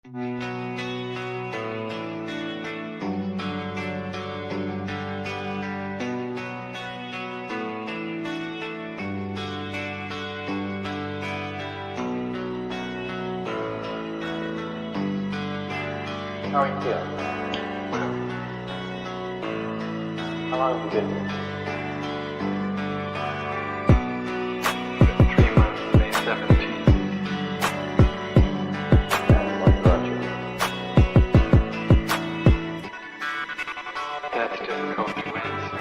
How are you feeling? How long have you been here? 3 months, May 17th. And what brought you? That's difficult to answer.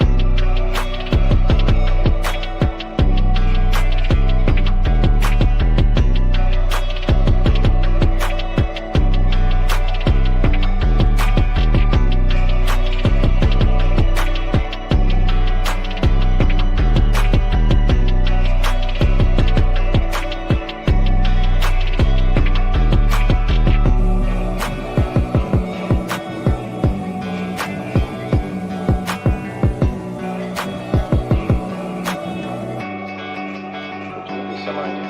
Some idea.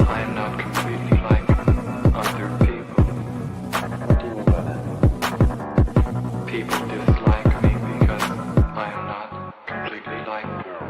I am not completely like other people. What do you mean by that? People dislike me because I am not completely like them.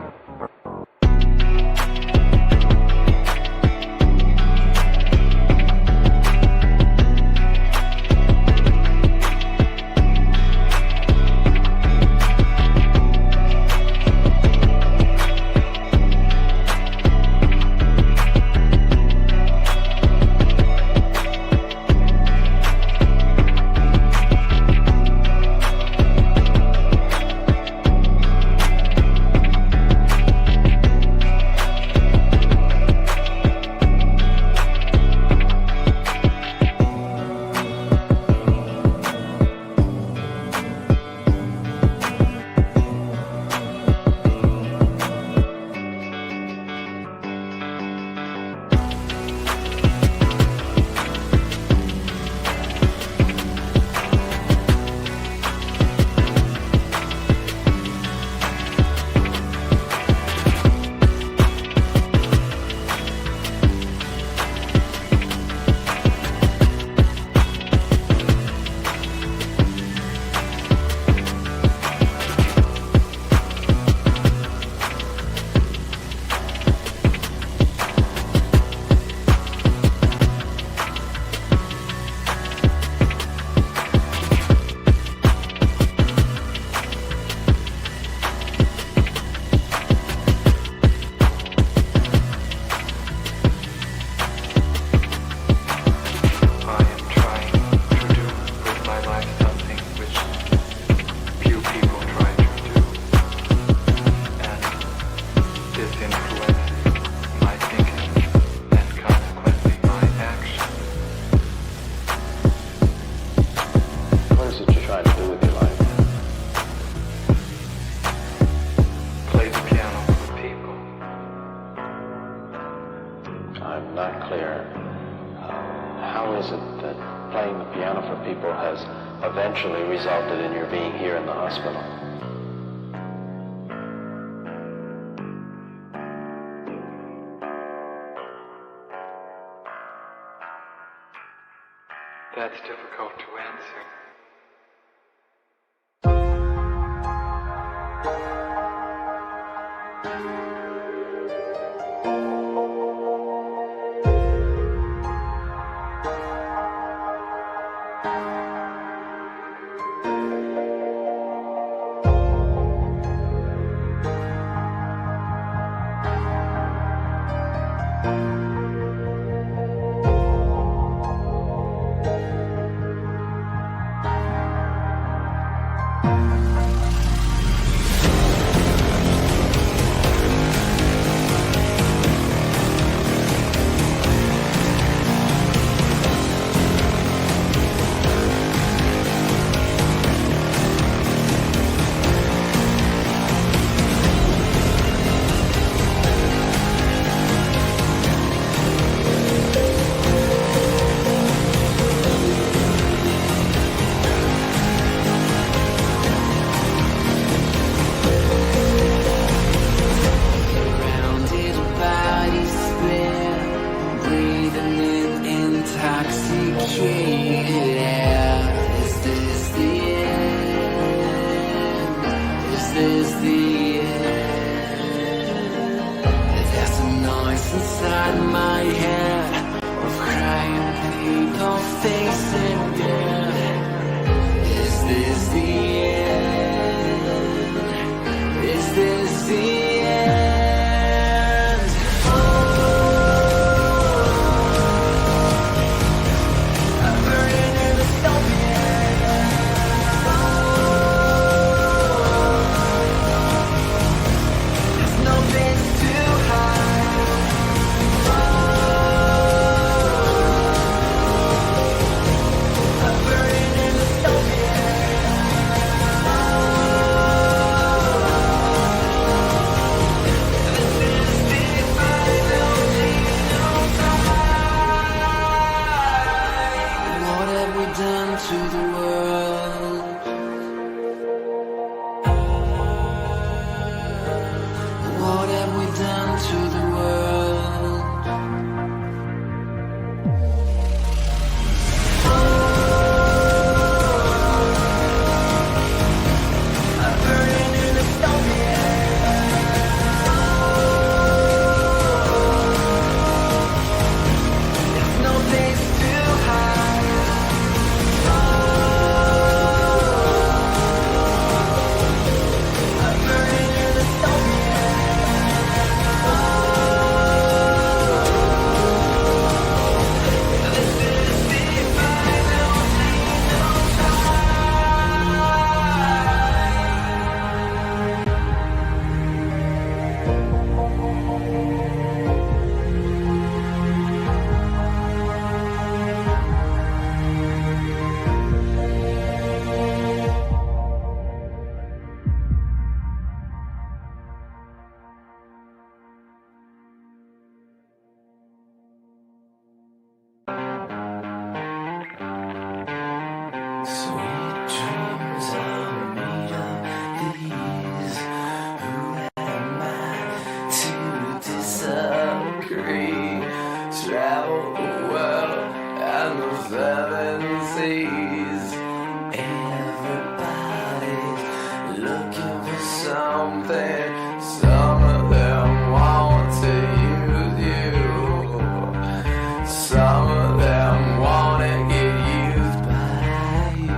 I am trying to do with my life something which few people try to do, and this influences my thinking and consequently my action. What is it you're trying to do with your life? Play the piano for people. I'm not clear. How is it that playing the piano for people has eventually resulted in your being here in the hospital? That's difficult to answer. this the end? There's a noise inside my head of crying people facing death. Is this the end? Is this the end? Oh, I'm burning in the dystopia. There's no place to hide. I'm burning in the dystopia. This is the final time. What have we done to the world? What have we done to the world? I'm burning in the dystopia. There's no place to hide. I'm burning in the dystopia. This is the final sweet dreams are made of these. Who am I to disagree? Travel the world and the seven seas. Everybody's looking for something. Some of them want to use you. Some of them want to get used by you.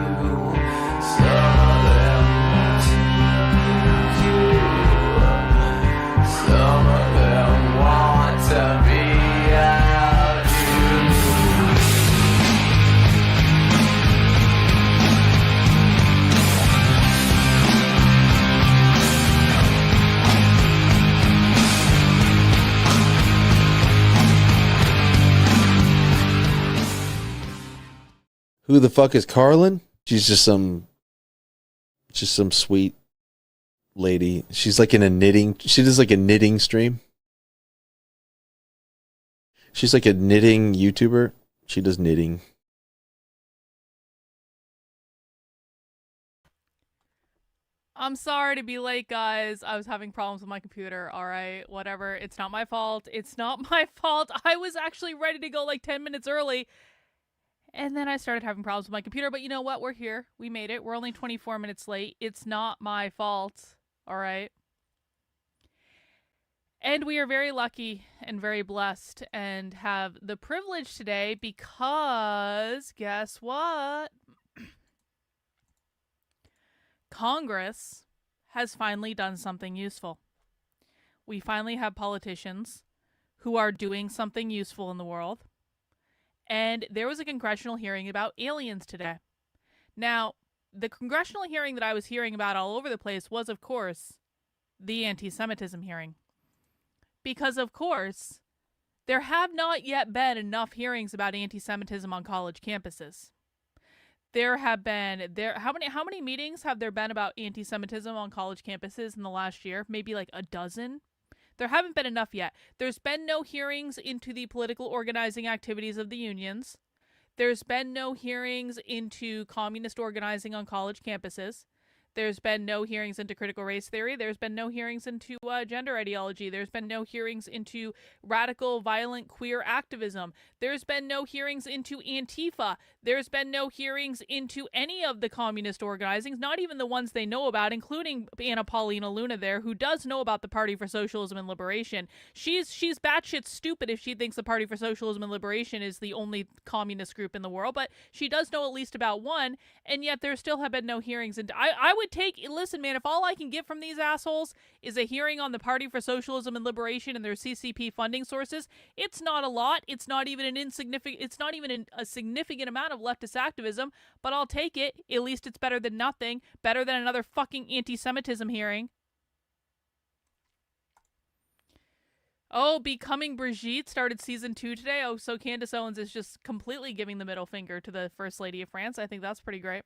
Some of them want to use you. Some of them want to be out you. Who the fuck is Karlyn? She's just some sweet lady. She's like in a knitting. She does like a knitting stream. She's like a knitting YouTuber. She does knitting. I'm sorry to be late, guys. I was having problems with my computer. All right, whatever. It's not my fault. It's not my fault. I was actually ready to go like 10 minutes early. And then I started having problems with my computer. But you know what? We're here. We made it. We're only 24 minutes late. It's not my fault. All right. And we are very lucky and very blessed and have the privilege today because guess what? Congress has finally done something useful. We finally have politicians who are doing something useful in the world. And there was a congressional hearing about aliens today. Now, the congressional hearing that I was hearing about all over the place was, of course, the anti-Semitism hearing. Because, of course, there have not yet been enough hearings about anti-Semitism on college campuses. There have been how many meetings have there been about anti-Semitism on college campuses in the last year? Maybe like a dozen. There haven't been enough yet. There's been no hearings into the political organizing activities of the unions. There's been no hearings into communist organizing on college campuses. There's been no hearings into critical race theory. There's been no hearings into gender ideology. There's been no hearings into radical, violent, queer activism. There's been no hearings into Antifa. There's been no hearings into any of the communist organizings, not even the ones they know about, including Anna Paulina Luna there, who does know about the Party for Socialism and Liberation. She's batshit stupid if she thinks the Party for Socialism and Liberation is the only communist group in the world, but she does know at least about one, and yet there still have been no hearings. And I would listen, man, if all I can get from these assholes is a hearing on the Party for Socialism and Liberation and their CCP funding sources, it's not a lot. It's not even a significant amount of leftist activism, but I'll take it. At least it's better than nothing, better than another fucking anti-Semitism hearing. Oh, Becoming Brigitte started season 2 today. Oh, so Candace Owens is just completely giving the middle finger to the First Lady of France. I think that's pretty great.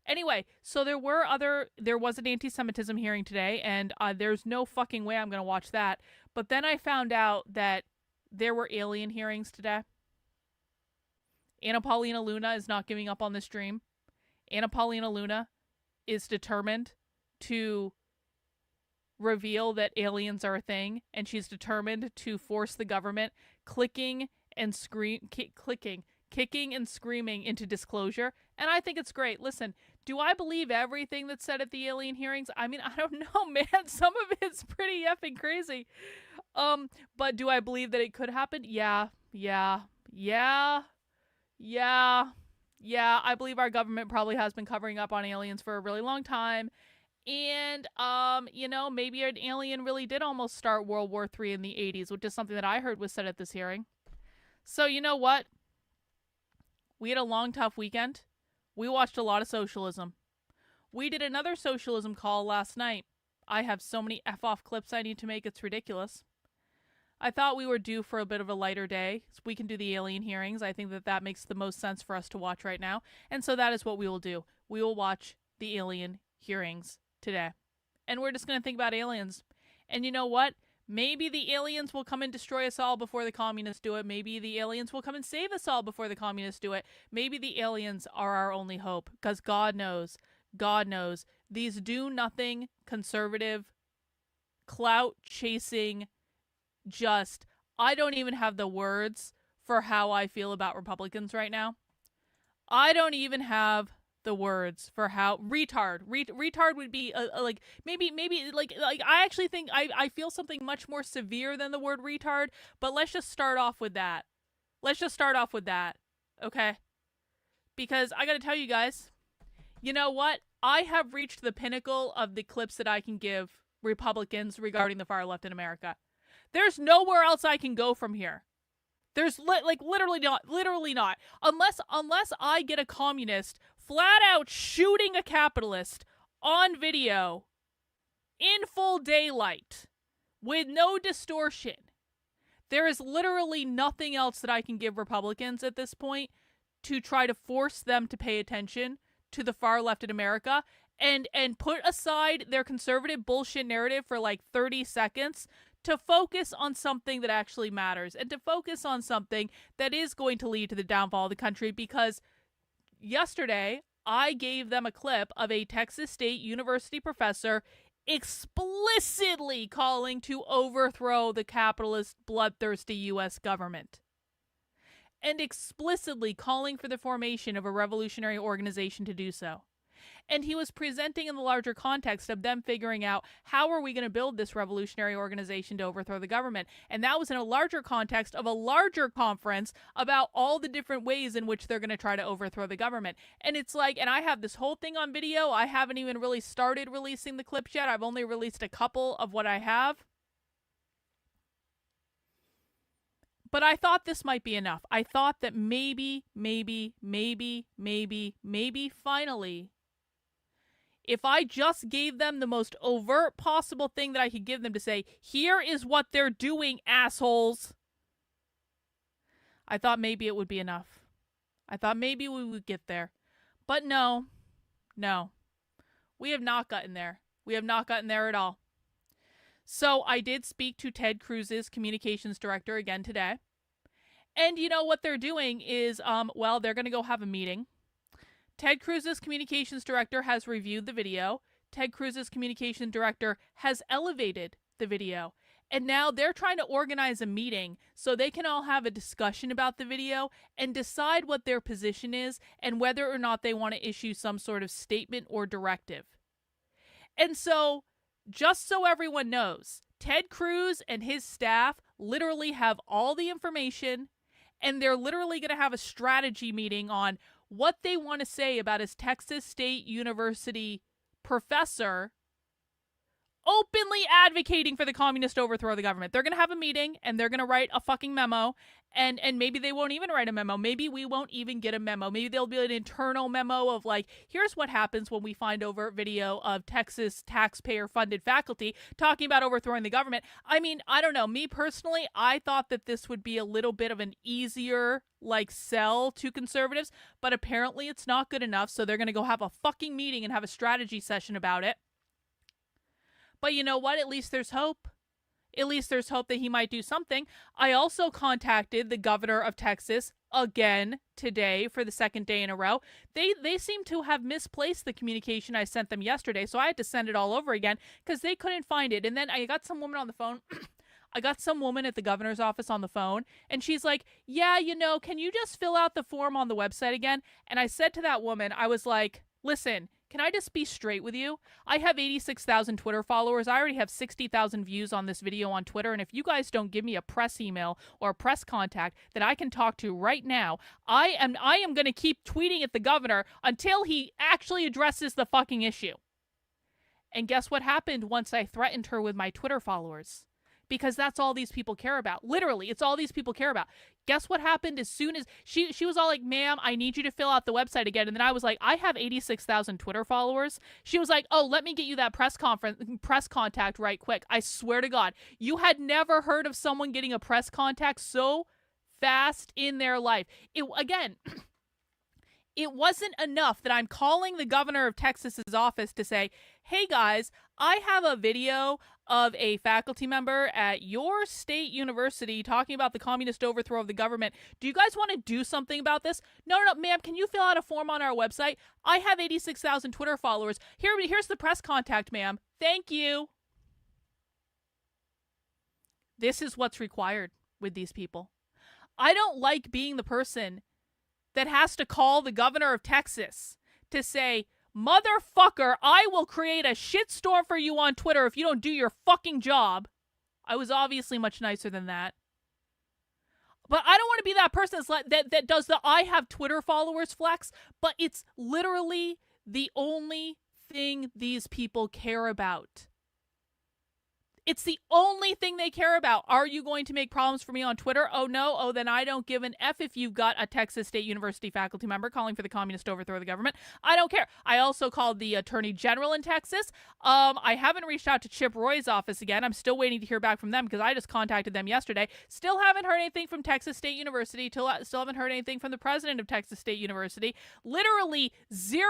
Anyway, so there was an anti-Semitism hearing today, and there's no fucking way I'm going to watch that. But then I found out that there were alien hearings today. Anna Paulina Luna is not giving up on this dream. Anna Paulina Luna is determined to reveal that aliens are a thing, and she's determined to force the government kicking and screaming into disclosure. And I think it's great. Listen, do I believe everything that's said at the alien hearings? I mean, I don't know, man. Some of it's pretty effing crazy. But do I believe that it could happen? Yeah. I believe our government probably has been covering up on aliens for a really long time. And, maybe an alien really did almost start World War III in the 80s, which is something that I heard was said at this hearing. So, you know what? We had a long, tough weekend. We watched a lot of socialism. We did another socialism call last night. I have so many F-off clips I need to make, it's ridiculous. I thought we were due for a bit of a lighter day, so we can do the alien hearings. I think that makes the most sense for us to watch right now. And so that is what we will do. We will watch the alien hearings today. And we're just going to think about aliens. And you know what? Maybe the aliens will come and destroy us all before the communists do it. Maybe the aliens will come and save us all before the communists do it. Maybe the aliens are our only hope. Because God knows, these do-nothing, conservative, clout-chasing, I don't even have the words for how I feel about Republicans right now. I don't even have the words for how retard would be maybe I actually think I feel something much more severe than the word retard, but let's just start off with that. Okay? Because I gotta tell you guys, you know what? I have reached the pinnacle of the clips that I can give Republicans regarding the far left in America. There's nowhere else I can go from here. There's literally not. Unless I get a communist flat out shooting a capitalist on video in full daylight with no distortion. There is literally nothing else that I can give Republicans at this point to try to force them to pay attention to the far left in America and put aside their conservative bullshit narrative for 30 seconds to focus on something that actually matters and to focus on something that is going to lead to the downfall of the country. Because yesterday, I gave them a clip of a Texas State University professor explicitly calling to overthrow the capitalist, bloodthirsty U.S. government. And explicitly calling for the formation of a revolutionary organization to do so. And he was presenting in the larger context of them figuring out how are we going to build this revolutionary organization to overthrow the government. And that was in a larger context of a larger conference about all the different ways in which they're going to try to overthrow the government. And it's and I have this whole thing on video. I haven't even really started releasing the clips yet. I've only released a couple of what I have. But I thought this might be enough. I thought that maybe finally, if I just gave them the most overt possible thing that I could give them to say, here is what they're doing, assholes. I thought maybe it would be enough. I thought maybe we would get there. But no. We have not gotten there. We have not gotten there at all. So I did speak to Ted Cruz's communications director again today. And you know what they're doing is, they're going to go have a meeting Ted Cruz's communications director has reviewed the video. Ted Cruz's communications director has elevated the video. And now they're trying to organize a meeting so they can all have a discussion about the video and decide what their position is and whether or not they want to issue some sort of statement or directive. And so, just so everyone knows, Ted Cruz and his staff literally have all the information, and they're literally going to have a strategy meeting on what they want to say about his Texas State University professor openly advocating for the communist overthrow of the government. They're going to have a meeting, and they're going to write a fucking memo, and maybe they won't even write a memo. Maybe we won't even get a memo. Maybe there'll be an internal memo of like, here's what happens when we find overt video of Texas taxpayer-funded faculty talking about overthrowing the government. I mean, I don't know. Me personally, I thought that this would be a little bit of an easier like sell to conservatives, but apparently it's not good enough, so they're going to go have a fucking meeting and have a strategy session about it. But you know what? At least there's hope. At least there's hope that he might do something. I also contacted the governor of Texas again today for the second day in a row. They seem to have misplaced the communication I sent them yesterday, so I had to send it all over again because they couldn't find it. And then I got some woman on the phone. I got some woman at the governor's office on the phone, and she's like, yeah, you know, can you just fill out the form on the website again? And I said to that woman, I was like, listen, can I just be straight with you? I have 86,000 Twitter followers. I already have 60,000 views on this video on Twitter. And if you guys don't give me a press email or a press contact that I can talk to right now, I am going to keep tweeting at the governor until he actually addresses the fucking issue. And guess what happened once I threatened her with my Twitter followers? Because that's all these people care about. Literally, it's all these people care about. Guess what happened as soon as she was all like, ma'am, I need you to fill out the website again. And then I was like, I have 86,000 Twitter followers. She was like, oh, let me get you that press contact right quick. I swear to God, you had never heard of someone getting a press contact so fast in their life. It wasn't enough that I'm calling the governor of Texas's office to say, hey guys, I have a video of a faculty member at your state university talking about the communist overthrow of the government. Do you guys want to do something about this? No, ma'am, can you fill out a form on our website? I have 86,000 Twitter followers. Here's the press contact, ma'am. Thank you. This is what's required with these people. I don't like being the person that has to call the governor of Texas to say, motherfucker, I will create a shitstorm for you on Twitter if you don't do your fucking job. I was obviously much nicer than that. But I don't want to be that person that does the I have Twitter followers flex, but it's literally the only thing these people care about. It's the only thing they care about. Are you going to make problems for me on Twitter? Oh, no. Oh, then I don't give an F if you've got a Texas State University faculty member calling for the communist overthrow of the government. I don't care. I also called the attorney general in Texas. I haven't reached out to Chip Roy's office again. I'm still waiting to hear back from them because I just contacted them yesterday. Still haven't heard anything from Texas State University. Still haven't heard anything from the president of Texas State University. Literally 0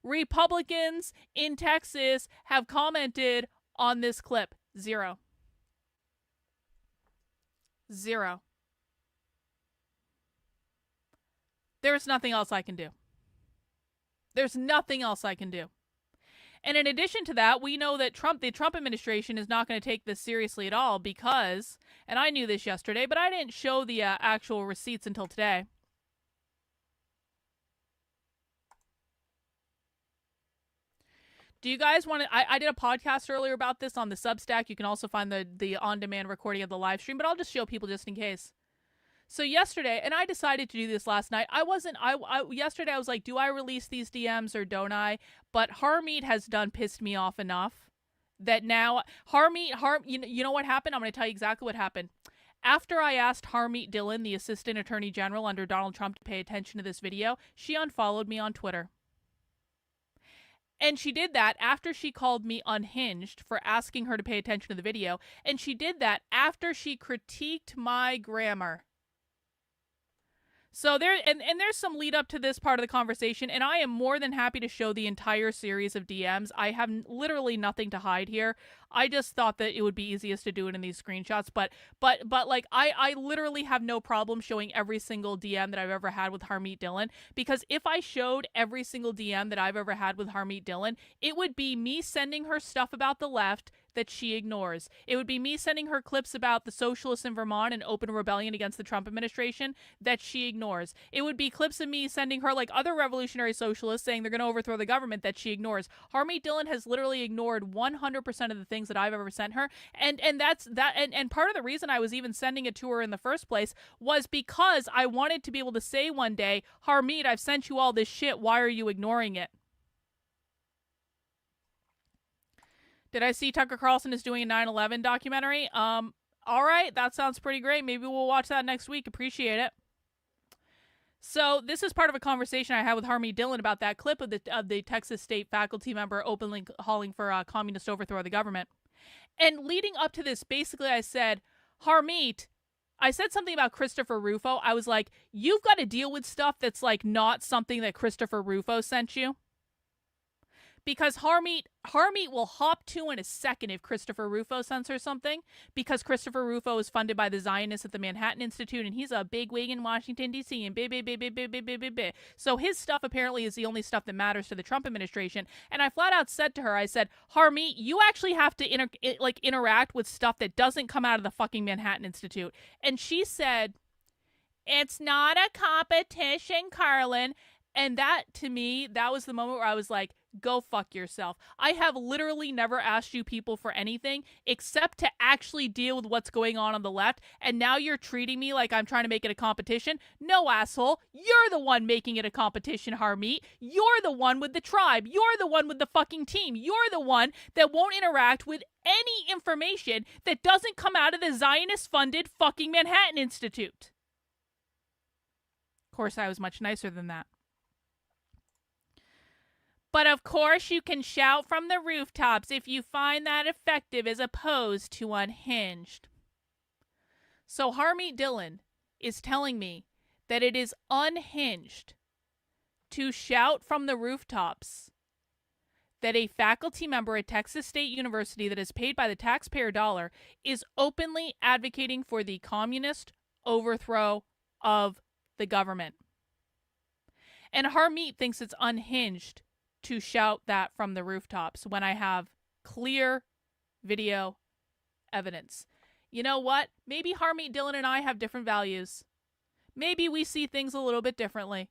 Republicans in Texas have commented on this clip. 0. There's nothing else I can do. There's nothing else I can do. And in addition to that, we know that the Trump administration is not going to take this seriously at all because, and I knew this yesterday, but I didn't show the actual receipts until today. Do you guys want to... I did a podcast earlier about this on the Substack. You can also find the on-demand recording of the live stream, but I'll just show people just in case. So yesterday, and I decided to do this last night. Yesterday I was like, do I release these DMs or don't I? But Harmeet has pissed me off enough that now... you know what happened? I'm going to tell you exactly what happened. After I asked Harmeet Dhillon, the Assistant Attorney General under Donald Trump, to pay attention to this video, she unfollowed me on Twitter. And she did that after she called me unhinged for asking her to pay attention to the video. And she did that after she critiqued my grammar. So there's some lead up to this part of the conversation, and I am more than happy to show the entire series of DMs. I have literally nothing to hide here. I just thought that it would be easiest to do it in these screenshots, but like I literally have no problem showing every single DM that I've ever had with Harmeet Dhillon, because if I showed every single DM that I've ever had with Harmeet Dhillon, it would be me sending her stuff about the left that she ignores. It would be me sending her clips about the socialists in Vermont and open rebellion against the Trump administration that she ignores. It would be clips of me sending her like other revolutionary socialists saying they're going to overthrow the government that she ignores. Harmeet Dhillon has literally ignored 100% of the things that I've ever sent her, and that's that. And part of the reason I was even sending it to her in the first place was because I wanted to be able to say one day, Harmeet, I've sent you all this shit. Why are you ignoring it? Did I see Tucker Carlson is doing a 9/11 documentary? All right, that sounds pretty great. Maybe we'll watch that next week. Appreciate it. So this is part of a conversation I had with Harmeet Dhillon about that clip of the Texas State faculty member openly calling for a communist overthrow of the government. And leading up to this, basically I said, Harmeet, I said something about Christopher Rufo. I was like, you've got to deal with stuff that's like not something that Christopher Rufo sent you. Because Harmeet will hop to in a second if Christopher Rufo sends her something, because Christopher Rufo is funded by the Zionists at the Manhattan Institute, and he's a bigwig in Washington, D.C., and so his stuff apparently is the only stuff that matters to the Trump administration. And I flat out said to her, I said, Harmeet, you actually have to interact with stuff that doesn't come out of the fucking Manhattan Institute. And she said, it's not a competition, Karlyn. And that, to me, that was the moment where I was like, go fuck yourself. I have literally never asked you people for anything except to actually deal with what's going on the left, and now you're treating me like I'm trying to make it a competition? No, asshole. You're the one making it a competition, Harmeet. You're the one with the tribe. You're the one with the fucking team. You're the one that won't interact with any information that doesn't come out of the Zionist-funded fucking Manhattan Institute. Of course, I was much nicer than that. But of course you can shout from the rooftops if you find that effective as opposed to unhinged. So Harmeet Dhillon is telling me that it is unhinged to shout from the rooftops that a faculty member at Texas State University that is paid by the taxpayer dollar is openly advocating for the communist overthrow of the government. And Harmeet thinks it's unhinged to shout that from the rooftops when I have clear video evidence. You know what? Maybe Harmeet Dhillon and I have different values. Maybe we see things a little bit differently.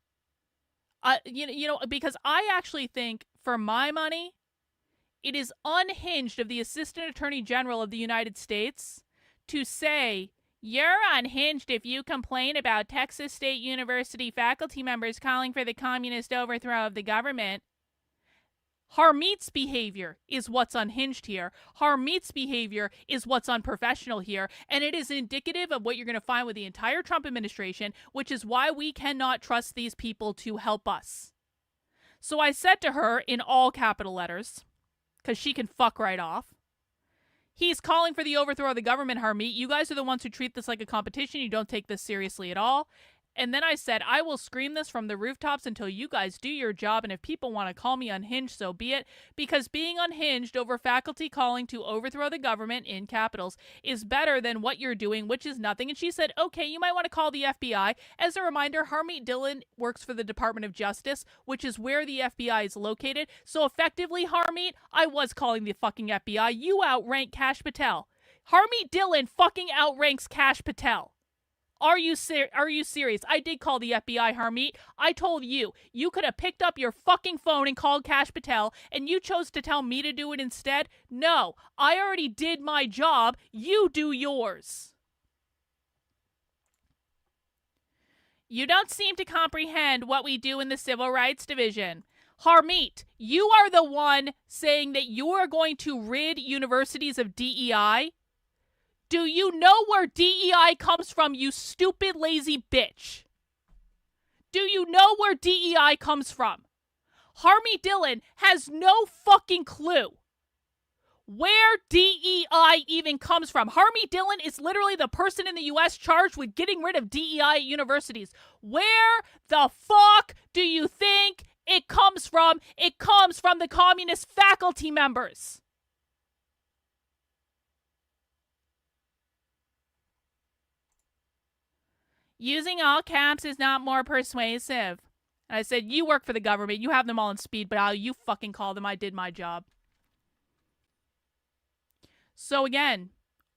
Because I actually think, for my money, it is unhinged of the Assistant Attorney General of the United States to say, you're unhinged if you complain about Texas State University faculty members calling for the communist overthrow of the government. Harmeet's behavior is what's unhinged here. Harmeet's behavior is what's unprofessional here. And it is indicative of what you're going to find with the entire Trump administration, which is why we cannot trust these people to help us. So I said to her in all capital letters, because she can fuck right off, he's calling for the overthrow of the government, Harmeet. You guys are the ones who treat this like a competition. You don't take this seriously at all. And then I said, I will scream this from the rooftops until you guys do your job, and if people want to call me unhinged, so be it, because being unhinged over faculty calling to overthrow the government, in capitals, is better than what you're doing, which is nothing. And she said, okay, you might want to call the FBI. As a reminder, Harmeet Dhillon works for the Department of Justice, which is where the FBI is located. So effectively, Harmeet, I was calling the fucking FBI. You outrank Kash Patel. Harmeet Dhillon fucking outranks Kash Patel. Are you serious? I did call the FBI, Harmeet. I told you. You could have picked up your fucking phone and called Kash Patel, and you chose to tell me to do it instead? No. I already did my job. You do yours. You don't seem to comprehend what we do in the Civil Rights Division. Harmeet, you are the one saying that you are going to rid universities of DEI. Do you know where DEI comes from, you stupid, lazy bitch? Do you know where DEI comes from? Harmeet Dhillon has no fucking clue where DEI DEI even comes from. Harmeet Dhillon is literally the person in the U.S. charged with getting rid of DEI at universities. Where the fuck do you think it comes from? It comes from the communist faculty members. Using all caps is not more persuasive. And I said, you work for the government. You have them all in speed, but how you fucking call them, I did my job. So again,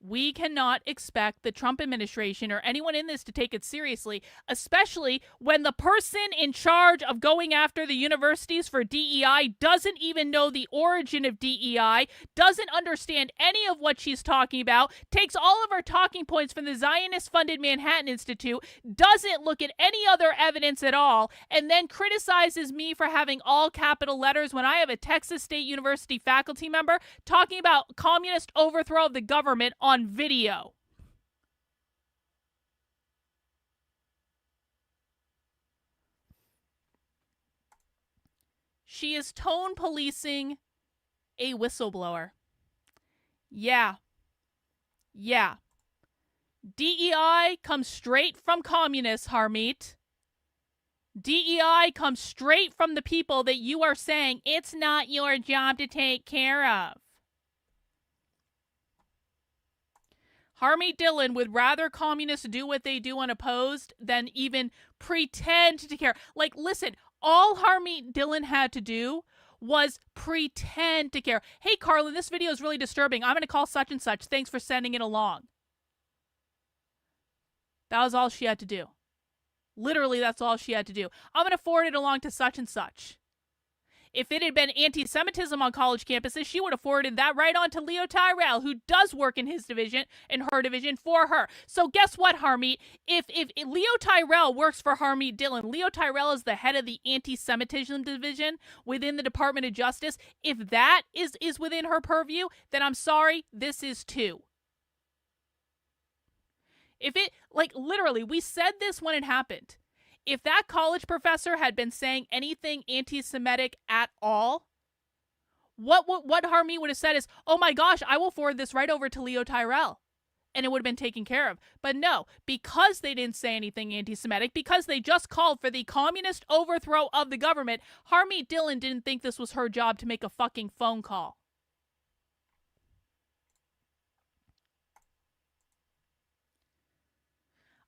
we cannot expect the Trump administration or anyone in this to take it seriously, especially when the person in charge of going after the universities for DEI doesn't even know the origin of DEI, doesn't understand any of what she's talking about, takes all of her talking points from the Zionist-funded Manhattan Institute, doesn't look at any other evidence at all, and then criticizes me for having all capital letters when I have a Texas State University faculty member talking about communist overthrow of the government on video. She is tone policing a whistleblower. Yeah. DEI comes straight from communists, Harmeet. DEI comes straight from the people that you are saying it's not your job to take care of. Harmeet Dhillon would rather communists do what they do unopposed than even pretend to care. Like, listen, all Harmeet Dhillon had to do was pretend to care. Hey, Karlyn, this video is really disturbing. I'm going to call such and such. Thanks for sending it along. That was all she had to do. Literally, that's all she had to do. I'm going to forward it along to such and such. If it had been anti-Semitism on college campuses, she would have forwarded that right on to Leo Tyrell, who does work in his division, in her division, for her. So guess what, Harmeet? If Leo Tyrell works for Harmeet Dhillon, Leo Tyrell is the head of the anti-Semitism division within the Department of Justice. If that is within her purview, then I'm sorry, this is too. If it, like, literally, we said this when it happened. If that college professor had been saying anything anti-Semitic at all, what Harmeet would have said is, oh my gosh, I will forward this right over to Leo Tyrell. And it would have been taken care of. But no, because they didn't say anything anti-Semitic, because they just called for the communist overthrow of the government, Harmeet Dhillon didn't think this was her job to make a fucking phone call.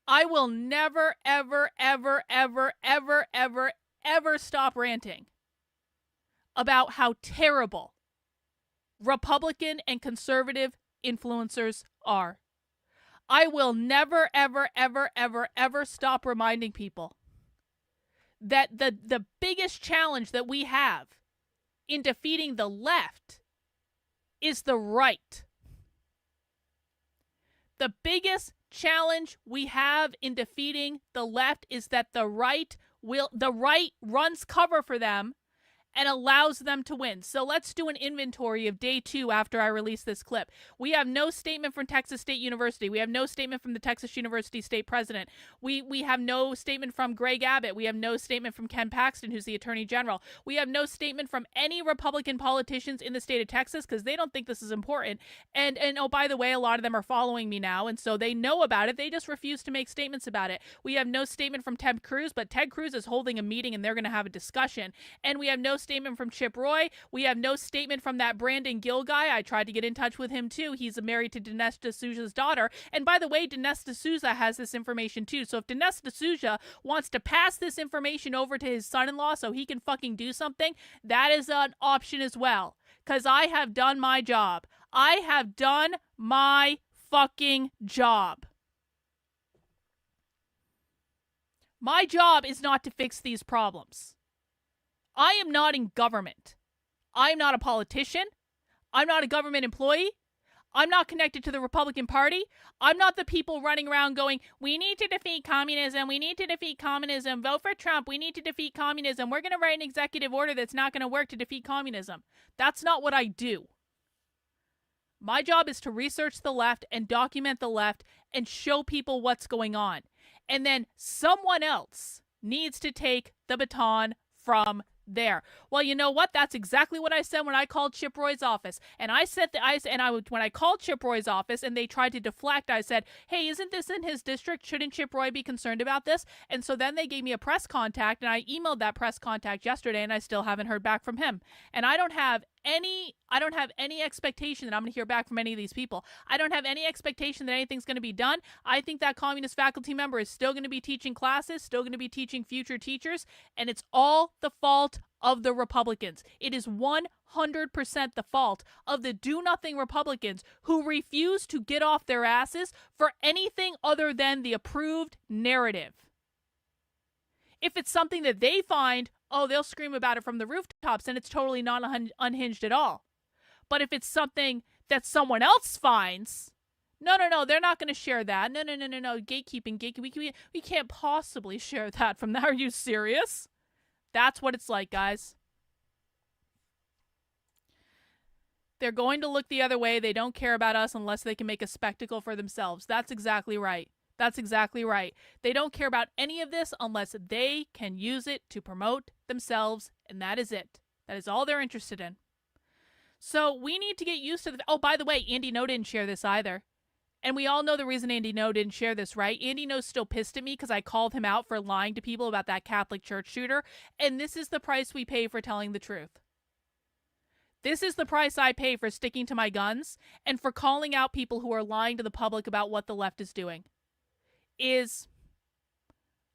I will never, ever, ever, ever, ever, ever, ever stop ranting about how terrible Republican and conservative influencers are. I will never, ever, ever, ever, ever stop reminding people that the biggest challenge that we have in defeating the left is the right. The biggest challenge we have in defeating the left is that the right runs cover for them and allows them to win. So let's do an inventory of day 2 after I release this clip. We have no statement from Texas State University. We have no statement from the Texas University State President. We have no statement from Greg Abbott. We have no statement from Ken Paxton, who's the Attorney General. We have no statement from any Republican politicians in the state of Texas because they don't think this is important. And oh, by the way, a lot of them are following me now, and so they know about it. They just refuse to make statements about it. We have no statement from Ted Cruz, but Ted Cruz is holding a meeting and they're going to have a discussion. And we have no statement from Chip Roy. We have no statement from that Brandon Gill guy. I tried to get in touch with him too. He's married to Dinesh D'Souza's daughter. And by the way, Dinesh D'Souza has this information too. So if Dinesh D'Souza wants to pass this information over to his son-in-law so he can fucking do something, that is an option as well. Because I have done my job. I have done my fucking job. My job is not to fix these problems. I am not in government. I'm not a politician. I'm not a government employee. I'm not connected to the Republican Party. I'm not the people running around going, we need to defeat communism. We need to defeat communism. Vote for Trump. We need to defeat communism. We're going to write an executive order that's not going to work to defeat communism. That's not what I do. My job is to research the left and document the left and show people what's going on. And then someone else needs to take the baton from there. Well, you know what? That's exactly what I said when I called Chip Roy's office. And I said that when I called Chip Roy's office and they tried to deflect, I said, "Hey, isn't this in his district? Shouldn't Chip Roy be concerned about this?" And so then they gave me a press contact, and I emailed that press contact yesterday, and I still haven't heard back from him. And I don't have any expectation that I'm going to hear back from any of these people. I don't have any expectation that anything's going to be done. I think that communist faculty member is still going to be teaching classes, still going to be teaching future teachers, and it's all the fault of the Republicans. It is 100% the fault of the do-nothing Republicans who refuse to get off their asses for anything other than the approved narrative. If it's something that they find, oh, they'll scream about it from the rooftops, and it's totally not unhinged at all. But if it's something that someone else finds, no, they're not going to share that. No, gatekeeping. We can't possibly share that from that. Are you serious? That's what it's like, guys. They're going to look the other way. They don't care about us unless they can make a spectacle for themselves. That's exactly right. That's exactly right. They don't care about any of this unless they can use it to promote themselves, and that is it. That is all they're interested in. So we need to get used to the... Oh, by the way, Andy No didn't share this either. And we all know the reason Andy No didn't share this, right? Andy No's still pissed at me because I called him out for lying to people about that Catholic church shooter, and this is the price we pay for telling the truth. This is the price I pay for sticking to my guns and for calling out people who are lying to the public about what the left is doing. Is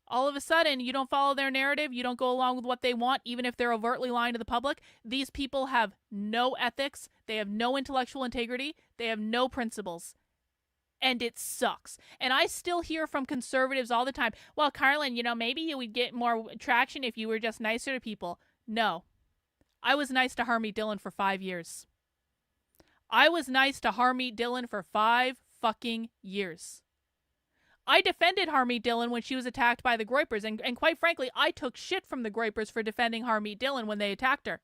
all of a sudden you don't follow their narrative, you don't go along with what they want, even if they're overtly lying to the public. These people have no ethics, they have no intellectual integrity, they have no principles. And it sucks. And I still hear from conservatives all the time, well, Karlyn, maybe you would get more traction if you were just nicer to people. No. I was nice to Harmeet Dhillon for 5 years. I was nice to Harmeet Dhillon for 5 fucking years. I defended Harmeet Dhillon when she was attacked by the Groypers, and quite frankly, I took shit from the Groypers for defending Harmeet Dhillon when they attacked her.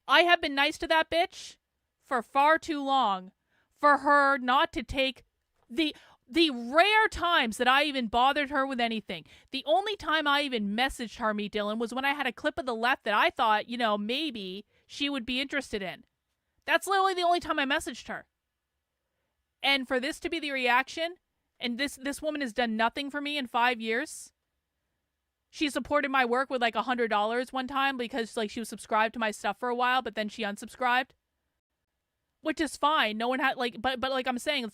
I have been nice to that bitch for far too long for her not to take the rare times that I even bothered her with anything. The only time I even messaged Harmeet Dhillon was when I had a clip of the left that I thought, maybe she would be interested in. That's literally the only time I messaged her. And for this to be the reaction, and this woman has done nothing for me in 5 years. She supported my work with like $100 one time because she was subscribed to my stuff for a while, but then she unsubscribed. Which is fine. No one had but like I'm saying,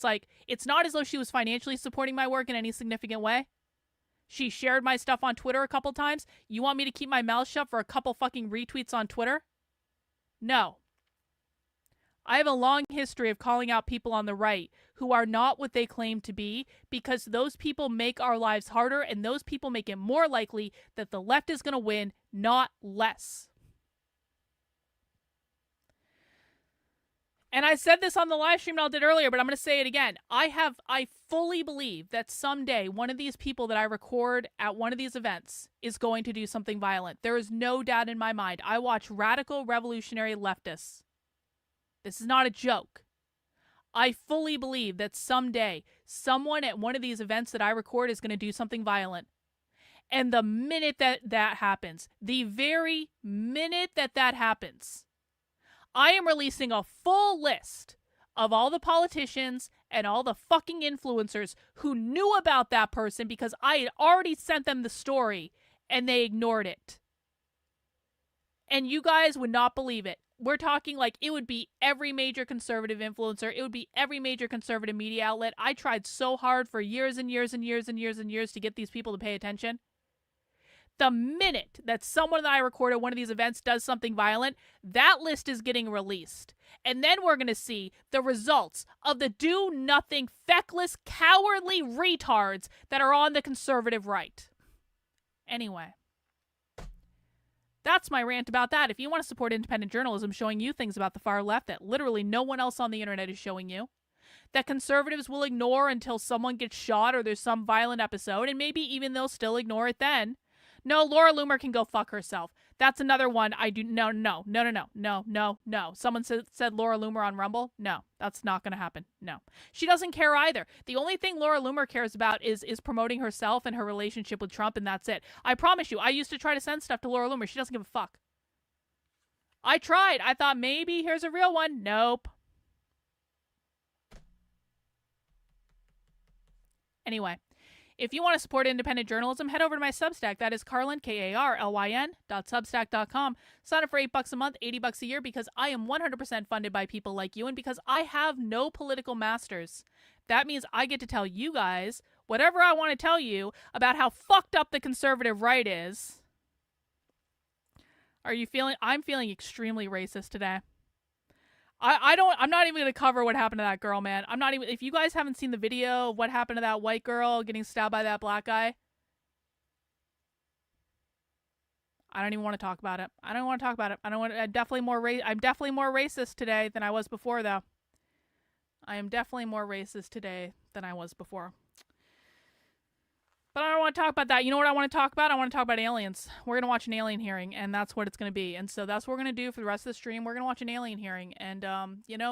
it's not as though she was financially supporting my work in any significant way. She shared my stuff on Twitter a couple times. You want me to keep my mouth shut for a couple fucking retweets on Twitter? No. I have a long history of calling out people on the right who are not what they claim to be, because those people make our lives harder, and those people make it more likely that the left is going to win, not less. And I said this on the live stream I did earlier, but I'm going to say it again. I fully believe that someday one of these people that I record at one of these events is going to do something violent. There is no doubt in my mind. I watch radical revolutionary leftists. This is not a joke. I fully believe that someday someone at one of these events that I record is going to do something violent. And the minute that happens, the very minute that happens, I am releasing a full list of all the politicians and all the fucking influencers who knew about that person because I had already sent them the story and they ignored it. And you guys would not believe it. We're talking it would be every major conservative influencer. It would be every major conservative media outlet. I tried so hard for years and years and years and years and years to get these people to pay attention. The minute that someone that I record at one of these events does something violent, that list is getting released. And then we're going to see the results of the do-nothing, feckless, cowardly retards that are on the conservative right. Anyway. That's my rant about that. If you want to support independent journalism showing you things about the far left that literally no one else on the internet is showing you, that conservatives will ignore until someone gets shot or there's some violent episode, and maybe even they'll still ignore it then. No, Laura Loomer can go fuck herself. That's another one I do. No. Someone said Laura Loomer on Rumble. No, that's not going to happen. No, she doesn't care either. The only thing Laura Loomer cares about is promoting herself and her relationship with Trump, and that's it. I promise you, I used to try to send stuff to Laura Loomer. She doesn't give a fuck. I tried. I thought maybe here's a real one. Nope. Anyway, if you want to support independent journalism, head over to my Substack. That is Karlyn, KARLYN.substack.com. Sign up for $8 a month, $80 a year, because I am 100% funded by people like you, and because I have no political masters. That means I get to tell you guys whatever I want to tell you about how fucked up the conservative right is. Are you feeling? I'm feeling extremely racist today. I'm not even going to cover what happened to that girl, man. I'm not even, if you guys haven't seen the video of what happened to that white girl getting stabbed by that black guy, I don't even want to talk about it. I don't want to talk about it. I'm definitely more racist today than I was before, though. I am definitely more racist today than I was before. But I don't want to talk about that. You know what I want to talk about? I want to talk about aliens. We're going to watch an alien hearing, and that's what it's going to be. And so that's what we're going to do for the rest of the stream. We're going to watch an alien hearing. And,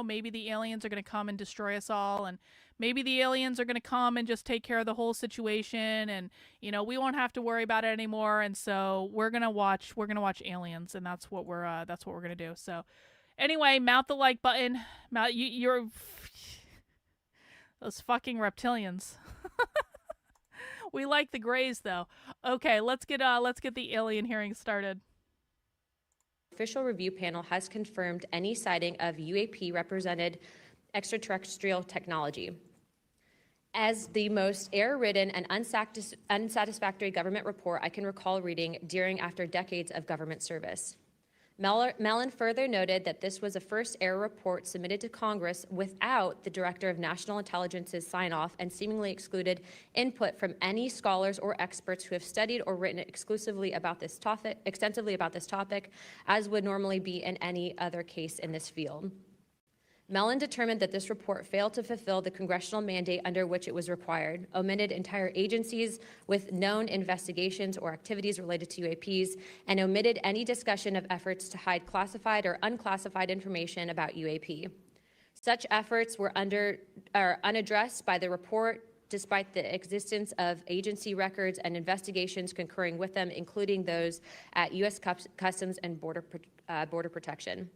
maybe the aliens are going to come and destroy us all. And maybe the aliens are going to come and just take care of the whole situation. And, we won't have to worry about it anymore. And so we're going to watch aliens. And that's what we're going to do. So anyway, mount the like button. You're those fucking reptilians. We like the grays, though. Okay, let's get the alien hearing started. Official review panel has confirmed any sighting of UAP-represented extraterrestrial technology. As the most error-ridden and unsatisfactory government report I can recall reading after decades of government service. Mellon further noted that this was a first error report submitted to Congress without the Director of National Intelligence's sign-off and seemingly excluded input from any scholars or experts who have studied or written extensively about this topic, as would normally be in any other case in this field. Mellon determined that this report failed to fulfill the congressional mandate under which it was required, omitted entire agencies with known investigations or activities related to UAPs, and omitted any discussion of efforts to hide classified or unclassified information about UAP. Such efforts were unaddressed by the report, despite the existence of agency records and investigations concurring with them, including those at U.S. Customs and Border Protection.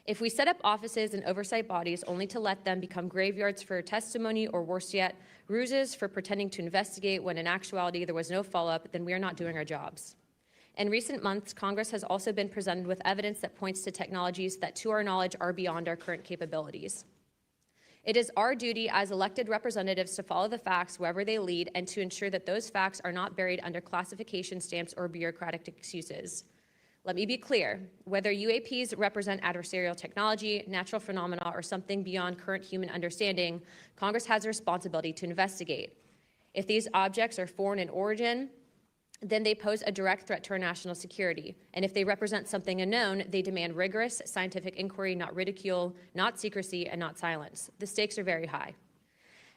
If we set up offices and oversight bodies only to let them become graveyards for testimony, or worse yet, ruses for pretending to investigate when in actuality there was no follow-up, then we are not doing our jobs. In recent months, Congress has also been presented with evidence that points to technologies that, to our knowledge, are beyond our current capabilities. It is our duty as elected representatives to follow the facts wherever they lead and to ensure that those facts are not buried under classification stamps or bureaucratic excuses. Let me be clear, whether UAPs represent adversarial technology, natural phenomena, or something beyond current human understanding, Congress has a responsibility to investigate. If these objects are foreign in origin, then they pose a direct threat to our national security. And if they represent something unknown, they demand rigorous scientific inquiry, not ridicule, not secrecy, and not silence. The stakes are very high.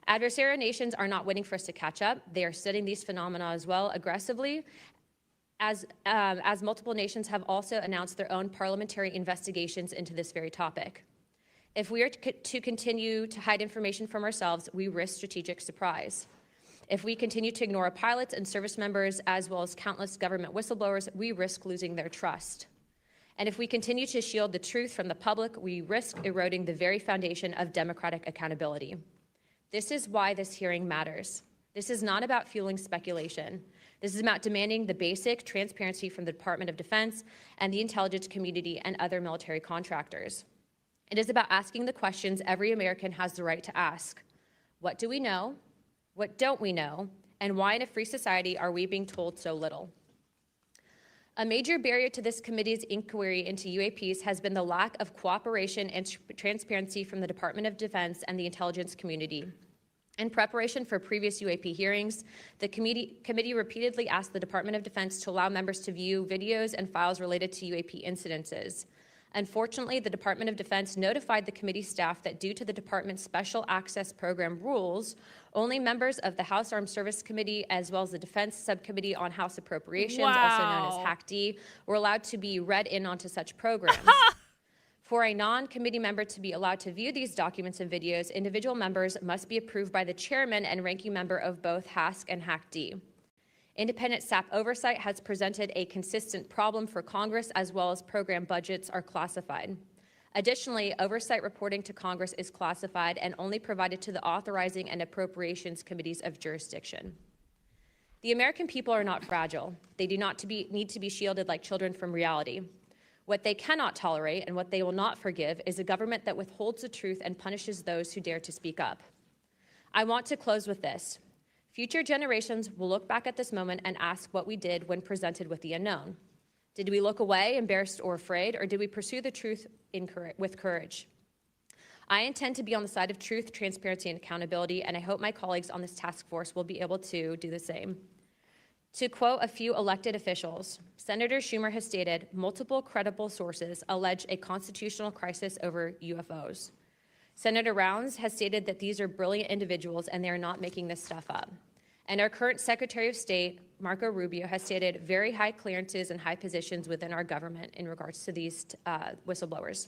Adversarial nations are not waiting for us to catch up. They are studying these phenomena as well aggressively, as multiple nations have also announced their own parliamentary investigations into this very topic. If we are to continue to hide information from ourselves, we risk strategic surprise. If we continue to ignore our pilots and service members, as well as countless government whistleblowers, we risk losing their trust. And if we continue to shield the truth from the public, we risk eroding the very foundation of democratic accountability. This is why this hearing matters. This is not about fueling speculation. This is about demanding the basic transparency from the Department of Defense and the intelligence community and other military contractors. It is about asking the questions every American has the right to ask. What do we know? What don't we know? And why in a free society are we being told so little? A major barrier to this committee's inquiry into UAPs has been the lack of cooperation and transparency from the Department of Defense and the intelligence community. In preparation for previous UAP hearings, the committee repeatedly asked the Department of Defense to allow members to view videos and files related to UAP incidences. Unfortunately, the Department of Defense notified the committee staff that due to the department's special access program rules, only members of the House Armed Service Committee, as well as the Defense Subcommittee on House Appropriations, also known as Wow. HACD, were allowed to be read in onto such programs. For a non-committee member to be allowed to view these documents and videos, individual members must be approved by the chairman and ranking member of both HASC and HACD. Independent SAP oversight has presented a consistent problem for Congress, as well as program budgets are classified. Additionally, oversight reporting to Congress is classified and only provided to the authorizing and appropriations committees of jurisdiction. The American people are not fragile. They do not need to be shielded like children from reality. What they cannot tolerate and what they will not forgive is a government that withholds the truth and punishes those who dare to speak up. I want to close with this. Future generations will look back at this moment and ask what we did when presented with the unknown. Did we look away, embarrassed or afraid, or did we pursue the truth with courage? I intend to be on the side of truth, transparency, and accountability, and I hope my colleagues on this task force will be able to do the same. To quote a few elected officials, Senator Schumer has stated, multiple credible sources allege a constitutional crisis over UFOs. Senator Rounds has stated that these are brilliant individuals and they are not making this stuff up. And our current Secretary of State, Marco Rubio, has stated very high clearances and high positions within our government in regards to these whistleblowers.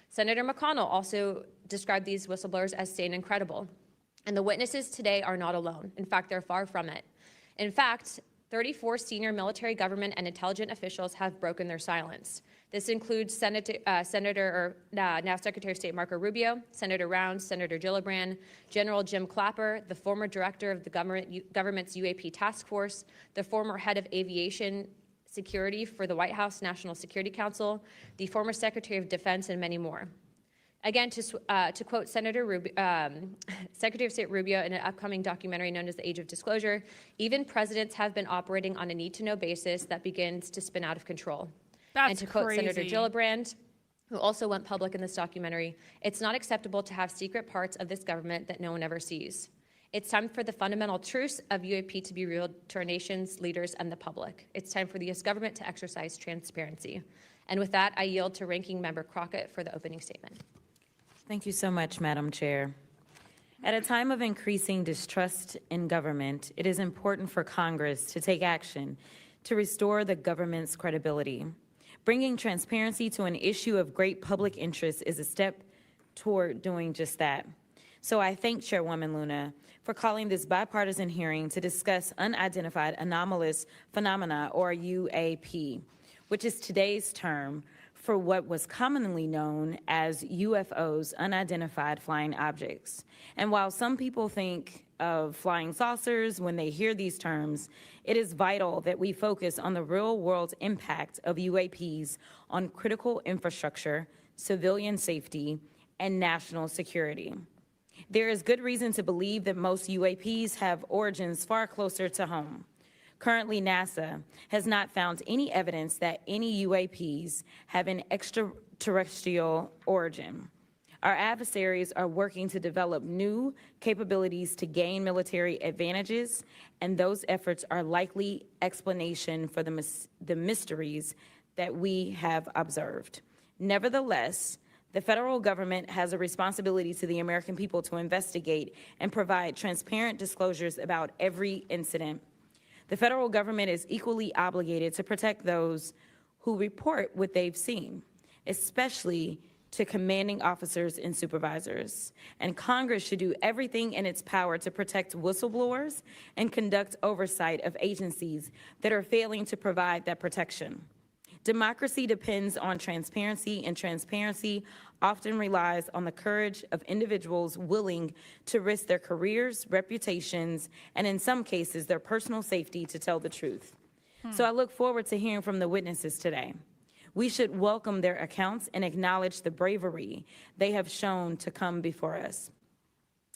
Senator McConnell also described these whistleblowers as staying incredible. And the witnesses today are not alone. In fact, they're far from it. In fact, 34 senior military, government, and intelligence officials have broken their silence. This includes now Secretary of State Marco Rubio, Senator Rounds, Senator Gillibrand, General Jim Clapper, the former director of the government's UAP task force, the former head of aviation security for the White House National Security Council, the former Secretary of Defense, and many more. Again, to quote Secretary of State Rubio in an upcoming documentary known as The Age of Disclosure, even presidents have been operating on a need-to-know basis that begins to spin out of control. That's and to quote crazy. Senator Gillibrand, who also went public in this documentary, it's not acceptable to have secret parts of this government that no one ever sees. It's time for the fundamental truths of UAP to be revealed to our nation's leaders and the public. It's time for the U.S. government to exercise transparency. And with that, I yield to Ranking Member Crockett for the opening statement. Thank you so much, Madam Chair. At a time of increasing distrust in government, it is important for Congress to take action to restore the government's credibility. Bringing transparency to an issue of great public interest is a step toward doing just that. So I thank Chairwoman Luna for calling this bipartisan hearing to discuss unidentified anomalous phenomena, or UAP, which is today's term for what was commonly known as UFOs, unidentified flying objects. And while some people think of flying saucers when they hear these terms, it is vital that we focus on the real-world impact of UAPs on critical infrastructure, civilian safety, and national security. There is good reason to believe that most UAPs have origins far closer to home. Currently, NASA has not found any evidence that any UAPs have an extraterrestrial origin. Our adversaries are working to develop new capabilities to gain military advantages, and those efforts are likely explanation for the mysteries that we have observed. Nevertheless, the federal government has a responsibility to the American people to investigate and provide transparent disclosures about every incident. The federal government is equally obligated to protect those who report what they've seen, especially to commanding officers and supervisors. And Congress should do everything in its power to protect whistleblowers and conduct oversight of agencies that are failing to provide that protection. Democracy depends on transparency, and transparency often relies on the courage of individuals willing to risk their careers, reputations, and in some cases, their personal safety to tell the truth. So I look forward to hearing from the witnesses today. We should welcome their accounts and acknowledge the bravery they have shown to come before us.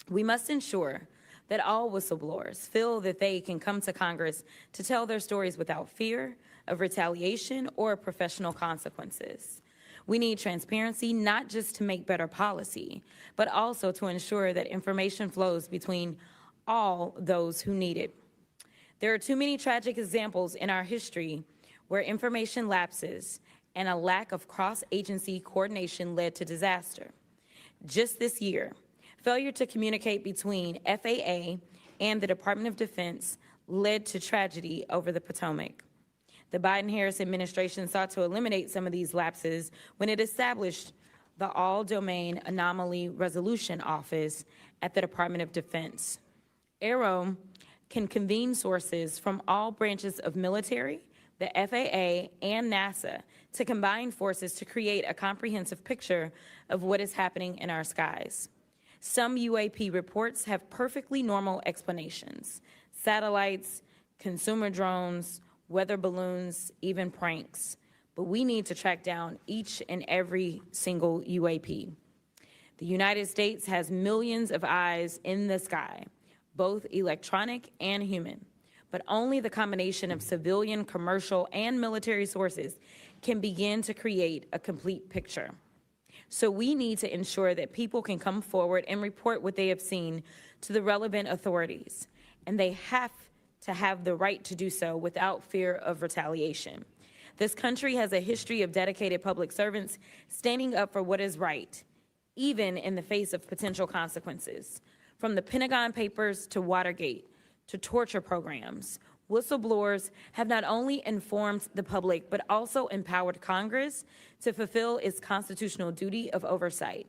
We must ensure that all whistleblowers feel that they can come to Congress to tell their stories without fear of retaliation or professional consequences. We need transparency, not just to make better policy, but also to ensure that information flows between all those who need it. There are too many tragic examples in our history where information lapses and a lack of cross-agency coordination led to disaster. Just this year, failure to communicate between FAA and the Department of Defense led to tragedy over the Potomac. The Biden-Harris administration sought to eliminate some of these lapses when it established the All-Domain Anomaly Resolution Office at the Department of Defense. AARO can convene sources from all branches of military, the FAA, and NASA to combine forces to create a comprehensive picture of what is happening in our skies. Some UAP reports have perfectly normal explanations: satellites, consumer drones, weather balloons, even pranks. But we need to track down each and every single UAP. The United States has millions of eyes in the sky, both electronic and human. But only the combination of civilian, commercial, and military sources can begin to create a complete picture. So we need to ensure that people can come forward and report what they have seen to the relevant authorities, and they have to have the right to do so without fear of retaliation. This country has a history of dedicated public servants standing up for what is right, even in the face of potential consequences. From the Pentagon Papers to Watergate to torture programs, whistleblowers have not only informed the public, but also empowered Congress to fulfill its constitutional duty of oversight.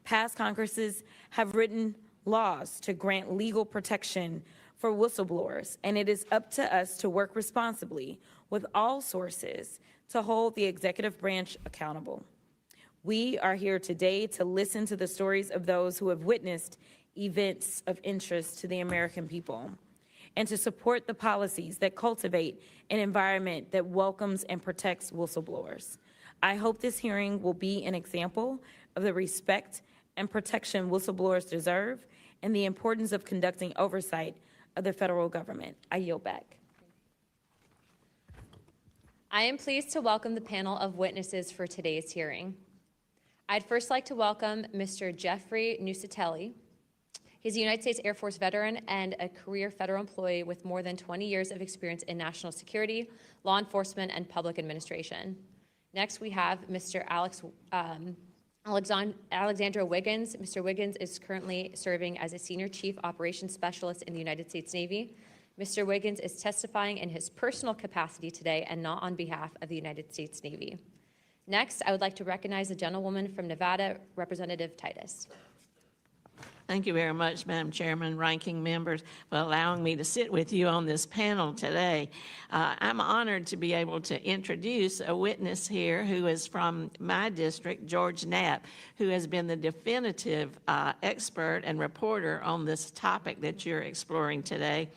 Past Congresses have written laws to grant legal protection for whistleblowers, and it is up to us to work responsibly with all sources to hold the executive branch accountable. We are here today to listen to the stories of those who have witnessed events of interest to the American people, and to support the policies that cultivate an environment that welcomes and protects whistleblowers. I hope this hearing will be an example of the respect and protection whistleblowers deserve and the importance of conducting oversight of the federal government. I yield back. I am pleased to welcome the panel of witnesses for today's hearing. I'd first like to welcome Mr. Jeffrey Nusatelli. He's a United States Air Force veteran and a career federal employee with more than 20 years of experience in national security, law enforcement, and public administration. Next, we have Mr. Alexandra Wiggins. Mr. Wiggins is currently serving as a Senior Chief Operations Specialist in the United States Navy. Mr. Wiggins is testifying in his personal capacity today and not on behalf of the United States Navy. Next, I would like to recognize the gentlewoman from Nevada, Representative Titus. Thank you very much, Madam Chairman, ranking members, for allowing me to sit with you on this panel today. I'm honored to be able to introduce a witness here who is from my district, George Knapp, who has been the definitive expert and reporter on this topic that you're exploring today,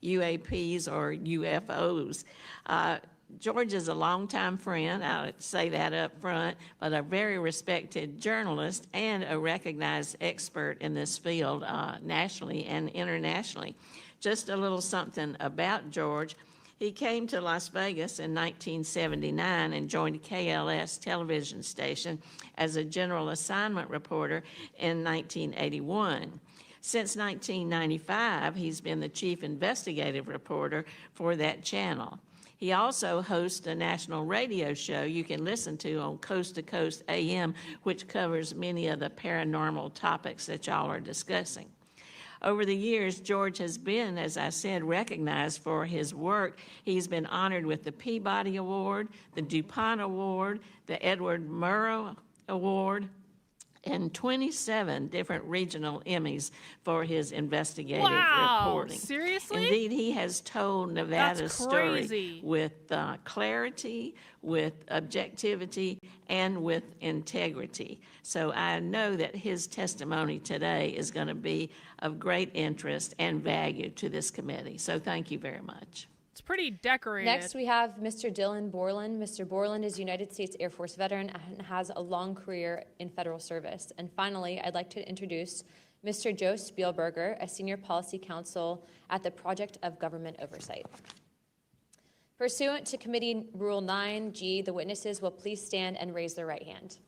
UAPs or UFOs. George is a longtime friend, I'll say that up front, but a very respected journalist and a recognized expert in this field nationally and internationally. Just a little something about George. He came to Las Vegas in 1979 and joined KLS television station as a general assignment reporter in 1981. Since 1995, he's been the chief investigative reporter for that channel. He also hosts a national radio show you can listen to on Coast to Coast AM, which covers many of the paranormal topics that y'all are discussing. Over the years, George has been, as I said, recognized for his work. He's been honored with the Peabody Award, the DuPont Award, the Edward Murrow Award, and 27 different regional Emmys for his investigative reporting. Seriously? Indeed, he has told Nevada's story with clarity, with objectivity, and with integrity. So I know that his testimony today is going to be of great interest and value to this committee. So thank you very much. It's pretty decorated. Next, we have Mr. Dylan Borland. Mr. Borland is a United States Air Force veteran and has a long career in federal service. And finally, I'd like to introduce Mr. Joe Spielberger, a senior policy counsel at the Project of Government Oversight. Pursuant to Committee Rule 9G, the witnesses will please stand and raise their right hand.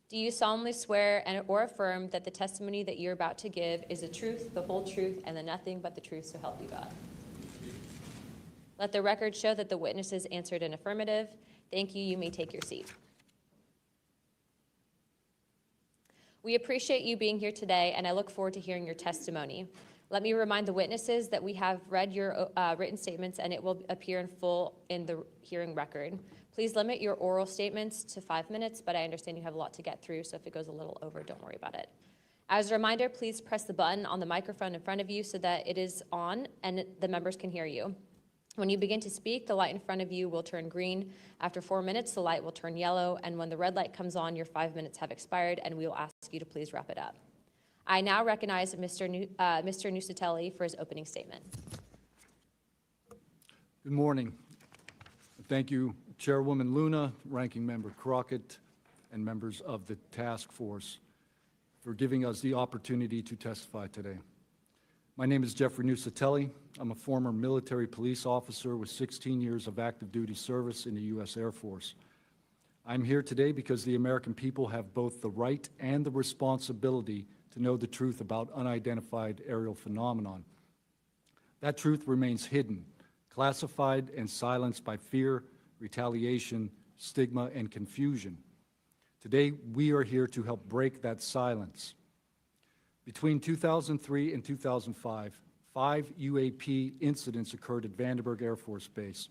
Do you solemnly swear or affirm that the testimony that you're about to give is the truth, the whole truth, and the nothing but the truth, so help you God? Let the record show that the witnesses answered in affirmative. Thank you. You may take your seat. We appreciate you being here today, and I look forward to hearing your testimony. Let me remind the witnesses that we have read your written statements, and it will appear in full in the hearing record. Please limit your oral statements to 5 minutes, but I understand you have a lot to get through, so if it goes a little over, don't worry about it. As a reminder, please press the button on the microphone in front of you so that it is on and the members can hear you. When you begin to speak, the light in front of you will turn green. After 4 minutes, the light will turn yellow, and when the red light comes on, your 5 minutes have expired, and we will ask you to please wrap it up. I now recognize Mr. Nusatelli for his opening statement. Good morning. Thank you, Chairwoman Luna, Ranking Member Crockett, and members of the task force for giving us the opportunity to testify today. My name is Jeffrey Nusatelli. I'm a former military police officer with 16 years of active duty service in the U.S. Air Force. I'm here today because the American people have both the right and the responsibility to know the truth about unidentified aerial phenomenon. That truth remains hidden, classified and silenced by fear, retaliation, stigma, and confusion. Today, we are here to help break that silence. Between 2003 and 2005, 5 UAP incidents occurred at Vandenberg Air Force Base,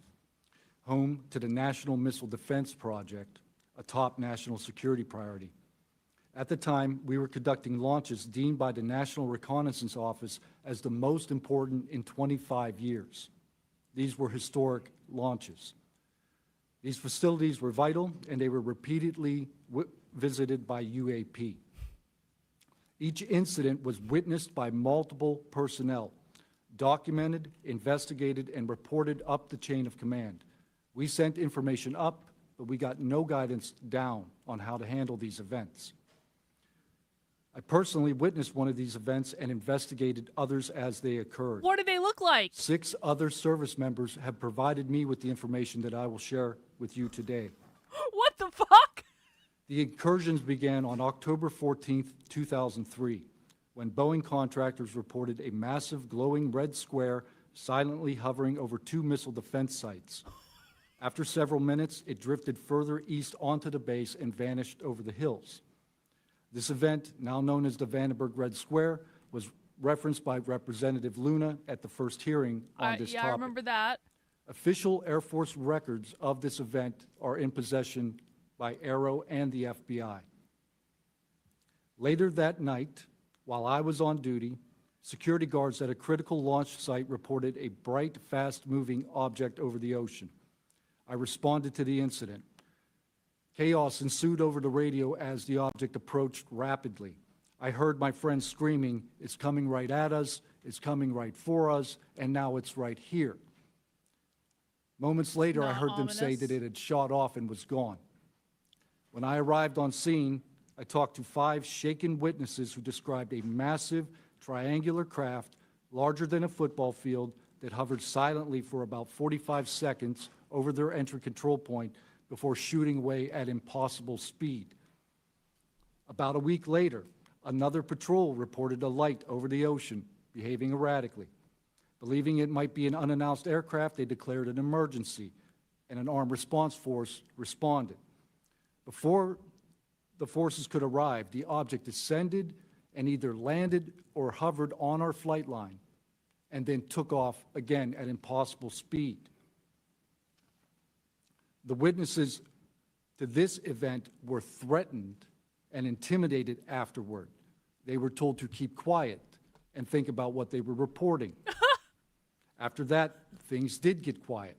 home to the National Missile Defense Project, a top national security priority. At the time, we were conducting launches deemed by the National Reconnaissance Office as the most important in 25 years. These were historic launches. These facilities were vital, and they were repeatedly visited by UAP. Each incident was witnessed by multiple personnel, documented, investigated, and reported up the chain of command. We sent information up, but we got no guidance down on how to handle these events. I personally witnessed one of these events and investigated others as they occurred. What did they look like? 6 other service members have provided me with the information that I will share with you today. What the fuck? The incursions began on October 14th, 2003, when Boeing contractors reported a massive glowing red square silently hovering over 2 missile defense sites. After several minutes, it drifted further east onto the base and vanished over the hills. This event, now known as the Vandenberg Red Square, was referenced by Representative Luna at the first hearing on this topic. I remember that. Official Air Force records of this event are in possession by Aero and the FBI. Later that night, while I was on duty, security guards at a critical launch site reported a bright, fast-moving object over the ocean. I responded to the incident. Chaos ensued over the radio as the object approached rapidly. I heard my friends screaming, "It's coming right at us, it's coming right for us, and now it's right here." Moments later, I heard them say that it had shot off and was gone. When I arrived on scene, I talked to 5 shaken witnesses who described a massive triangular craft larger than a football field that hovered silently for about 45 seconds over their entry control point before shooting away at impossible speed. About a week later, another patrol reported a light over the ocean behaving erratically. Believing it might be an unannounced aircraft, they declared an emergency, and an armed response force responded. Before the forces could arrive, the object descended and either landed or hovered on our flight line and then took off again at impossible speed. The witnesses to this event were threatened and intimidated afterward. They were told to keep quiet and think about what they were reporting. After that, things did get quiet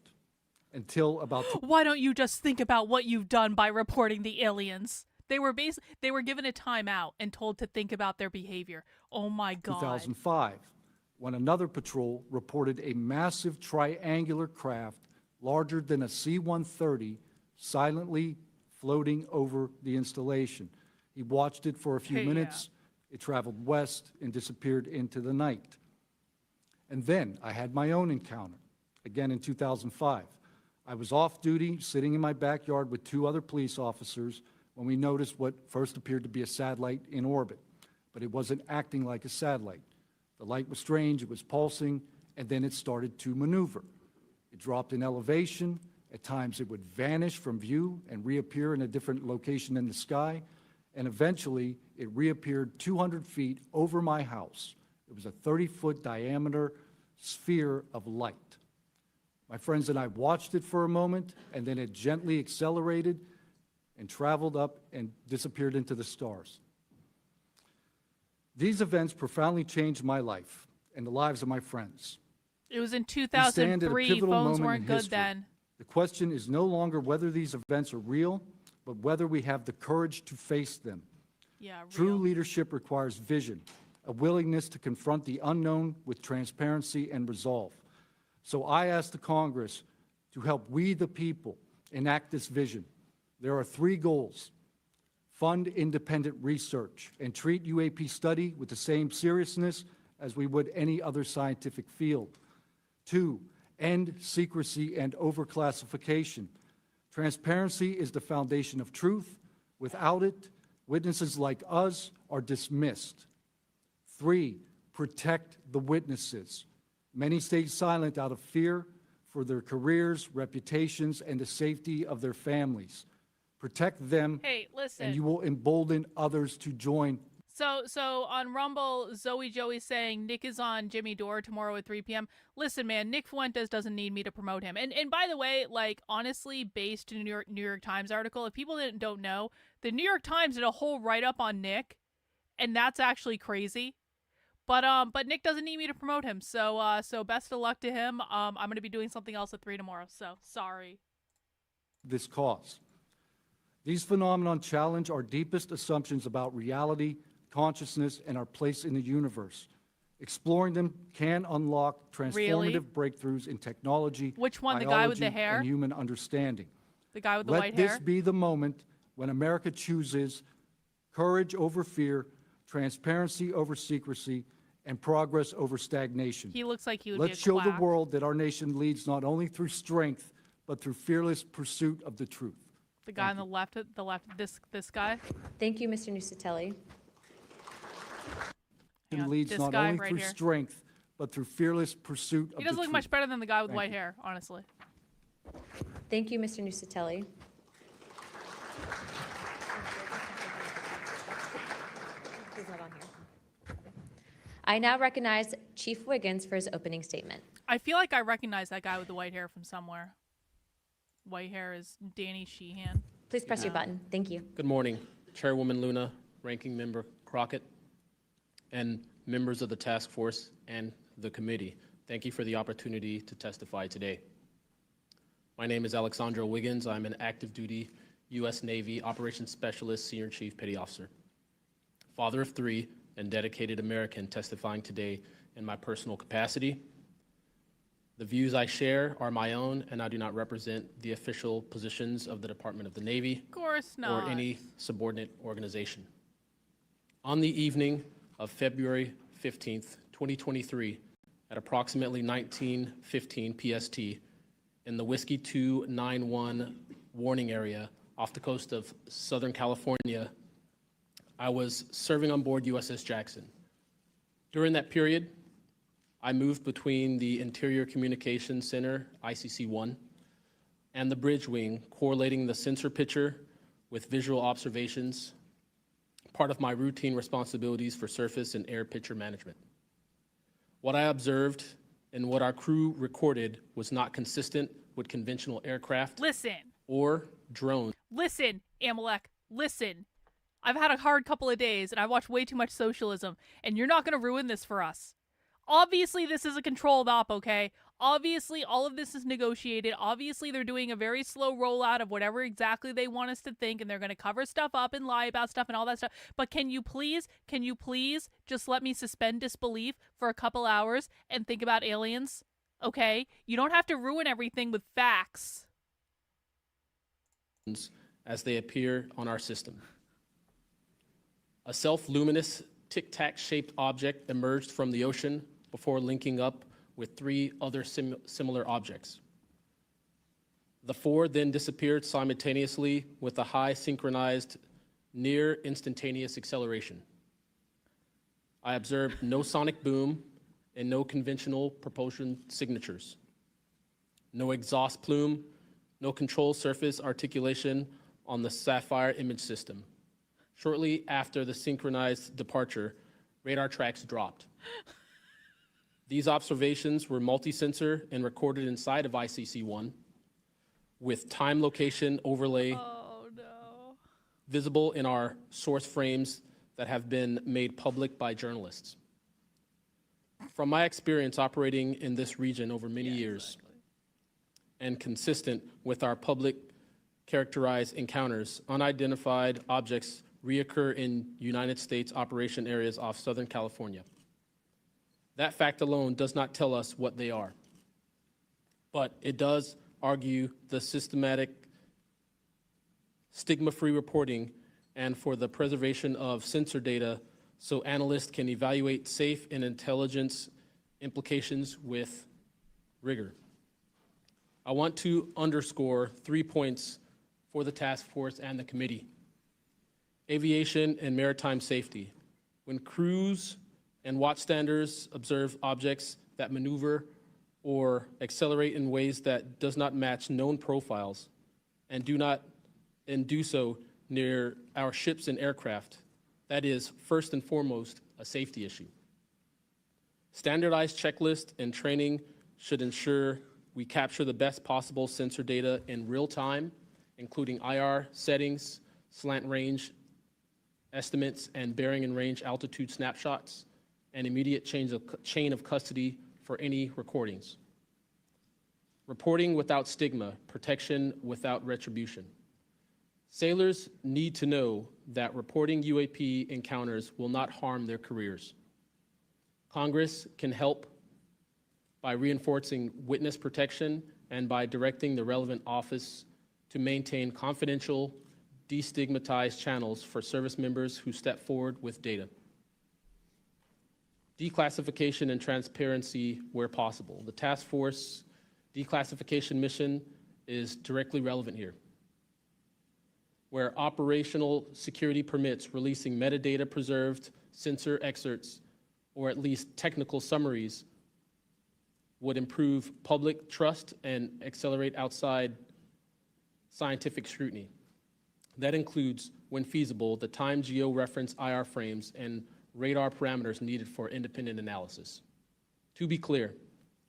until about... Why don't you just think about what you've done by reporting the aliens? They were given a timeout and told to think about their behavior. Oh my God. 2005, when another patrol reported a massive triangular craft larger than a C-130 silently floating over the installation. He watched it for a few minutes. Yeah. It traveled west and disappeared into the night. And then I had my own encounter, again in 2005. I was off duty, sitting in my backyard with 2 other police officers when we noticed what first appeared to be a satellite in orbit, but it wasn't acting like a satellite. The light was strange, it was pulsing, and then it started to maneuver. It dropped in elevation. At times it would vanish from view and reappear in a different location in the sky. And eventually it reappeared 200 feet over my house. It was a 30-foot diameter sphere of light. My friends and I watched it for a moment, and then it gently accelerated and traveled up and disappeared into the stars. These events profoundly changed my life and the lives of my friends. It was in We stand at a 2003. pivotal Phones moment weren't in good history. then. The question is no longer whether these events are real, but whether we have the courage to face them. Yeah, True real. leadership requires vision, a willingness to confront the unknown with transparency and resolve. So I ask the Congress to help we, the people, enact this vision. There are 3 goals. Fund independent research and treat UAP study with the same seriousness as we would any other scientific field. 2, end secrecy and overclassification. Transparency is the foundation of truth. Without it, witnesses like us are dismissed. 3, protect the witnesses. Many stay silent out of fear for their careers, reputations, and the safety of their families. Protect them, Hey, listen. and you will embolden others to join. So on Rumble, Zoe Joey's saying Nick is on Jimmy Dore tomorrow at 3 p.m. Listen, man, Nick Fuentes doesn't need me to promote him. And by the way, like, honestly, based in a New York Times article, if people don't know, the New York Times did a whole write-up on Nick, and that's actually crazy. But Nick doesn't need me to promote him. So best of luck to him. I'm going to be doing something else at 3 tomorrow. So sorry. This cause. These phenomena challenge our deepest assumptions about reality, consciousness, and our place in the universe. Exploring them can unlock transformative Really? breakthroughs in technology, Which one, the guy with the biology, hair? and human understanding. The guy with the Let white this hair? be the moment when America chooses courage over fear, transparency over secrecy, and progress over stagnation. He looks like he would Let's be a show the quack. world that our nation leads not only through strength, but through fearless pursuit of the truth. The guy on the left, this guy. Thank you, Mr. Nusatelli. Hang on, Leads this not guy only right through here. strength, but through fearless pursuit of the truth. He doesn't look much better than the guy with Thank white you. hair, honestly. Thank you, Mr. Nusatelli. He's not on here. I now recognize Chief Wiggins for his opening statement. I feel like I recognize that guy with the white hair from somewhere. White hair is Danny Sheehan. Please press your button. Thank you. Good morning, Chairwoman Luna, Ranking Member Crockett, and members of the task force and the committee. Thank you for the opportunity to testify today. My name is Alexandro Wiggins. I'm an active duty U.S. Navy Operations Specialist, Senior Chief Petty Officer, father of 3, and dedicated American testifying today in my personal capacity. The views I share are my own, and I do not represent the official positions of the Department of the Navy Of course not. or any subordinate organization. On the evening of February 15th, 2023, at approximately 19:15 PST, in the Whiskey 291 warning area off the coast of Southern California, I was serving on board USS Jackson. During that period, I moved between the Interior Communications Center, ICC-1, and the bridge wing, correlating the sensor picture with visual observations, part of my routine responsibilities for surface and air picture management. What I observed and what our crew recorded was not consistent with conventional aircraft Listen, or drones. listen, Amalek, listen. I've had a hard couple of days, and I've watched way too much socialism, and you're not going to ruin this for us. Obviously, this is a controlled op, okay? Obviously, all of this is negotiated. Obviously, they're doing a very slow rollout of whatever exactly they want us to think, and they're going to cover stuff up and lie about stuff and all that stuff. But can you please just let me suspend disbelief for a couple hours and think about aliens? Okay? You don't have to ruin everything with facts. As they appear on our system. A self-luminous tic-tac shaped object emerged from the ocean before linking up with 3 other similar objects. The 4 then disappeared simultaneously with a high synchronized, near instantaneous acceleration. I observed no sonic boom and no conventional propulsion signatures. no exhaust plume, no control surface articulation on the Sapphire image system. Shortly after the synchronized departure, radar tracks dropped. These observations were multi-sensor and recorded inside of ICC-1 with time location overlay visible in our source frames that have been made public by journalists. From my experience operating in this region over many years and consistent with our public characterized encounters, unidentified objects reoccur in United States operation areas off Southern California. That fact alone does not tell us what they are, but it does argue the systematic stigma-free reporting and for the preservation of sensor data so analysts can evaluate safe and intelligence implications with rigor. I want to underscore 3 points for the task force and the committee. Aviation and maritime safety. When crews and watchstanders observe objects that maneuver or accelerate in ways that does not match known profiles and do so near our ships and aircraft, that is first and foremost a safety issue. Standardized checklists and training should ensure we capture the best possible sensor data in real time, including IR settings, slant range estimates, and bearing and range altitude snapshots, and immediate chain of custody for any recordings. Reporting without stigma, protection without retribution. Sailors need to know that reporting UAP encounters will not harm their careers. Congress can help by reinforcing witness protection and by directing the relevant office to maintain confidential, destigmatized channels for service members who step forward with data. Declassification and transparency where possible. The task force declassification mission is directly relevant here, where operational security permits releasing metadata preserved sensor excerpts or at least technical summaries would improve public trust and accelerate outside scientific scrutiny. That includes, when feasible, the time geo-reference IR frames and radar parameters needed for independent analysis. To be clear,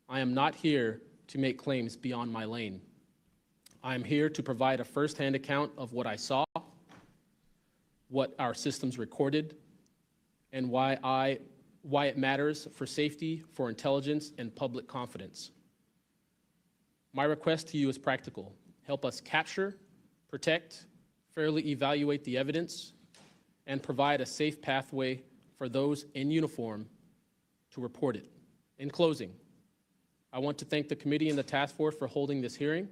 I am not here to make claims beyond my lane. I am here to provide a first-hand account of what I saw, what our systems recorded, and why it matters for safety, for intelligence, and public confidence. My request to you is practical. Help us capture, protect, fairly evaluate the evidence, and provide a safe pathway for those in uniform to report it. In closing, I want to thank the committee and the task force for holding this hearing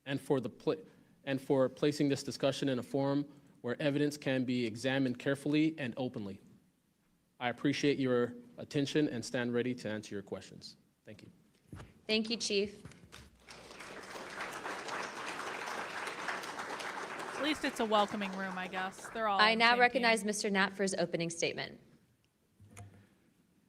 and for placing this discussion in a forum where evidence can be examined carefully and openly. I appreciate your attention and stand ready to answer your questions. Thank you. Thank you, Chief. At least it's a welcoming room, I guess. They're all. I on the now same recognize team. Mr. Knapp for his opening statement.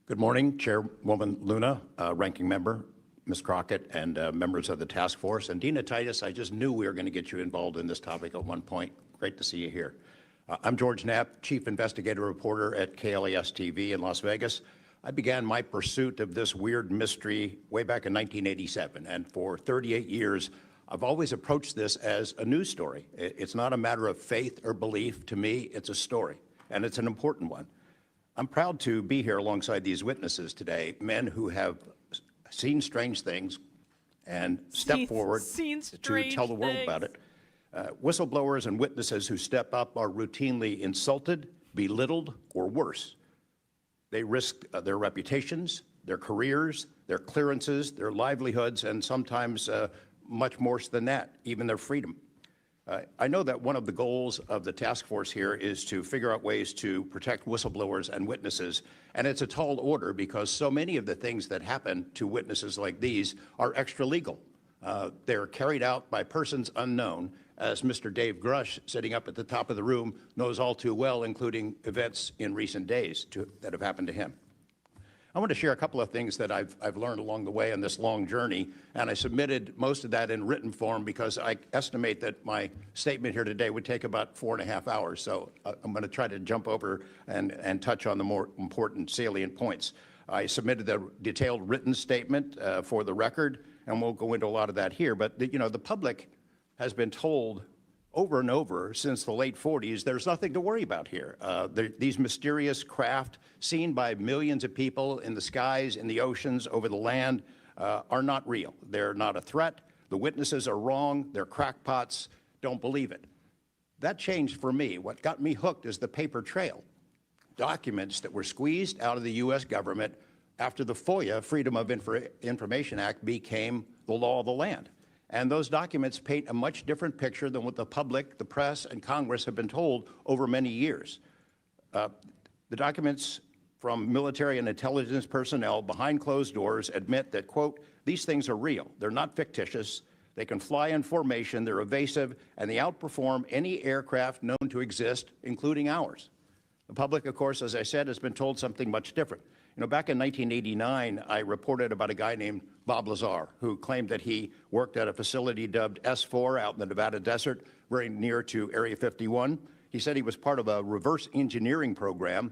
Good morning, Chairwoman Luna, Ranking Member, Ms. Crockett, and members of the task force. And Dina Titus, I just knew we were going to get you involved in this topic at one point. Great to see you here. I'm George Knapp, Chief Investigative Reporter at KLAS TV in Las Vegas. I began my pursuit of this weird mystery way back in 1987, and for 38 years, I've always approached this as a news story. It's not a matter of faith or belief. To me, it's a story, and it's an important one. I'm proud to be here alongside these witnesses today, men who have seen strange things and stepped forward to tell the world about it. Whistleblowers and witnesses who step up are routinely insulted, belittled, or worse. They risk their reputations, their careers, their clearances, their livelihoods, and sometimes much more than that, even their freedom. I know that one of the goals of the task force here is to figure out ways to protect whistleblowers and witnesses, and it's a tall order because so many of the things that happen to witnesses like these are extra legal. They're carried out by persons unknown, as Mr. Dave Grush, sitting up at the top of the room, knows all too well, including events in recent days that have happened to him. I want to share a couple of things that I've learned along the way on this long journey, and I submitted most of that in written form because I estimate that my statement here today would take about 4.5 hours. So I'm going to try to jump over and touch on the more important salient points. I submitted a detailed written statement for the record, and we'll go into a lot of that here. But the public has been told over and over since the late 40s, there's nothing to worry about here. These mysterious craft seen by millions of people in the skies, in the oceans, over the land, are not real. They're not a threat. The witnesses are wrong. They're crackpots. Don't believe it. That changed for me. What got me hooked is the paper trail. Documents that were squeezed out of the U.S. government after the FOIA, Freedom of Information Act, became the law of the land. And those documents paint a much different picture than what the public, the press, and Congress have been told over many years. The documents from military and intelligence personnel behind closed doors admit that, quote, these things are real. They're not fictitious. They can fly in formation. They're evasive, and they outperform any aircraft known to exist, including ours. The public, of course, as I said, has been told something much different. Back in 1989, I reported about a guy named Bob Lazar, who claimed that he worked at a facility dubbed S4 out in the Nevada desert, very near to Area 51. He said he was part of a reverse engineering program.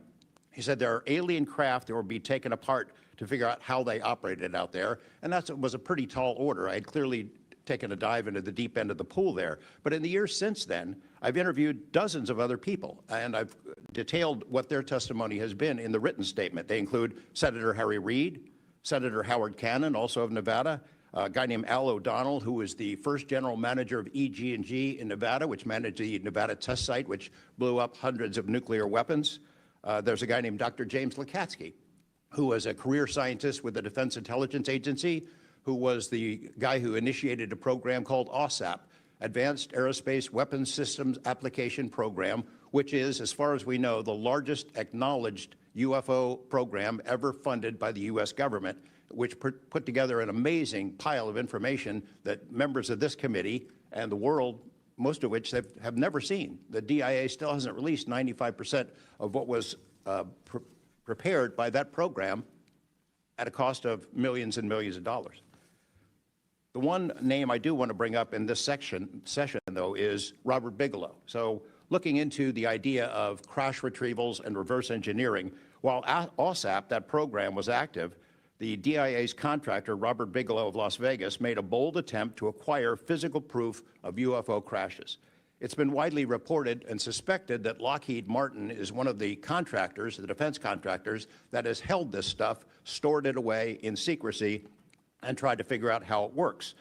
He said there are alien craft that will be taken apart to figure out how they operated out there, and that was a pretty tall order. I had clearly taken a dive into the deep end of the pool there. But in the years since then, I've interviewed dozens of other people, and I've detailed what their testimony has been in the written statement. They include Senator Harry Reid, Senator Howard Cannon, also of Nevada, a guy named Al O'Donnell, who was the first general manager of EG&G in Nevada, which managed the Nevada test site, which blew up hundreds of nuclear weapons. There's a guy named Dr. James Lukatsky, who was a career scientist with the Defense Intelligence Agency, who was the guy who initiated a program called AWSAP, Advanced Aerospace Weapons Systems Application Program, which is, as far as we know, the largest acknowledged UFO program ever funded by the U.S. government, which put together an amazing pile of information that members of this committee and the world, most of which have never seen. The DIA still hasn't released 95% of what was prepared by that program at a cost of millions and millions of dollars. The one name I do want to bring up in this session, though, is Robert Bigelow. So looking into the idea of crash retrievals and reverse engineering, while AWSAP, that program, was active, the DIA's contractor, Robert Bigelow of Las Vegas, made a bold attempt to acquire physical proof of UFO crashes. It's been widely reported and suspected that Lockheed Martin is one of the contractors, the defense contractors, that has held this stuff, stored it away in secrecy, and tried to figure out how it works.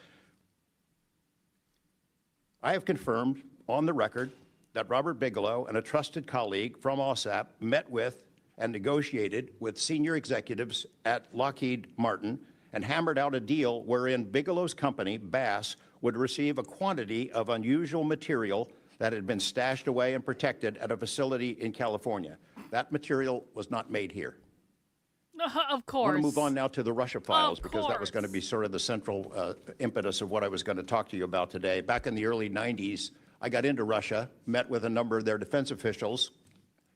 I have confirmed on the record that Robert Bigelow and a trusted colleague from AWSAP met with and negotiated with senior executives at Lockheed Martin and hammered out a deal wherein Bigelow's company, Bass, would receive a quantity of unusual material that had been stashed away and protected at a facility in California. That material was not made here. Of course. I want to move on now to the Russia files because that was going to be sort of the central impetus of what I was going to talk to you about today. Back in the early 90s, I got into Russia, met with a number of their defense officials,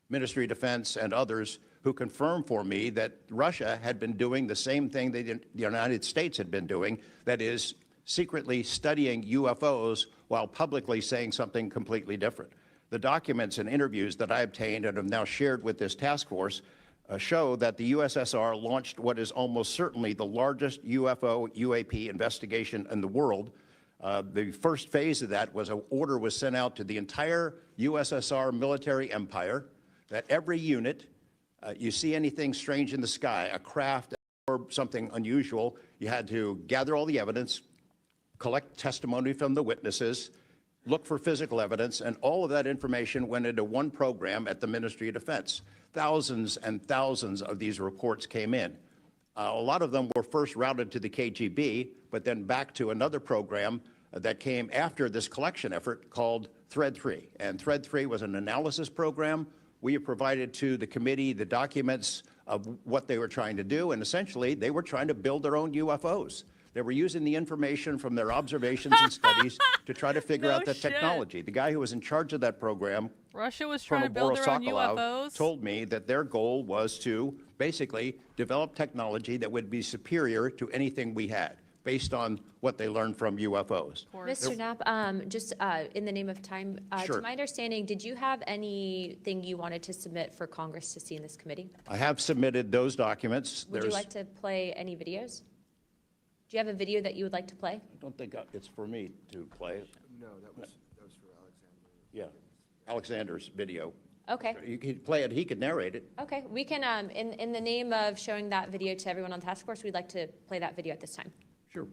Ministry of Defense and others, who confirmed for me that Russia had been doing the same thing that the United States had been doing, that is, secretly studying UFOs while publicly saying something completely different. The documents and interviews that I obtained and have now shared with this task force show that the USSR launched what is almost certainly the largest UFO-UAP investigation in the world. The first phase of that was an order was sent out to the entire USSR military empire that every unit, you see anything strange in the sky, a craft or something unusual, you had to gather all the evidence, collect testimony from the witnesses, look for physical evidence, and all of that information went into one program at the Ministry of Defense. Thousands and thousands of these reports came in. A lot of them were first routed to the KGB, but then back to another program that came after this collection effort called Thread 3. And Thread 3 was an analysis program. We have provided to the committee the documents of what they were trying to do, and essentially they were trying to build their own UFOs. They were using the information from their observations and studies to try to figure out the technology. The guy who was in charge of that program, Russia was trying to build their own UFOs? told me that their goal was to basically develop technology that would be superior to anything we had, based on what they learned from UFOs. Mr. Knapp, just in the name of time, Sure. to my understanding, did you have anything you wanted to submit for Congress to see in this committee? I have submitted those documents. Would you like to play any videos? Do you have a video that you would like to play? I don't think it's for me to play. No, that was for Alexander. Yeah, Alexander's video. Okay. You could play it, he could narrate it. Okay, we can, in the name of showing that video to everyone on the task force, we'd like to play that video at this time. Sure.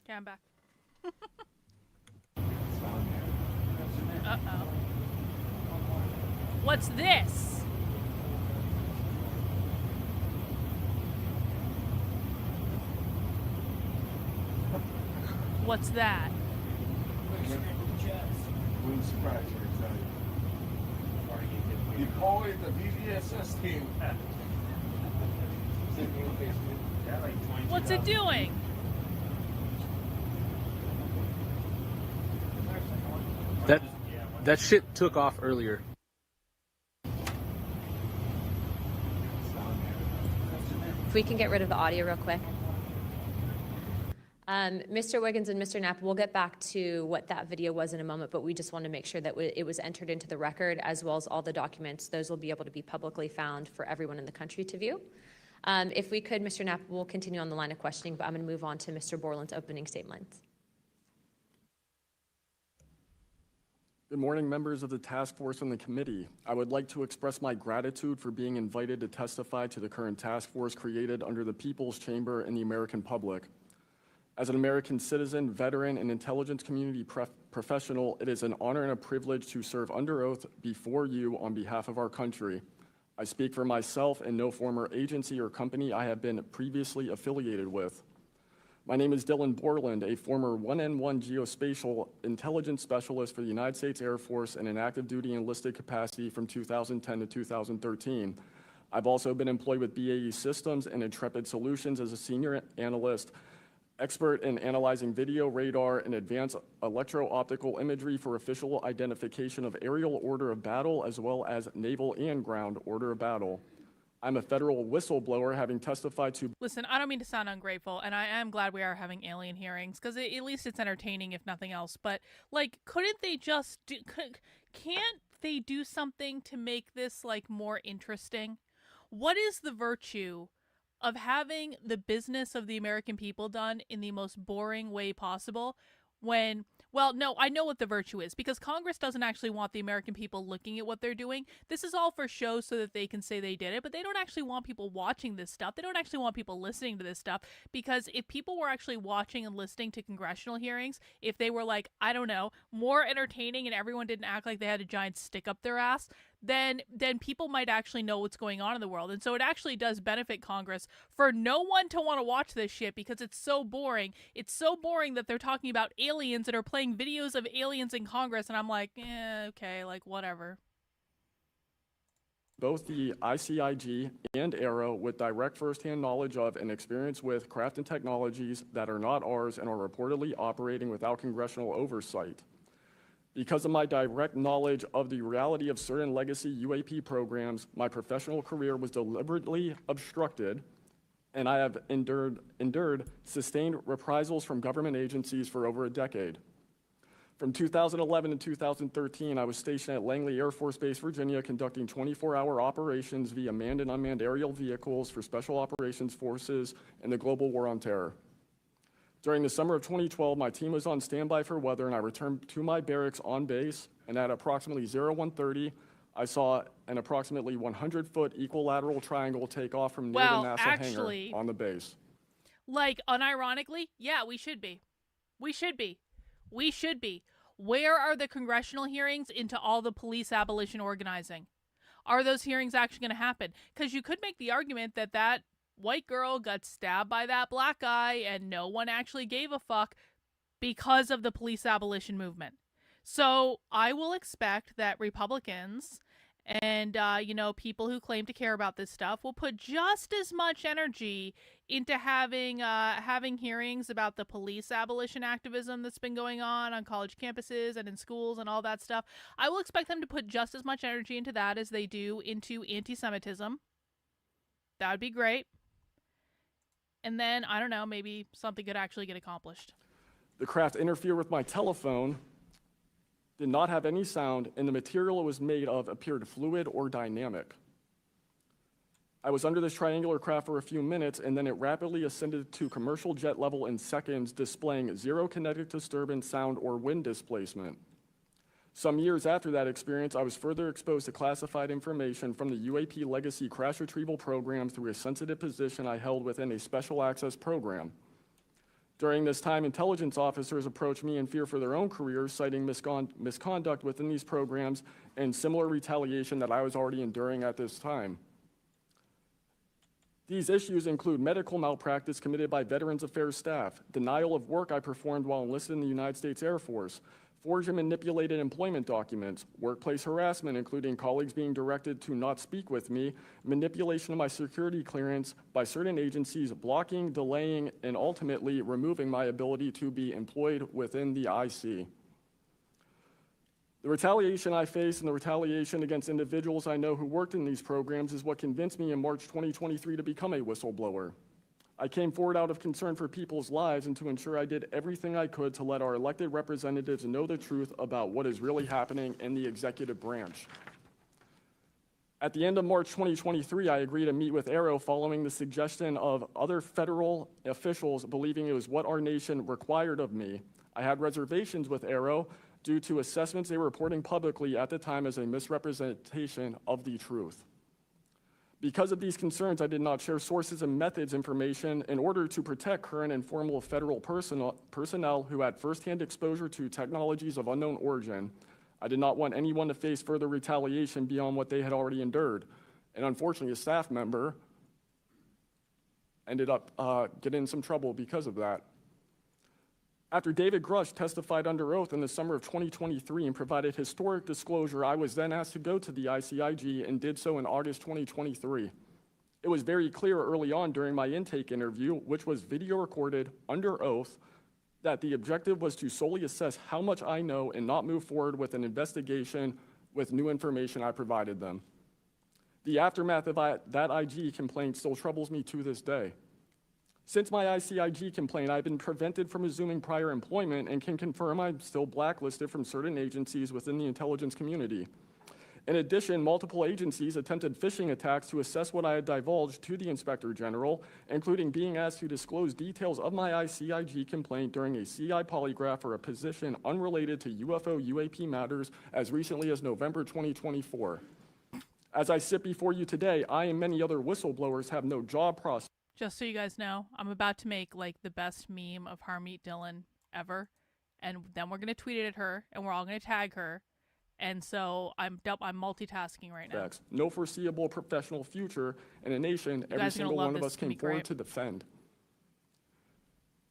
Okay, I'm back. Uh-oh. What's this? What's that? Wouldn't surprise you, I tell you. You call it the VVSS team. What's it doing? That shit took off earlier. If we can get rid of the audio real quick. Mr. Wiggins and Mr. Knapp, we'll get back to what that video was in a moment, but we just want to make sure that it was entered into the record, as well as all the documents. Those will be able to be publicly found for everyone in the country to view. If we could, Mr. Knapp, we'll continue on the line of questioning, but I'm going to move on to Mr. Borland's opening statement. Good morning, members of the task force and the committee. I would like to express my gratitude for being invited to testify to the current task force created under the People's Chamber and the American public. As an American citizen, veteran, and intelligence community professional, it is an honor and a privilege to serve under oath before you on behalf of our country. I speak for myself and no former agency or company I have been previously affiliated with. My name is Dylan Borland, a former 1N1 geospatial intelligence specialist for the United States Air Force in an active duty enlisted capacity from 2010 to 2013. I've also been employed with BAE Systems and Intrepid Solutions as a senior analyst, expert in analyzing video, radar, and advanced electro-optical imagery for official identification of aerial order of battle, as well as naval and ground order of battle. I'm a federal whistleblower, having testified to... Listen, I don't mean to sound ungrateful, and I am glad we are having alien hearings, because at least it's entertaining, if nothing else. But, like, couldn't they just do... Can't they do something to make this, like, more interesting? What is the virtue of having the business of the American people done in the most boring way possible when, well, no, I know what the virtue is, because Congress doesn't actually want the American people looking at what they're doing. This is all for show so that they can say they did it, but they don't actually want people watching this stuff. They don't actually want people listening to this stuff, because if people were actually watching and listening to congressional hearings, if they were, like, I don't know, more entertaining and everyone didn't act like they had a giant stick up their ass, then people might actually know what's going on in the world. And so it actually does benefit Congress for no one to want to watch this shit, because it's so boring. It's so boring that they're talking about aliens and are playing videos of aliens in Congress, and I'm like, okay, like, whatever. Both the ICIG and ARROW with direct firsthand knowledge of and experience with craft and technologies that are not ours and are reportedly operating without congressional oversight. Because of my direct knowledge of the reality of certain legacy UAP programs, my professional career was deliberately obstructed, and I have endured sustained reprisals from government agencies for over a decade. From 2011 to 2013, I was stationed at Langley Air Force Base, Virginia, conducting 24-hour operations via manned and unmanned aerial vehicles for Special Operations Forces in the global war on terror. During the summer of 2012, my team was on standby for weather, and I returned to my barracks on base, and at approximately 0130, I saw an approximately 100-foot equilateral triangle take off from near the NASA hangar on the base. Like, unironically, yeah, we should be. We should be. We should be. Where are the congressional hearings into all the police abolition organizing? Are those hearings actually going to happen? Because you could make the argument that that white girl got stabbed by that black guy and no one actually gave a fuck because of the police abolition movement. So I will expect that Republicans And, people who claim to care about this stuff will put just as much energy into having hearings about the police abolition activism that's been going on college campuses and in schools and all that stuff. I will expect them to put just as much energy into that as they do into anti-Semitism. That would be great. And then, I don't know, maybe something could actually get accomplished. The craft interfered with my telephone, did not have any sound, and the material it was made of appeared fluid or dynamic. I was under this triangular craft for a few minutes, and then it rapidly ascended to commercial jet level in seconds, displaying zero kinetic disturbance, sound, or wind displacement. Some years after that experience, I was further exposed to classified information from the UAP legacy crash retrieval program through a sensitive position I held within a special access program. During this time, intelligence officers approached me in fear for their own careers, citing misconduct within these programs and similar retaliation that I was already enduring at this time. These issues include medical malpractice committed by Veterans Affairs staff, denial of work I performed while enlisted in the United States Air Force, forged and manipulated employment documents, workplace harassment, including colleagues being directed to not speak with me, manipulation of my security clearance by certain agencies, blocking, delaying, and ultimately removing my ability to be employed within the IC. The retaliation I face and the retaliation against individuals I know who worked in these programs is what convinced me in March 2023 to become a whistleblower. I came forward out of concern for people's lives and to ensure I did everything I could to let our elected representatives know the truth about what is really happening in the executive branch. At the end of March 2023, I agreed to meet with Arrow following the suggestion of other federal officials believing it was what our nation required of me. I had reservations with Arrow due to assessments they were reporting publicly at the time as a misrepresentation of the truth. Because of these concerns, I did not share sources and methods information in order to protect current and former federal personnel who had firsthand exposure to technologies of unknown origin. I did not want anyone to face further retaliation beyond what they had already endured. And unfortunately, a staff member ended up getting in some trouble because of that. After David Grush testified under oath in the summer of 2023 and provided historic disclosure, I was then asked to go to the ICIG and did so in August 2023. It was very clear early on during my intake interview, which was video recorded under oath, that the objective was to solely assess how much I know and not move forward with an investigation with new information I provided them. The aftermath of that IG complaint still troubles me to this day. Since my ICIG complaint, I've been prevented from resuming prior employment and can confirm I'm still blacklisted from certain agencies within the intelligence community. In addition, multiple agencies attempted phishing attacks to assess what I had divulged to the Inspector General, including being asked to disclose details of my ICIG complaint during a CI polygraph for a position unrelated to UFO UAP matters as recently as November 2024. As I sit before you today, I and many other whistleblowers have no job prospects. Just so you guys know, I'm about to make like the best meme of Harmeet Dhillon ever, and then we're gonna tweet it at her, and we're all gonna tag her, and so I'm multitasking right now. No foreseeable professional future in a nation every single one of us came forward to defend.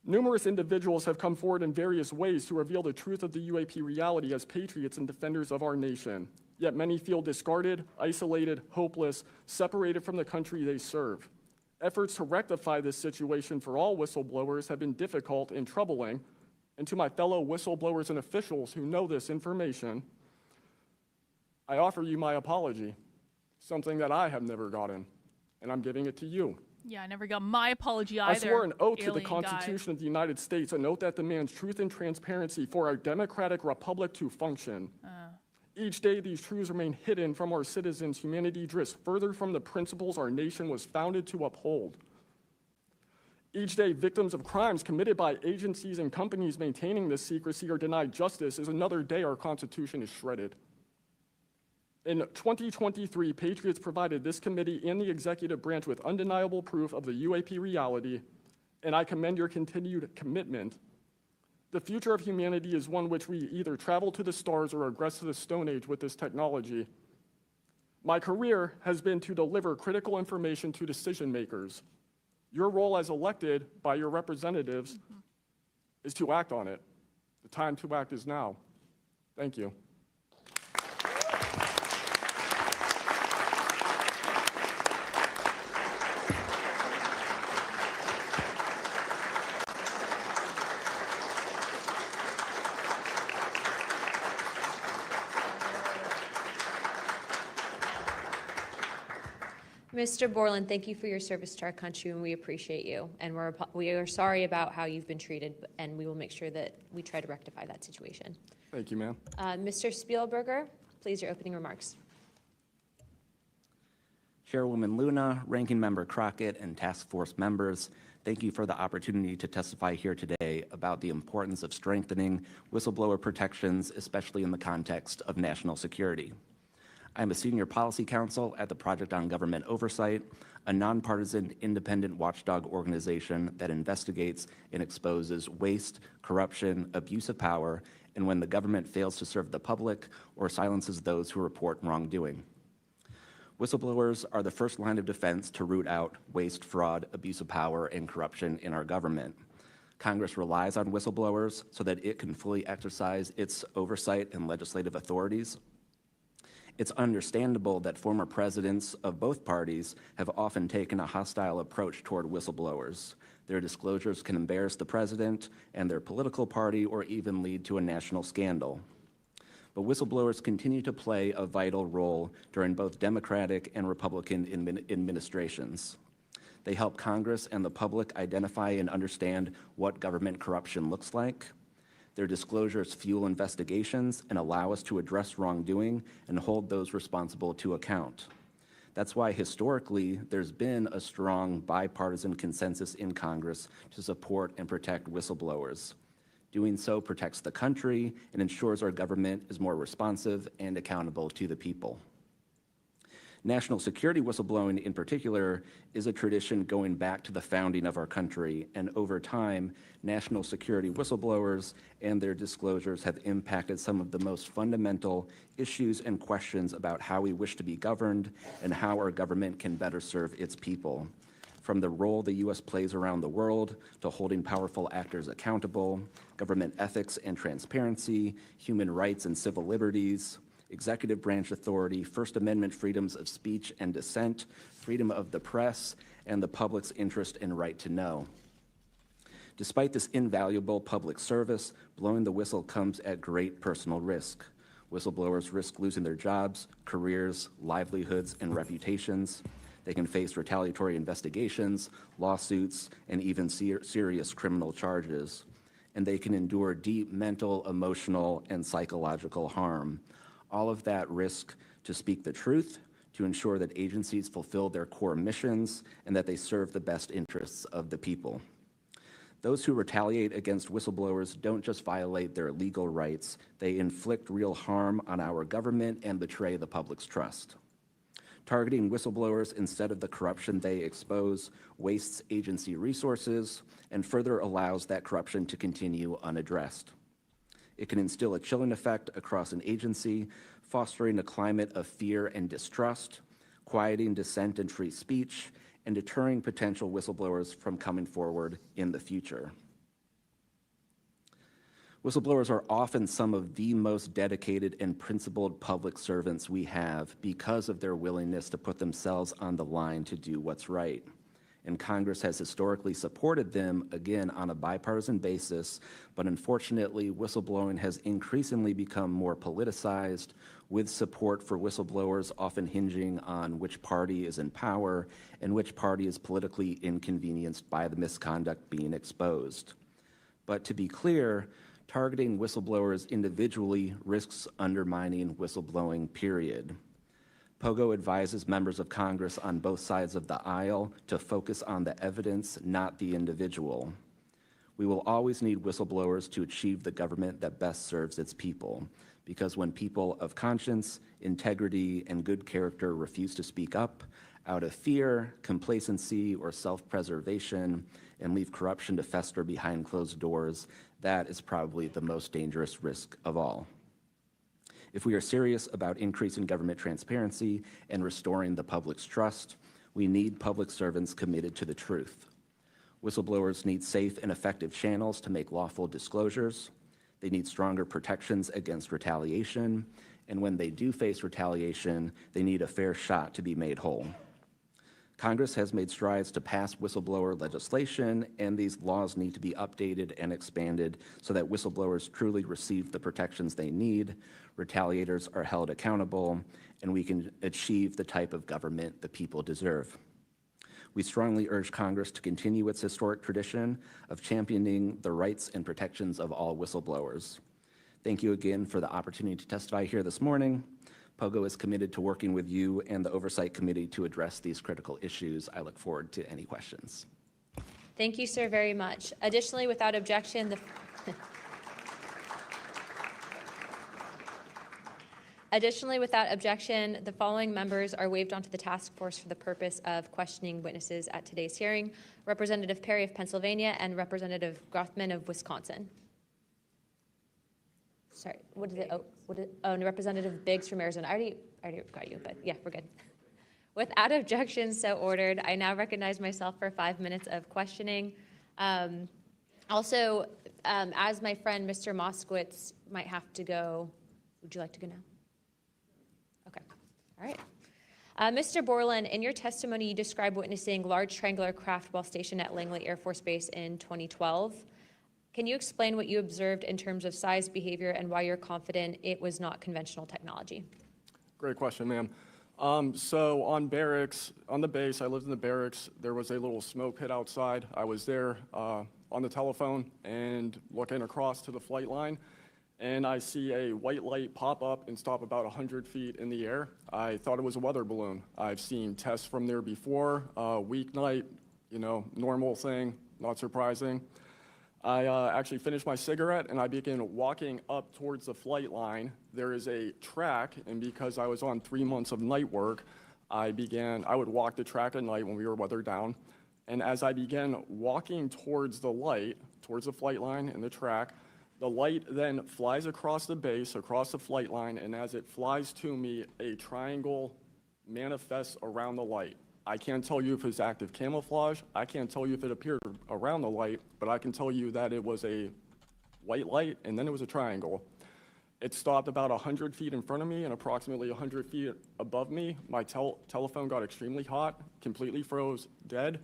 Numerous individuals have come forward in various ways to reveal the truth of the UAP reality as patriots and defenders of our nation. Yet many feel discarded, isolated, hopeless, separated from the country they serve. Efforts to rectify this situation for all whistleblowers have been difficult and troubling, and to my fellow whistleblowers and officials who know this information, I offer you my apology, something that I have never gotten, and I'm giving it to you. Yeah, I never got my apology either. I swore an oath to the Constitution of the United States, an oath that demands truth and transparency for our democratic republic to function. Each day, these truths remain hidden from our citizens. Humanity drifts further from the principles our nation was founded to uphold. Each day, victims of crimes committed by agencies and companies maintaining this secrecy are denied justice as another day our Constitution is shredded. In 2023, Patriots provided this committee and the executive branch with undeniable proof of the UAP reality, and I commend your continued commitment. The future of humanity is one which we either travel to the stars or regress to the Stone Age with this technology. My career has been to deliver critical information to decision makers. Your role as elected by your representatives is to act on it. The time to act is now. Thank you. Mr. Borland, thank you for your service to our country, and we appreciate you. And we are sorry about how you've been treated, and we will make sure that we try to rectify that situation. Thank you, ma'am. Mr. Spielberger, please, your opening remarks. Chairwoman Luna, Ranking Member Crockett, and Task Force members, thank you for the opportunity to testify here today about the importance of strengthening whistleblower protections, especially in the context of national security. I'm a senior policy counsel at the Project on Government Oversight, a nonpartisan independent watchdog organization that investigates and exposes waste, corruption, abuse of power, and when the government fails to serve the public or silences those who report wrongdoing. Whistleblowers are the first line of defense to root out waste, fraud, abuse of power, and corruption in our government. Congress relies on whistleblowers so that it can fully exercise its oversight and legislative authorities. It's understandable that former presidents of both parties have often taken a hostile approach toward whistleblowers. Their disclosures can embarrass the president and their political party or even lead to a national scandal. But whistleblowers continue to play a vital role during both Democratic and Republican administrations. They help Congress and the public identify and understand what government corruption looks like. Their disclosures fuel investigations and allow us to address wrongdoing and hold those responsible to account. That's why historically there's been a strong bipartisan consensus in Congress to support and protect whistleblowers. Doing so protects the country and ensures our government is more responsive and accountable to the people. National security whistleblowing in particular is a tradition going back to the founding of our country, and over time, national security whistleblowers and their disclosures have impacted some of the most fundamental issues and questions about how we wish to be governed and how our government can better serve its people. From the role the U.S. plays around the world to holding powerful actors accountable, government ethics and transparency, human rights and civil liberties, executive branch authority, First Amendment freedoms of speech and dissent, freedom of the press, and the public's interest and right to know. Despite this invaluable public service, blowing the whistle comes at great personal risk. Whistleblowers risk losing their jobs, careers, livelihoods, and reputations. They can face retaliatory investigations, lawsuits, and even serious criminal charges. And they can endure deep mental, emotional, and psychological harm. All of that risk to speak the truth, to ensure that agencies fulfill their core missions, and that they serve the best interests of the people. Those who retaliate against whistleblowers don't just violate their legal rights, they inflict real harm on our government and betray the public's trust. Targeting whistleblowers instead of the corruption they expose wastes agency resources and further allows that corruption to continue unaddressed. It can instill a chilling effect across an agency, fostering a climate of fear and distrust, quieting dissent and free speech, and deterring potential whistleblowers from coming forward in the future. Whistleblowers are often some of the most dedicated and principled public servants we have because of their willingness to put themselves on the line to do what's right. And Congress has historically supported them, again, on a bipartisan basis, but unfortunately, whistleblowing has increasingly become more politicized, with support for whistleblowers often hinging on which party is in power and which party is politically inconvenienced by the misconduct being exposed. But to be clear, targeting whistleblowers individually risks undermining whistleblowing, period. POGO advises members of Congress on both sides of the aisle to focus on the evidence, not the individual. We will always need whistleblowers to achieve the government that best serves its people, because when people of conscience, integrity, and good character refuse to speak up out of fear, complacency, or self-preservation, and leave corruption to fester behind closed doors, that is probably the most dangerous risk of all. If we are serious about increasing government transparency and restoring the public's trust, we need public servants committed to the truth. Whistleblowers need safe and effective channels to make lawful disclosures. They need stronger protections against retaliation. And when they do face retaliation, they need a fair shot to be made whole. Congress has made strides to pass whistleblower legislation, and these laws need to be updated and expanded so that whistleblowers truly receive the protections they need, retaliators are held accountable, and we can achieve the type of government the people deserve. We strongly urge Congress to continue its historic tradition of championing the rights and protections of all whistleblowers. Thank you again for the opportunity to testify here this morning. POGO is committed to working with you and the Oversight Committee to address these critical issues. I look forward to any questions. Thank you, sir, very much. Additionally, without objection, the following members are waived onto the task force for the purpose of questioning witnesses at today's hearing: Representative Perry of Pennsylvania and Representative Grothman of Wisconsin. Sorry, and Representative Biggs from Arizona. I already got you, but yeah, we're good. Without objection, so ordered. I now recognize myself for 5 minutes of questioning. Also, as my friend Mr. Moskowitz might have to go, would you like to go now? Okay, all right. Mr. Borland, in your testimony, you described witnessing large triangular craft while stationed at Langley Air Force Base in 2012. Can you explain what you observed in terms of size, behavior, and why you're confident it was not conventional technology? Great question, ma'am. So on the base, I lived in the barracks. There was a little smoke pit outside. I was there on the telephone and looking across to the flight line, and I see a white light pop up and stop about 100 feet in the air. I thought it was a weather balloon. I've seen tests from there before, weeknight, normal thing, not surprising. I actually finished my cigarette and I began walking up towards the flight line. There is a track, and because I was on 3 months of night work, I would walk the track at night when we were weathered down. And as I began walking towards the flight line and the track, the light then flies across the base, across the flight line, and as it flies to me, a triangle manifests around the light. I can't tell you if it's active camouflage. I can't tell you if it appeared around the light, but I can tell you that it was a white light, and then it was a triangle. It stopped about 100 feet in front of me and approximately 100 feet above me. My telephone got extremely hot, completely froze, dead.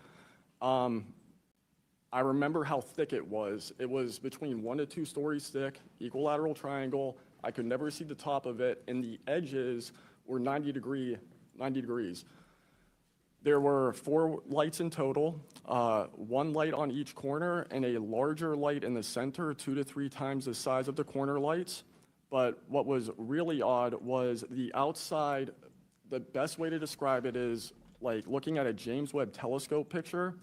I remember how thick it was. It was between 1 to 2 stories thick, equilateral triangle. I could never see the top of it, and the edges were 90 degrees. There were 4 lights in total, 1 light on each corner and a larger light in the center, 2 to 3 times the size of the corner lights. But what was really odd was the outside. The best way to describe it is like looking at a James Webb telescope picture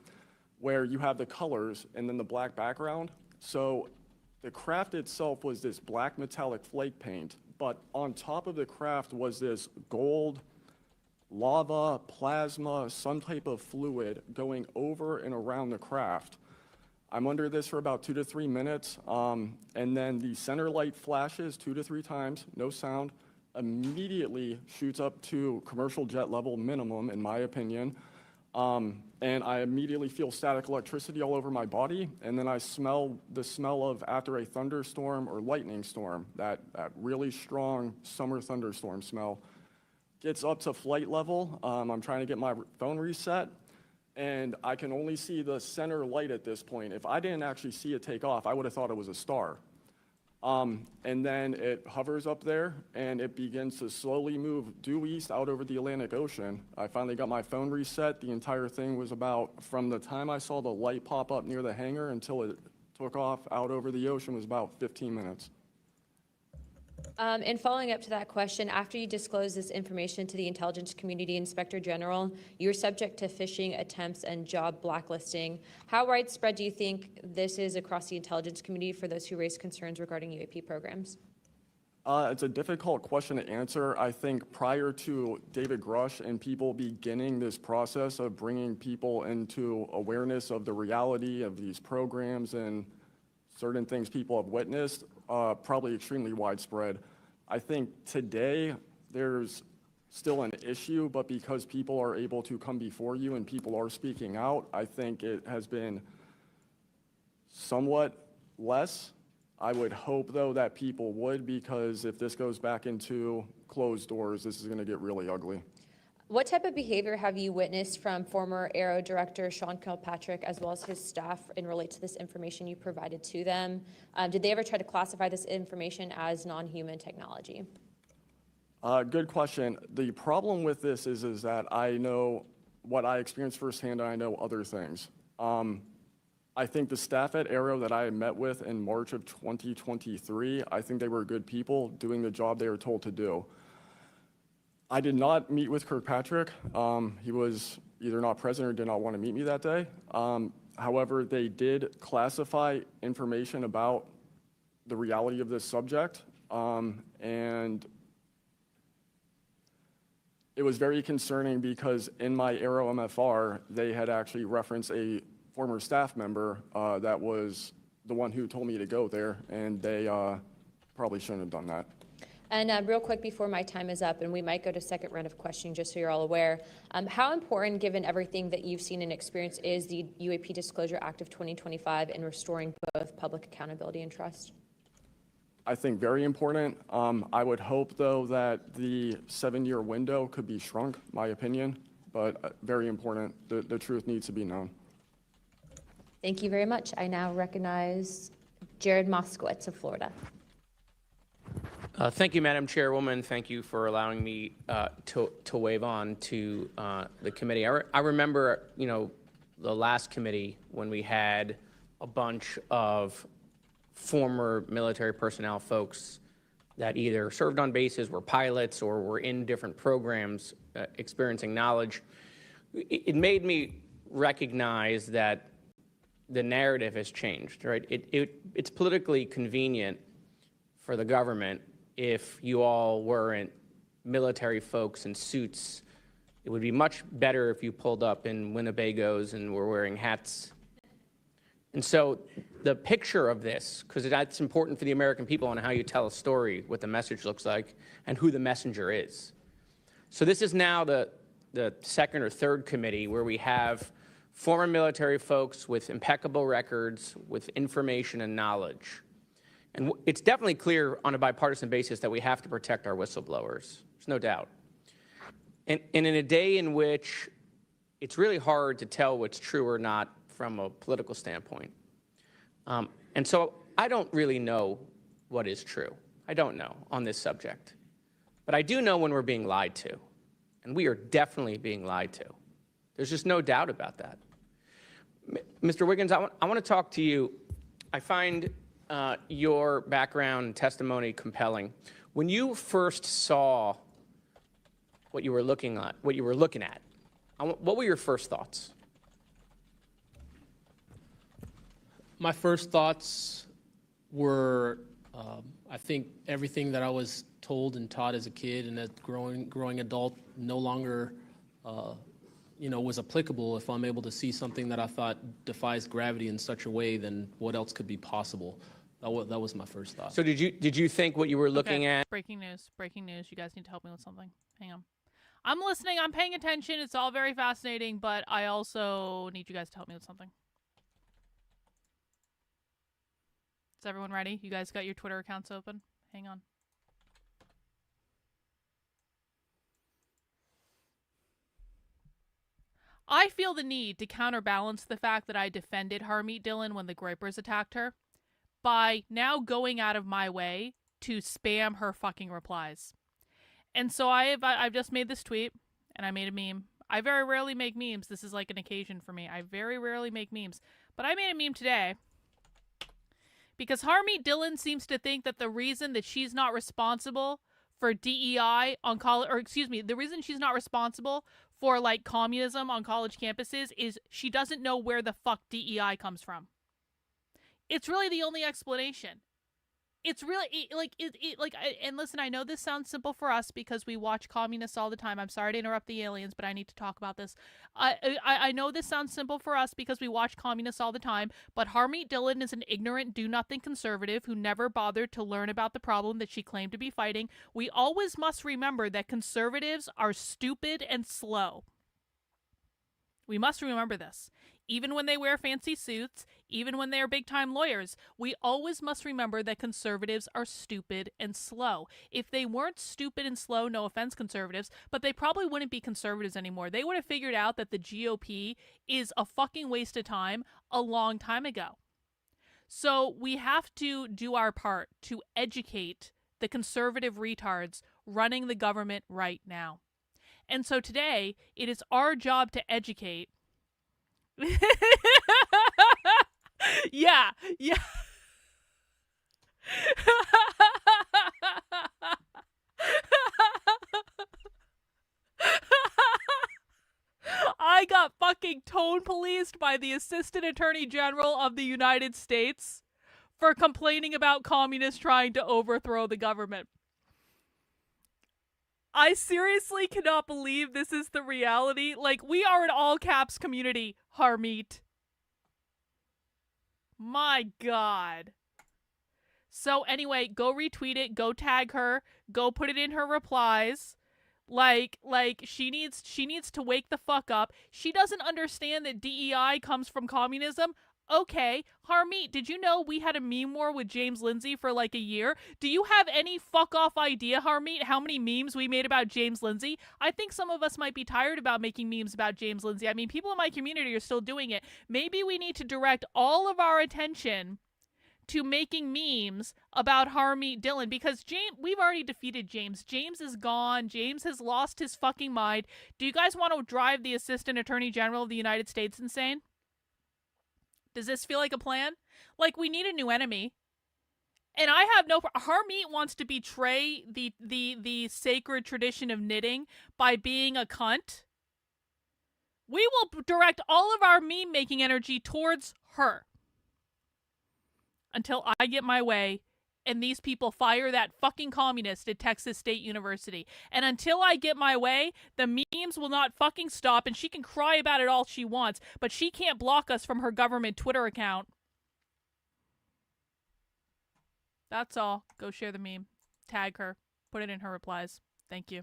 where you have the colors and then the black background. So the craft itself was this black metallic flake paint, but on top of the craft was this gold, lava, plasma, some type of fluid going over and around the craft. I'm under this for about 2 to 3 minutes, and then the center light flashes 2 to 3 times, no sound, immediately shoots up to commercial jet level minimum, in my opinion, and I immediately feel static electricity all over my body, and then I smell the smell of after a thunderstorm or lightning storm, that really strong summer thunderstorm smell. Gets up to flight level. I'm trying to get my phone reset, and I can only see the center light at this point. If I didn't actually see it take off, I would have thought it was a star. And then it hovers up there, and it begins to slowly move due east out over the Atlantic Ocean. I finally got my phone reset. The entire thing was about, from the time I saw the light pop up near the hangar until it took off out over the ocean, was about 15 minutes. And following up to that question, after you disclosed this information to the intelligence community, Inspector General, you were subject to phishing attempts and job blacklisting. How widespread do you think this is across the intelligence community for those who raise concerns regarding UAP programs? It's a difficult question to answer. I think prior to David Grush and people beginning this process of bringing people into awareness of the reality of these programs and certain things people have witnessed, probably extremely widespread. I think today there's still an issue, but because people are able to come before you and people are speaking out, I think it has been somewhat less. I would hope, though, that people would, because if this goes back into closed doors, this is going to get really ugly. What type of behavior have you witnessed from former Aero director Sean Kilpatrick as well as his staff in relate to this information you provided to them? Did they ever try to classify this information as non-human technology? Good question. The problem with this is that I know what I experienced firsthand, and I know other things. I think the staff at Aero that I met with in March of 2023, I think they were good people doing the job they were told to do. I did not meet with Kirkpatrick. He was either not present or did not want to meet me that day. However, they did classify information about the reality of this subject, and it was very concerning because in my Aero MFR, they had actually referenced a former staff member that was the one who told me to go there, and they probably shouldn't have done that. And real quick before my time is up, and we might go to second round of questioning just so you're all aware, how important, given everything that you've seen and experienced, is the UAP Disclosure Act of 2025 in restoring both public accountability and trust? I think very important. I would hope, though, that the 7-year window could be shrunk, my opinion, but very important. The truth needs to be known. Thank you very much. I now recognize Jared Moskowitz of Florida. Thank you, Madam Chairwoman. Thank you for allowing me to wave on to the committee. I remember, the last committee when we had a bunch of former military personnel folks that either served on bases, were pilots, or were in different programs experiencing knowledge. It made me recognize that the narrative has changed, right? It's politically convenient for the government if you all weren't military folks in suits. It would be much better if you pulled up in Winnebagos and were wearing hats. And so the picture of this, because that's important for the American people and how you tell a story, what the message looks like, and who the messenger is. So this is now the second or third committee where we have former military folks with impeccable records, with information and knowledge. And it's definitely clear on a bipartisan basis that we have to protect our whistleblowers. There's no doubt. And in a day in which it's really hard to tell what's true or not from a political standpoint. And so I don't really know what is true. I don't know on this subject. But I do know when we're being lied to. And we are definitely being lied to. There's just no doubt about that. Mr. Wiggins, I want to talk to you. I find your background and testimony compelling. When you first saw what you were looking at, what were your first thoughts? My first thoughts were, I think everything that I was told and taught as a kid and as growing adult no longer, was applicable. If I'm able to see something that I thought defies gravity in such a way, then what else could be possible? That was my first thought. So did you think what you were looking at? Breaking news. Breaking news. You guys need to help me with something. Hang on. I'm listening. I'm paying attention. It's all very fascinating, but I also need you guys to help me with something. Is everyone ready? You guys got your Twitter accounts open? Hang on. I feel the need to counterbalance the fact that I defended Harmeet Dhillon when the Groypers attacked her by now going out of my way to spam her fucking replies. And so I've just made this tweet, and I made a meme. I very rarely make memes. This is like an occasion for me. I very rarely make memes. But I made a meme today because Harmeet Dhillon seems to think that the reason that she's not responsible for DEI on college, or excuse me, the reason she's not responsible for like communism on college campuses is she doesn't know where the fuck DEI comes from. It's really the only explanation. It's really and listen, I know this sounds simple for us because we watch communists all the time. I'm sorry to interrupt the aliens, but I need to talk about this. I know this sounds simple for us because we watch communists all the time, but Harmeet Dhillon is an ignorant, do-nothing conservative who never bothered to learn about the problem that she claimed to be fighting. We always must remember that conservatives are stupid and slow. We must remember this. even when they wear fancy suits, even when they are big-time lawyers. We always must remember that conservatives are stupid and slow. If they weren't stupid and slow, no offense, conservatives, but they probably wouldn't be conservatives anymore. They would have figured out that the GOP is a fucking waste of time a long time ago. So we have to do our part to educate the conservative retards running the government right now. And so today, it is our job to educate. Yeah. I got fucking tone policed by the Assistant Attorney General of the United States for complaining about communists trying to overthrow the government. I seriously cannot believe this is the reality. Like, we are an all caps community, Harmeet. My God. So anyway, go retweet it, go tag her, go put it in her replies. Like she needs to wake the fuck up. She doesn't understand that DEI comes from communism. Okay, Harmeet, did you know we had a meme war with James Lindsay for like a year? Do you have any fuck off idea, Harmeet, how many memes we made about James Lindsay? I think some of us might be tired about making memes about James Lindsay. I mean, people in my community are still doing it. Maybe we need to direct all of our attention to making memes about Harmeet Dhillon, because we've already defeated James. James is gone. James has lost his fucking mind. Do you guys want to drive the Assistant Attorney General of the United States insane? Does this feel like a plan? Like, we need a new enemy. And I have no... Harmeet wants to betray the sacred tradition of knitting by being a cunt. We will direct all of our meme-making energy towards her. Until I get my way and these people fire that fucking communist at Texas State University. And until I get my way, the memes will not fucking stop, and she can cry about it all she wants, but she can't block us from her government Twitter account. That's all. Go share the meme. Tag her. Put it in her replies. Thank you.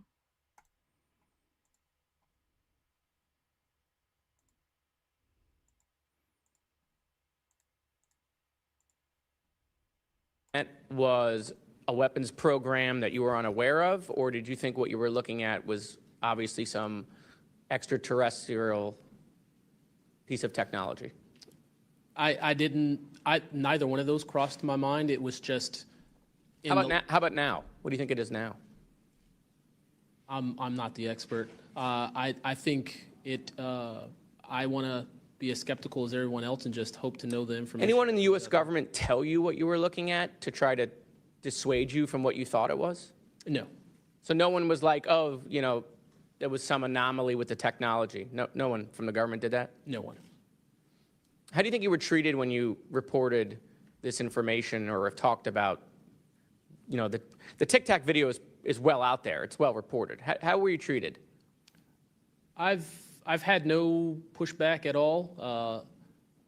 Was a weapons program that you were unaware of, or did you think what you were looking at was obviously some extraterrestrial piece of technology? Neither one of those crossed my mind. It was just... How about now? What do you think it is now? I'm not the expert. I think I want to be as skeptical as everyone else and just hope to know the information. Anyone in the U.S. government tell you what you were looking at to try to dissuade you from what you thought it was? No. So no one was like, oh, you know, there was some anomaly with the technology. No one from the government did that? No one. How do you think you were treated when you reported this information or have talked about, you know, the Tic Tac video is well out there. It's well reported. How were you treated? I've had no pushback at all.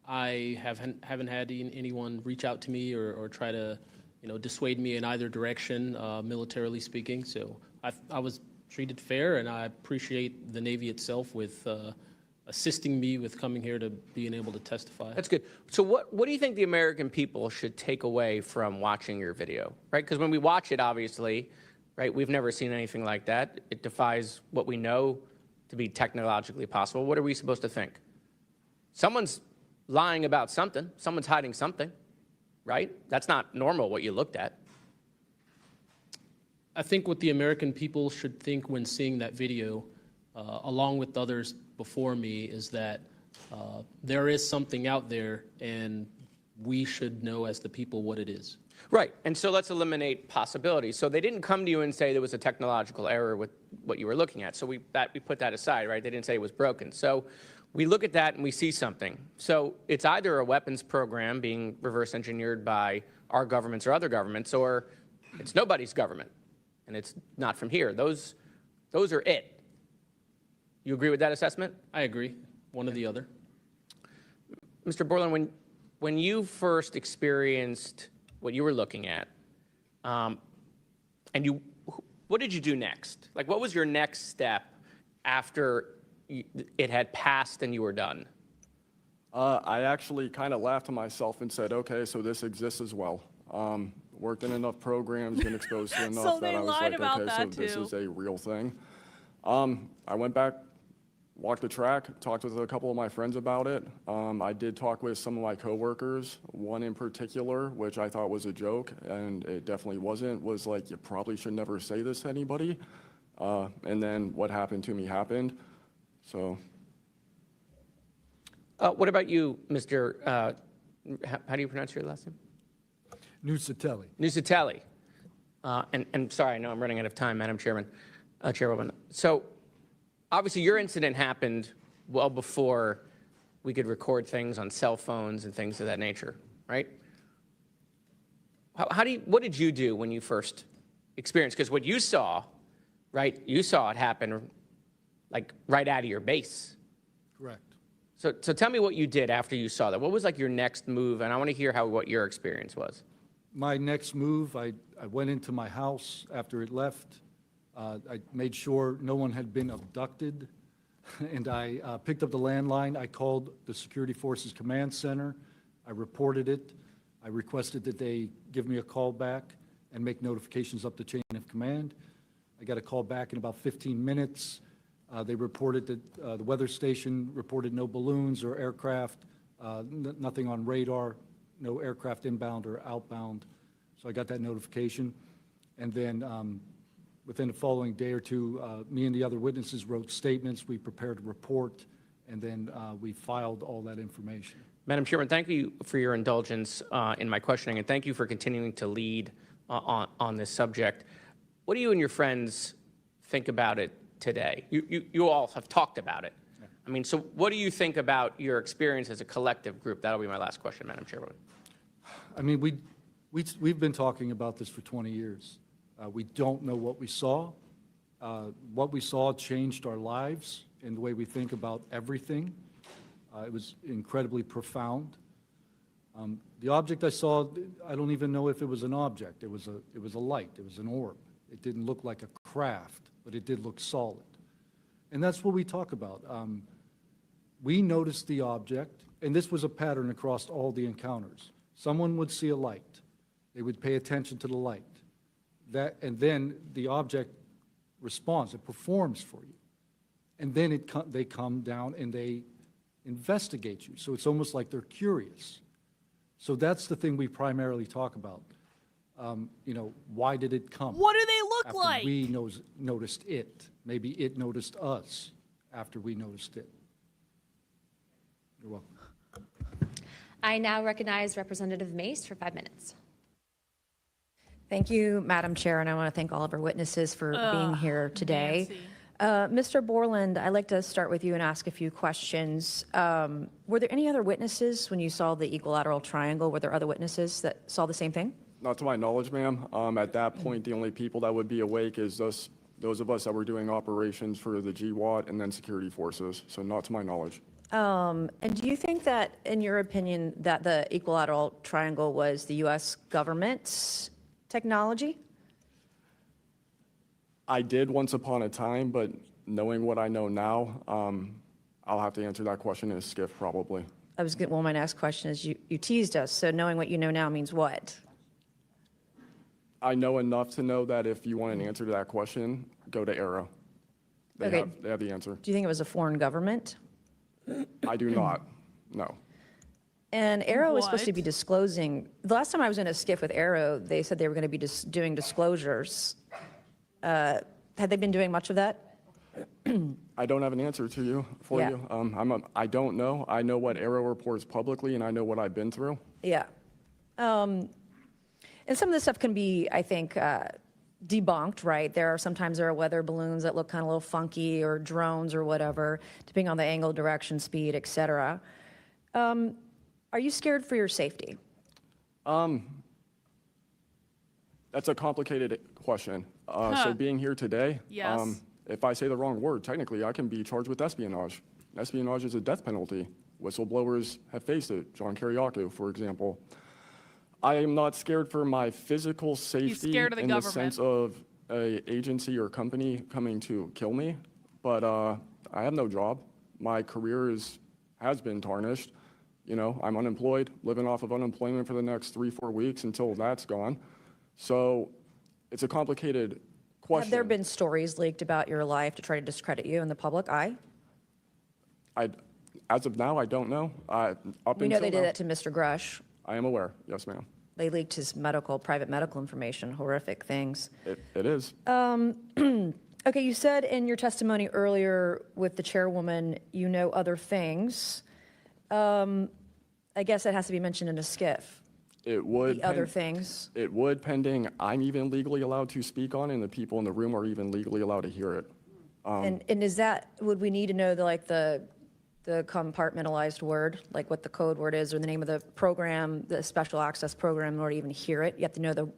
I haven't had anyone reach out to me or try to, dissuade me in either direction, militarily speaking. So I was treated fair, and I appreciate the Navy itself with assisting me with coming here to being able to testify. That's good. So what do you think the American people should take away from watching your video, right? Because when we watch it, obviously, right, we've never seen anything like that. It defies what we know to be technologically possible. What are we supposed to think? Someone's lying about something. Someone's hiding something, right? That's not normal what you looked at. I think what the American people should think when seeing that video, along with others before me, is that there is something out there, and we should know as the people what it is. Right, and so let's eliminate possibilities. So they didn't come to you and say there was a technological error with what you were looking at. So we put that aside, right? They didn't say it was broken. So we look at that and we see something. So it's either a weapons program being reverse engineered by our governments or other governments, or it's nobody's government, and it's not from here. Those are it. You agree with that assessment? I agree. One or the other. Mr. Borland, when you first experienced what you were looking at, and what did you do next? Like, what was your next step after it had passed and you were done? I actually kind of laughed to myself and said, okay, so this exists as well. Worked in enough programs, been exposed to enough So that they I was lied like, about okay, so that this too. is a real thing. I went back, walked the track, talked with a couple of my friends about it. I did talk with some of my coworkers, one in particular, which I thought was a joke, and it definitely wasn't, was like, you probably should never say this to anybody. And then what happened to me happened, so. What about you, Mr., how do you pronounce your last name? Nusatelli. Nusatelli. And sorry, I know I'm running out of time, Madam Chairwoman. So obviously your incident happened well before we could record things on cell phones and things of that nature, right? What did you do when you first experienced? Because what you saw, right, you saw it happen like right out of your base. Correct. So tell me what you did after you saw that. What was like your next move? And I want to hear what your experience was. My next move, I went into my house after it left. I made sure no one had been abducted, and I picked up the landline. I called the Security Forces Command Center. I reported it. I requested that they give me a call back and make notifications up the chain of command. I got a call back in about 15 minutes. They reported that the weather station reported no balloons or aircraft, nothing on radar, no aircraft inbound or outbound. So I got that notification. And then within the following day or two, me and the other witnesses wrote statements. We prepared a report, and then we filed all that information. Madam Chairman, thank you for your indulgence in my questioning, and thank you for continuing to lead on this subject. What do you and your friends think about it today? You all have talked about it. Yeah. I mean, so what do you think about your experience as a collective group? That'll be my last question, Madam Chairwoman. I mean, we've been talking about this for 20 years. We don't know what we saw. What we saw changed our lives in the way we think about everything. It was incredibly profound. The object I saw, I don't even know if it was an object. It was a light. It was an orb. It didn't look like a craft, but it did look solid. And that's what we talk about. We noticed the object, and this was a pattern across all the encounters. Someone would see a light. They would pay attention to the light. And then the object responds. It performs for you. And then they come down and they investigate you. So it's almost like they're curious. So that's the thing we primarily talk about. Why did it come? What do they look after like? We noticed it. Maybe it noticed us after we noticed it. You're welcome. I now recognize Representative Mace for 5 minutes. Thank you, Madam Chair, and I want to thank all of our witnesses for being here today. Mr. Borland, I'd like to start with you and ask a few questions. Were there any other witnesses when you saw the equilateral triangle? Were there other witnesses that saw the same thing? Not to my knowledge, ma'am. At that point, the only people that would be awake is those of us that were doing operations for the GWAT and then security forces, so not to my knowledge. And do you think that, in your opinion, that the equilateral triangle was the U.S. government's technology? I did once upon a time, but knowing what I know now, I'll have to answer that question in a skiff, probably. Well, my next question is, you teased us, so knowing what you know now means what? I know enough to know that if you want an answer to that question, go to Arrow. They have the answer. Do you think it was a foreign government? I do not, no. And Arrow was supposed to be disclosing. The last time I was in a skiff with Arrow, they said they were going to be doing disclosures. Had they been doing much of that? I don't have an answer to you you. I don't know. I know what Arrow reports publicly, and I know what I've been through. Yeah. And some of this stuff can be, I think, debunked, right? Sometimes there are weather balloons that look kind of a little funky, or drones or whatever, depending on the angle, direction, speed, et cetera. Are you scared for your safety? That's a complicated question. So being here today, yes. If I say the wrong word, technically I can be charged with espionage. Espionage is a death penalty. Whistleblowers have faced it. John Kiriakou, for example. I am not scared for my physical safety in the sense of an agency or company coming to kill me, but I have no job. My career has been tarnished. You know, I'm unemployed, living off of unemployment for the next 3-4 weeks until that's gone. So it's a complicated question. Have there been stories leaked about your life to try to discredit you in the public eye? As of now, I don't know. We know they did that to Mr. Grush. I am aware. Yes, ma'am. They leaked his private medical information, horrific things. It is. Okay, you said in your testimony earlier with the chairwoman, you know other things. I guess that has to be mentioned in a skiff. It would. The other things. It would, pending I'm even legally allowed to speak on it, and the people in the room are even legally allowed to hear it. And is that, would we need to know the compartmentalized word, like what the code word is, or the name of the program, the special access program, in order to even hear it? You have to know the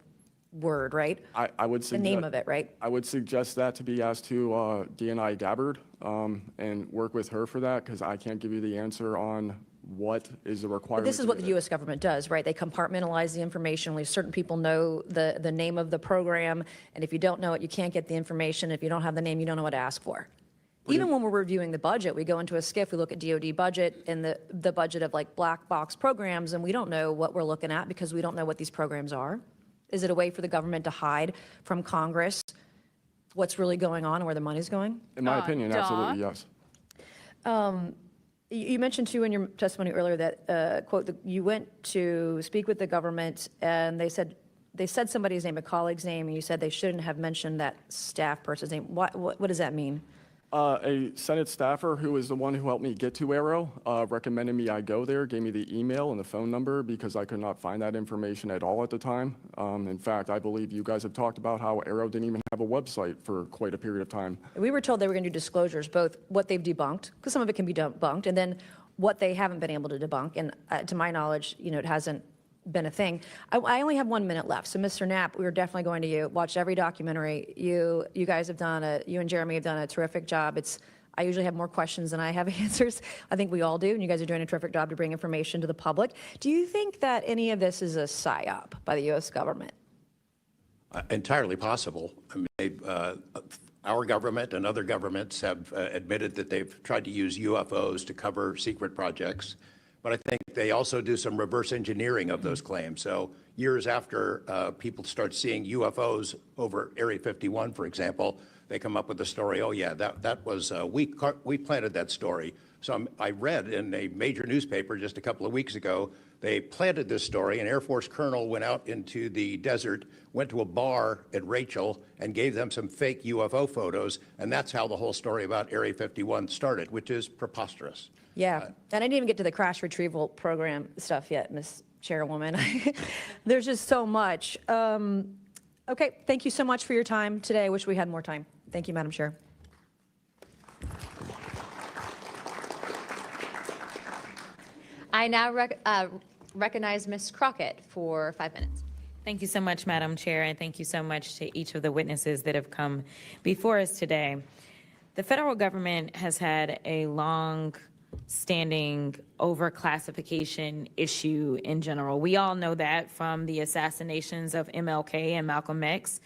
word, right? I would suggest, the name of it, right? I would suggest that to be asked to DNI Gabbard and work with her for that, because I can't give you the answer on what is the But requirement. this is what the U.S. government does, right? They compartmentalize the information. Only certain people know the name of the program, and if you don't know it, you can't get the information. If you don't have the name, you don't know what to ask for. Even when we're reviewing the budget, we go into a skiff, we look at DOD budget and the budget of like black box programs, and we don't know what we're looking at because we don't know what these programs are. Is it a way for the government to hide from Congress what's really going on and where the money's going? In my opinion, absolutely, yes. You mentioned too in your testimony earlier that, quote, you went to speak with the government and they said somebody's name, a colleague's name, and you said they shouldn't have mentioned that staff person's name. What does that mean? A Senate staffer who is the one who helped me get to Arrow recommended me I go there, gave me the email and the phone number because I could not find that information at all at the time. In fact, I believe you guys have talked about how Arrow didn't even have a website for quite a period of time. We were told they were going to do disclosures, both what they've debunked, because some of it can be debunked, and then what they haven't been able to debunk. And to my knowledge, it hasn't been a thing. I only have 1 minute left, so Mr. Knapp, we were definitely going to watch every documentary. You guys have done you and Jeremy have done a terrific job. I usually have more questions than I have answers. I think we all do, and you guys are doing a terrific job to bring information to the public. Do you think that any of this is a psyop by the U.S. government? Entirely possible. I mean, our government and other governments have admitted that they've tried to use UFOs to cover secret projects. But I think they also do some reverse engineering of those claims. So years after people start seeing UFOs over Area 51, for example, they come up with a story, oh yeah, that was, we planted that story. So I read in a major newspaper just a couple of weeks ago, they planted this story. An Air Force colonel went out into the desert, went to a bar at Rachel and gave them some fake UFO photos. And that's how the whole story about Area 51 started, which is preposterous. Yeah, and I didn't even get to the crash retrieval program stuff yet, Ms. Chairwoman. There's just so much. Okay, thank you so much for your time today. I wish we had more time. Thank you, Madam Chair. I now recognize Ms. Crockett for 5 minutes. Thank you so much, Madam Chair, and thank you so much to each of the witnesses that have come before us today. The federal government has had a long-standing overclassification issue in general. We all know that, from the assassinations of MLK and Malcolm X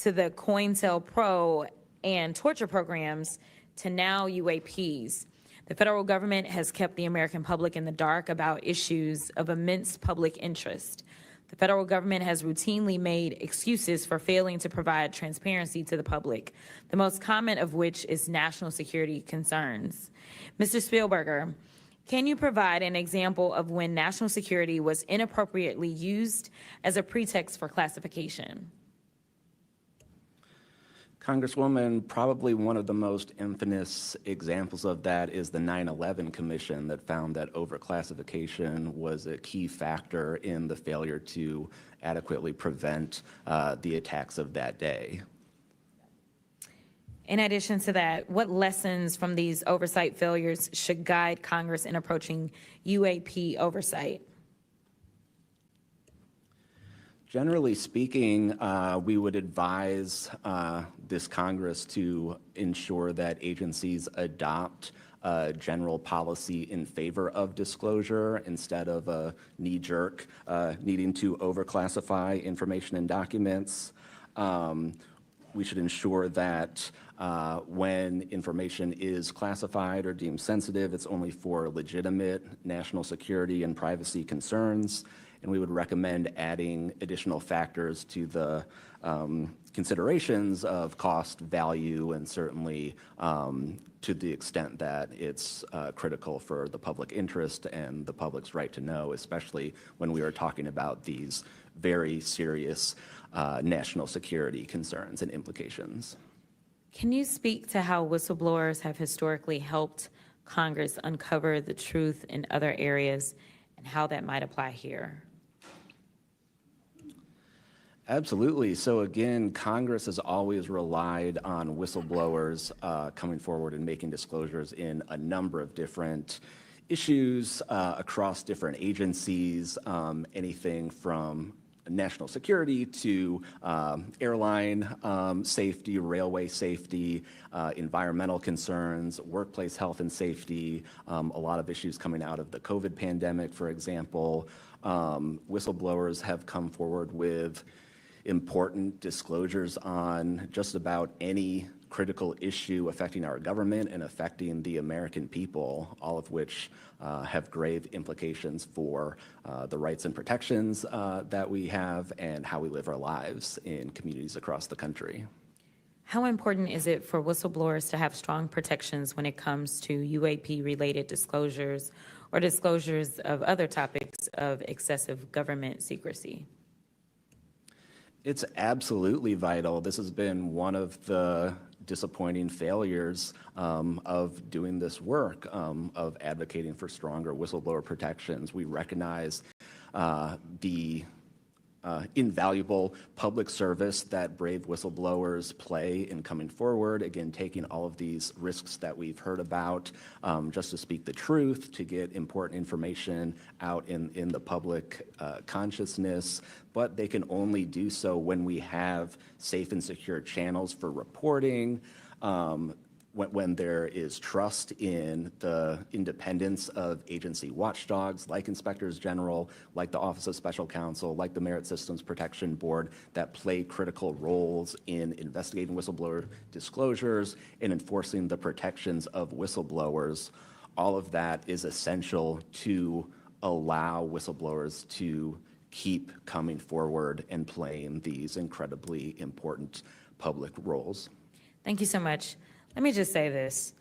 to the COINTELPRO and torture programs to now UAPs. The federal government has kept the American public in the dark about issues of immense public interest. The federal government has routinely made excuses for failing to provide transparency to the public, the most common of which is national security concerns. Mr. Spielberger, can you provide an example of when national security was inappropriately used as a pretext for classification? Congresswoman, probably one of the most infamous examples of that is the 9/11 Commission that found that overclassification was a key factor in the failure to adequately prevent the attacks of that day. In addition to that, what lessons from these oversight failures should guide Congress in approaching UAP oversight? Generally speaking, we would advise this Congress to ensure that agencies adopt a general policy in favor of disclosure instead of a knee-jerk needing to overclassify information and documents. we should ensure that when information is classified or deemed sensitive, it's only for legitimate national security and privacy concerns. And we would recommend adding additional factors to the considerations of cost, value, and certainly to the extent that it's critical for the public interest and the public's right to know, especially when we are talking about these very serious national security concerns and implications. Can you speak to how whistleblowers have historically helped Congress uncover the truth in other areas and how that might apply here? Absolutely. So again, Congress has always relied on whistleblowers coming forward and making disclosures in a number of different issues across different agencies, anything from national security to airline safety, railway safety, environmental concerns, workplace health and safety, a lot of issues coming out of the COVID pandemic, for example. Whistleblowers have come forward with important disclosures on just about any critical issue affecting our government and affecting the American people, all of which have grave implications for the rights and protections that we have and how we live our lives in communities across the country. How important is it for whistleblowers to have strong protections when it comes to UAP-related disclosures or disclosures of other topics of excessive government secrecy? It's absolutely vital. This has been one of the disappointing failures of doing this work, of advocating for stronger whistleblower protections. We recognize the invaluable public service that brave whistleblowers play in coming forward, again, taking all of these risks that we've heard about just to speak the truth, to get important information out in the public consciousness, but they can only do so when we have safe and secure channels for reporting, when there is trust in the independence of agency watchdogs like inspectors general, like the Office of Special Counsel, like the Merit Systems Protection Board, that play critical roles in investigating whistleblower disclosures and enforcing the protections of whistleblowers. All of that is essential to allow whistleblowers to keep coming forward and playing these incredibly important public roles. Thank you so much. Let me just say this.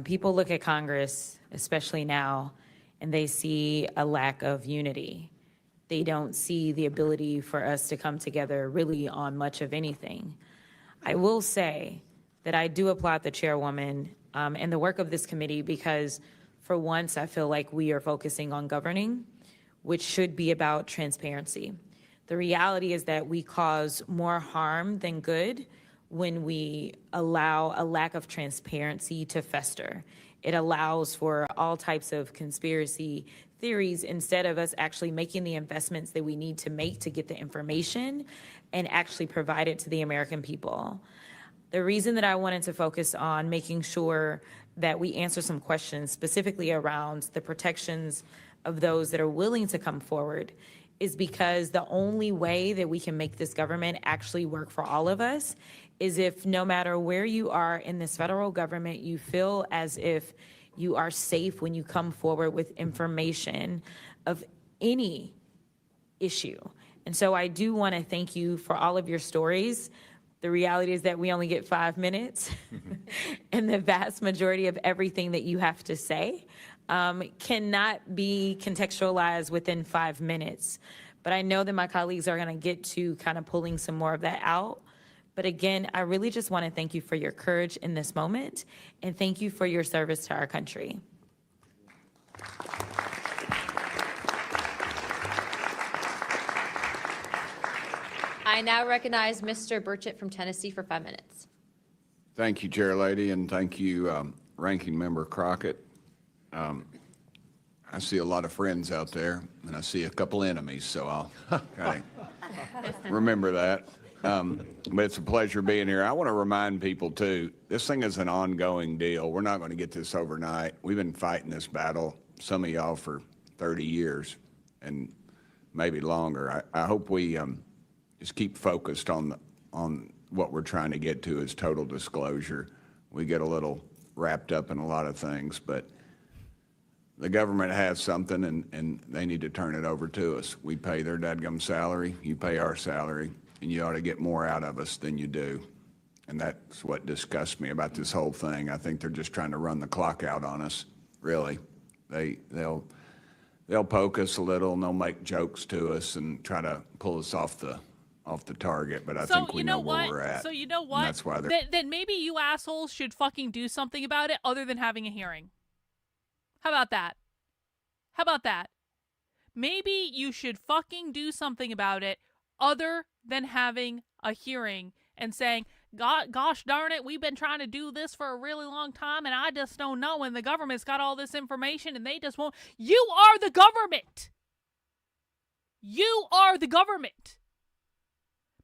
People look at Congress, especially now, and they see a lack of unity. They don't see the ability for us to come together really on much of anything. I will say that I do applaud the chairwoman and the work of this committee because for once I feel like we are focusing on governing, which should be about transparency. The reality is that we cause more harm than good when we allow a lack of transparency to fester. It allows for all types of conspiracy theories instead of us actually making the investments that we need to make to get the information and actually provide it to the American people. The reason that I wanted to focus on making sure that we answer some questions specifically around the protections of those that are willing to come forward is because the only way that we can make this government actually work for all of us is if no matter where you are in this federal government, you feel as if you are safe when you come forward with information of any issue. And so I do want to thank you for all of your stories. The reality is that we only get 5 minutes and the vast majority of everything that you have to say cannot be contextualized within 5 minutes. But I know that my colleagues are going to get to kind of pulling some more of that out. But again, I really just want to thank you for your courage in this moment and thank you for your service to our country. I now recognize Mr. Burchett from Tennessee for 5 minutes. Thank you, Chair Lady, and thank you, Ranking Member Crockett. I see a lot of friends out there, and I see a couple enemies, so I'll kind of remember that. But it's a pleasure being here. I want to remind people, too, this thing is an ongoing deal. We're not going to get this overnight. We've been fighting this battle, some of y'all, for 30 years and maybe longer. I hope we just keep focused on what we're trying to get to is total disclosure. We get a little wrapped up in a lot of things, but the government has something, and they need to turn it over to us. We pay their dadgum salary, you pay our salary, and you ought to get more out of us than you do. And that's what disgusts me about this whole thing. I think they're just trying to run the clock out on us, really. They'll poke us a little, and they'll make jokes to us and try to pull us off the target, but I think we know where we're at. So you know what? And that's why they're... Then maybe you assholes should fucking do something about it other than having a hearing. How about that? How about that? Maybe you should fucking do something about it other than having a hearing and saying, gosh darn it, we've been trying to do this for a really long time, and I just don't know, and the government's got all this information, and they just won't. You are the government. You are the government.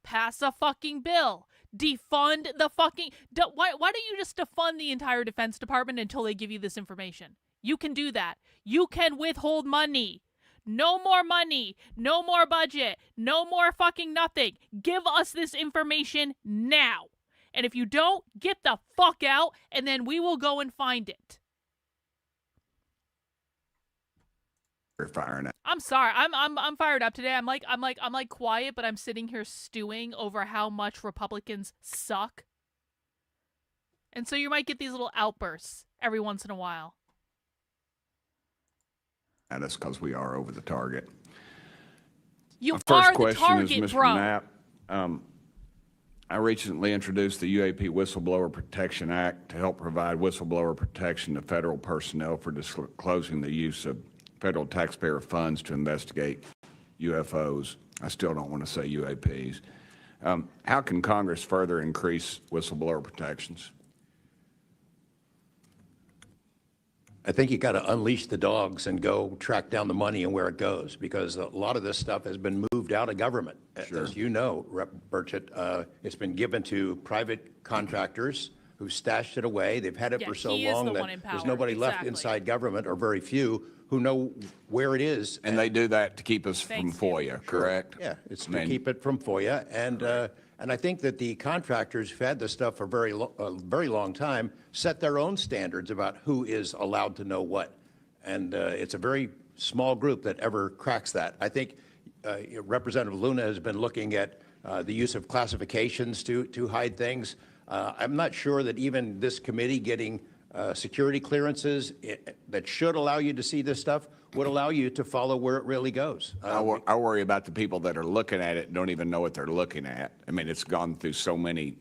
Pass a fucking bill. Defund the fucking... Why don't you just defund the entire Defense Department until they give you this information? You can do that. You can withhold money. No more money. No more budget. No more fucking nothing. Give us this information now. And if you don't, get the fuck out, and then we will go and find it. Firing it. I'm sorry. I'm fired up today. I'm like quiet, but I'm sitting here stewing over how much Republicans suck. And so you might get these little outbursts every once in a while. At us because we are over the target. You My first are the question target, is, Mr. bro. Knapp, I recently introduced the UAP Whistleblower Protection Act to help provide whistleblower protection to federal personnel for disclosing the use of federal taxpayer funds to investigate UFOs. I still don't want to say UAPs. How can Congress further increase whistleblower protections? I think you got to unleash the dogs and go track down the money and where it goes, because a lot of this stuff has been moved out of government. Sure. As you know, Rep. Burchett, it's been given to private contractors who stashed it away. They've had it for so long that there's nobody left inside government, or very few, who know where it is. And they do that to keep us from FOIA, correct? Yeah, it's to keep it from FOIA. And I think that the contractors who've had this stuff for a very long time set their own standards about who is allowed to know what. And it's a very small group that ever cracks that. I think Representative Luna has been looking at the use of classifications to hide things. I'm not sure that even this committee getting security clearances that should allow you to see this stuff would allow you to follow where it really goes. I worry about the people that are looking at it and don't even know what they're looking at. I mean, it's gone through so many,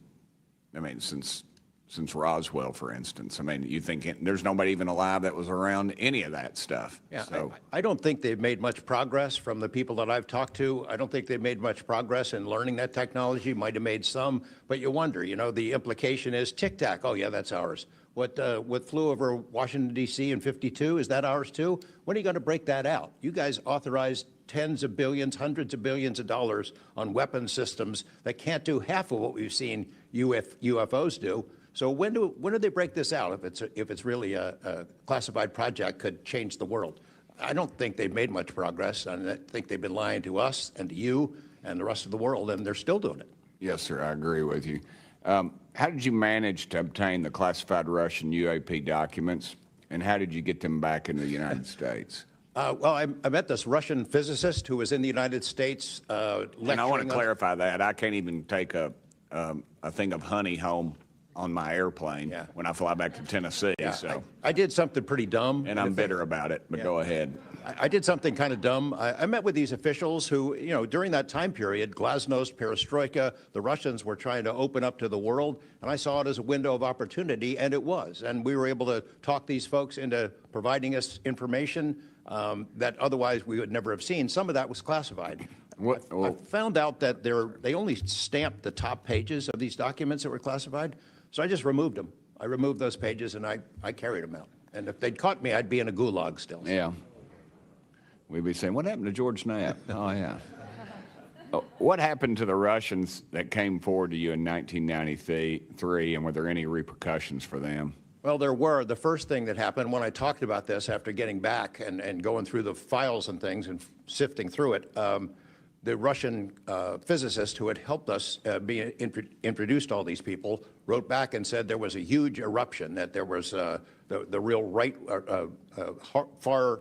since Roswell, for instance. I mean, you think there's nobody even alive that was around any of that stuff. Yeah, so. I don't think they've made much progress from the people that I've talked to. I don't think they've made much progress in learning that technology. Might have made some, but you wonder, the implication is tic-tac. Oh, yeah, that's ours. What flew over Washington, D.C. in '52, is that ours too? When are you going to break that out? You guys authorized tens of billions, hundreds of billions of dollars on weapon systems that can't do half of what we've seen UFOs do. So when do they break this out if it's really a classified project could change the world? I don't think they've made much progress, and I think they've been lying to us and to you and the rest of the world, and they're still doing it. Yes, sir, I agree with you. How did you manage to obtain the classified Russian UAP documents, and how did you get them back in the United States? Well, I met this Russian physicist who was in the United States lecturing. And I want to clarify that. I can't even take a thing of honey home on my airplane when I fly back to Tennessee. Yeah, so I did something pretty dumb. And I'm bitter about it, but go ahead. I did something kind of dumb. I met with these officials who, during that time period, glasnost, perestroika, the Russians were trying to open up to the world, and I saw it as a window of opportunity, and it was. And we were able to talk these folks into providing us information that otherwise we would never have seen. Some of that was classified. I found out that they only stamped the top pages of these documents that were classified, so I just removed them. I removed those pages, and I carried them out. And if they'd caught me, I'd be in a gulag still. Yeah. We'd be saying, what happened to George Knapp? Oh, yeah. What happened to the Russians that came forward to you in 1993, and were there any repercussions for them? Well, there were. The first thing that happened when I talked about this after getting back and going through the files and things and sifting through it, the Russian physicist who had helped us introduced all these people wrote back and said there was a huge eruption, that there was the real right, far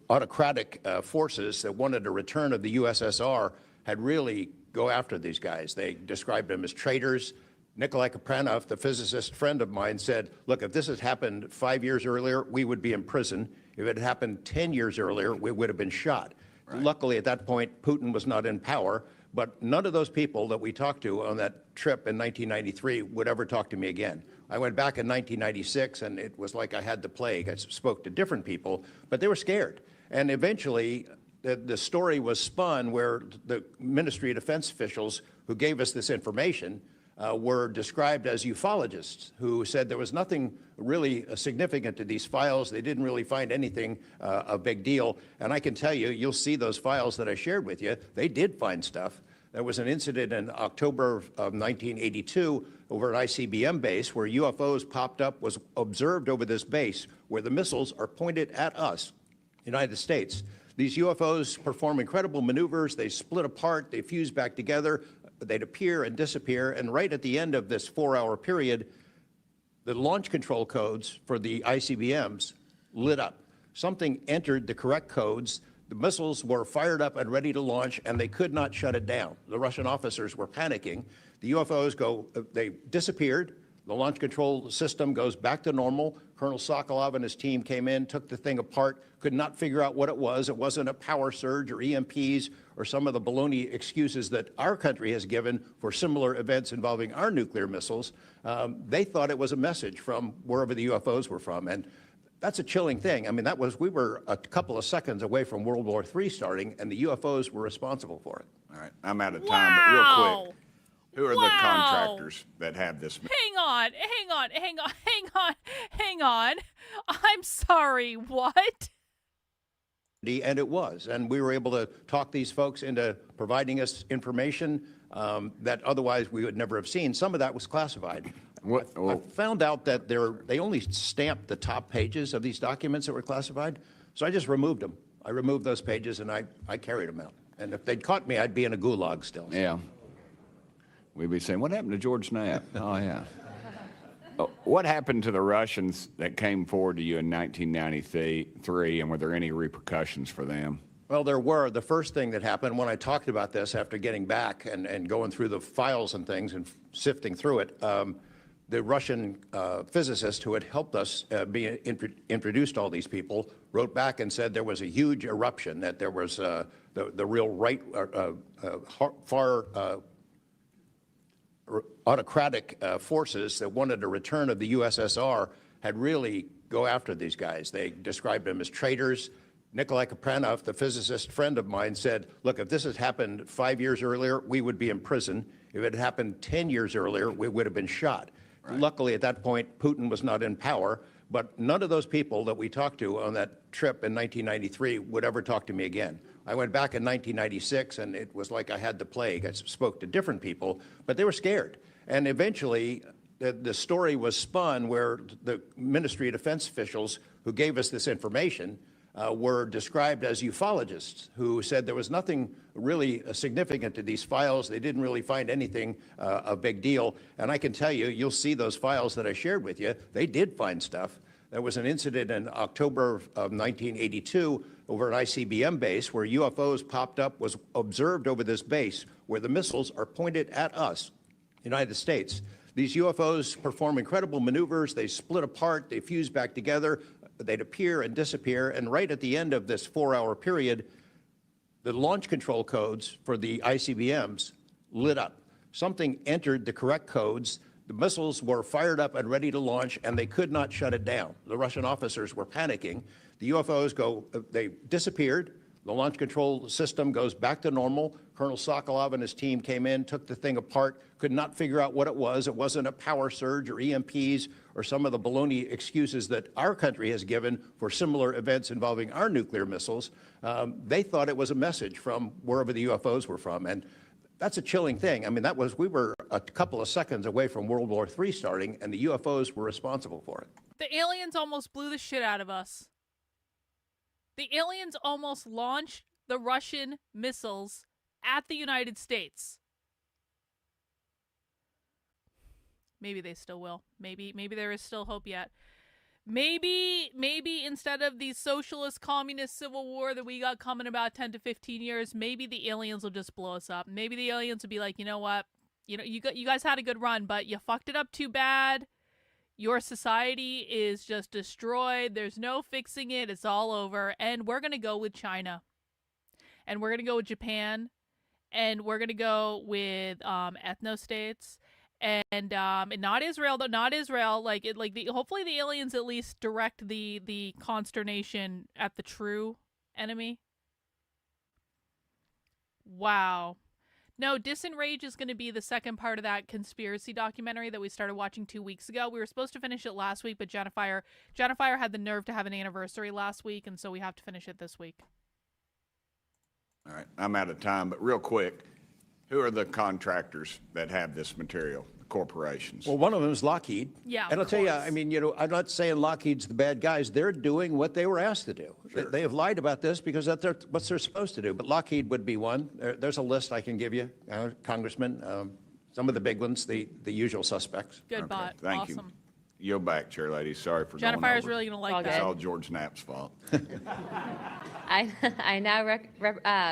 autocratic forces that wanted a return of the USSR had really go after these guys. They described them as traitors. Nikolai Kapranov, the physicist friend of mine, said, look, if this had happened 5 years earlier, we would be in prison. If it had happened 10 years earlier, we would have been shot. Right. Luckily, at that point, Putin was not in power, but none of those people that we talked to on that trip in 1993 would ever talk to me again. I went back in 1996, and it was like I had the plague. I spoke to different people, but they were scared. And eventually, the story was spun where the Ministry of Defense officials who gave us this information were described as ufologists who said there was nothing really significant to these files. They didn't really find anything a big deal. And I can tell you, you'll see those files that I shared with you. They did find stuff. There was an incident in October of 1982 over an ICBM base where UFOs popped up, was observed over this base where the missiles are pointed at us, United States. These UFOs perform incredible maneuvers. They split apart, they fuse back together, they'd appear and disappear. And right at the end of this 4-hour period, the launch control codes for the ICBMs lit up. Something entered the correct codes. The missiles were fired up and ready to launch, and they could not shut it down. The Russian officers were panicking. The UFOs they disappeared. The launch control system goes back to normal. Colonel Sokolov and his team came in, took the thing apart, could not figure out what it was. It wasn't a power surge or EMPs or some of the baloney excuses that our country has given for similar events involving our nuclear missiles. They thought it was a message from wherever the UFOs were from. And that's a chilling thing. I mean, we were a couple of seconds away from World War III starting, and the UFOs were responsible for it. All right, I'm out of time, but real quick, who are the contractors that have this? Hang on. I'm sorry, what? And it was. And we were able to talk these folks into providing us information that otherwise we would never have seen. Some of that was classified. I found out that they only stamped the top pages of these documents that were classified. So I just removed them. I removed those pages and I carried them out. And if they'd caught me, I'd be in a gulag still. Yeah. We'd be saying, what happened to George Knapp? Oh, yeah. What happened to the Russians that came forward to you in 1993, and were there any repercussions for them? Well, there were. The first thing that happened when I talked about this after getting back and going through the files and things and sifting through it, the Russian physicist who had helped us introduced all these people wrote back and said there was a huge eruption, that there was the real right, far autocratic forces that wanted a return of the USSR had really go after these guys. They described them as traitors. Nikolai Kapranov, the physicist friend of mine, said, look, if this had happened 5 years earlier, we would be in prison. If it had happened 10 years earlier, we would have been shot. Right. Luckily, at that point, Putin was not in power, but none of those people that we talked to on that trip in 1993 would ever talk to me again. I went back in 1996, and it was like I had the plague. I spoke to different people, but they were scared. And eventually, the story was spun where the Ministry of Defense officials who gave us this information were described as ufologists who said there was nothing really significant to these files. They didn't really find anything a big deal. And I can tell you, you'll see those files that I shared with you. They did find stuff. There was an incident in October of 1982 over an ICBM base where UFOs popped up, was observed over this base where the missiles are pointed at us, United States. These UFOs perform incredible maneuvers. They split apart, they fuse back together, they'd appear and disappear. And right at the end of this 4-hour period, the launch control codes for the ICBMs lit up. Something entered the correct codes. The missiles were fired up and ready to launch, and they could not shut it down. The Russian officers were panicking. The UFOs they disappeared. The launch control system goes back to normal. Colonel Sokolov and his team came in, took the thing apart, could not figure out what it was. It wasn't a power surge or EMPs or some of the baloney excuses that our country has given for similar events involving our nuclear missiles. They thought it was a message from wherever the UFOs were from. And that's a chilling thing. I mean, we were a couple of seconds away from World War III starting, and the UFOs were responsible for it. The aliens almost blew the shit out of us. The aliens almost launched the Russian missiles at the United States. Maybe they still will. Maybe there is still hope yet. Maybe instead of the socialist communist civil war that we got coming about 10 to 15 years, maybe the aliens will just blow us up. Maybe the aliens will be like, you know what? You guys had a good run, but you fucked it up too bad. Your society is just destroyed. There's no fixing it. It's all over. And we're going to go with China. And we're going to go with Japan. And we're going to go with ethno-states. And not Israel, though. Not Israel. Hopefully the aliens at least direct the consternation at the true enemy. Wow. No, Disenrage is going to be the second part of that conspiracy documentary that we started watching 2 weeks ago. We were supposed to finish it last week, but Jennifer had the nerve to have an anniversary last week, and so we have to finish it this week. All right, I'm out of time, but real quick, who are the contractors that have this material? The corporations? Well, one of them is Lockheed. Yeah, and I'll tell you, I mean, I'm not saying Lockheed's the bad guys. They're doing what they were asked to do. Sure. They have lied about this because that's what they're supposed to do. But Lockheed would be one. There's a list I can give you, Congressman. Some of the big ones, the usual suspects. Good bot. Thank awesome. you. Yield back, Chair Lady. Sorry for Jennifer going is over. really going to like It's that. all George Knapp's fault. I now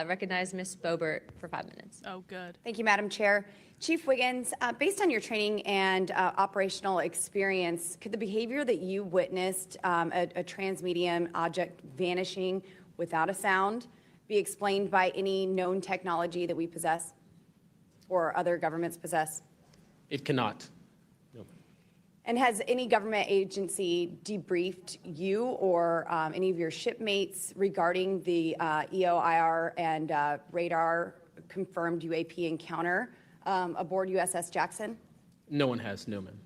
recognize Ms. Boebert for 5 minutes. Oh, good. Thank you, Madam Chair. Chief Wiggins, based on your training and operational experience, could the behavior that you witnessed, a transmedium object vanishing without a sound, be explained by any known technology that we possess or other governments possess? It cannot. And has any government agency debriefed you or any of your shipmates regarding the EOIR and radar confirmed UAP encounter aboard USS Jackson? No one has, no, ma'am.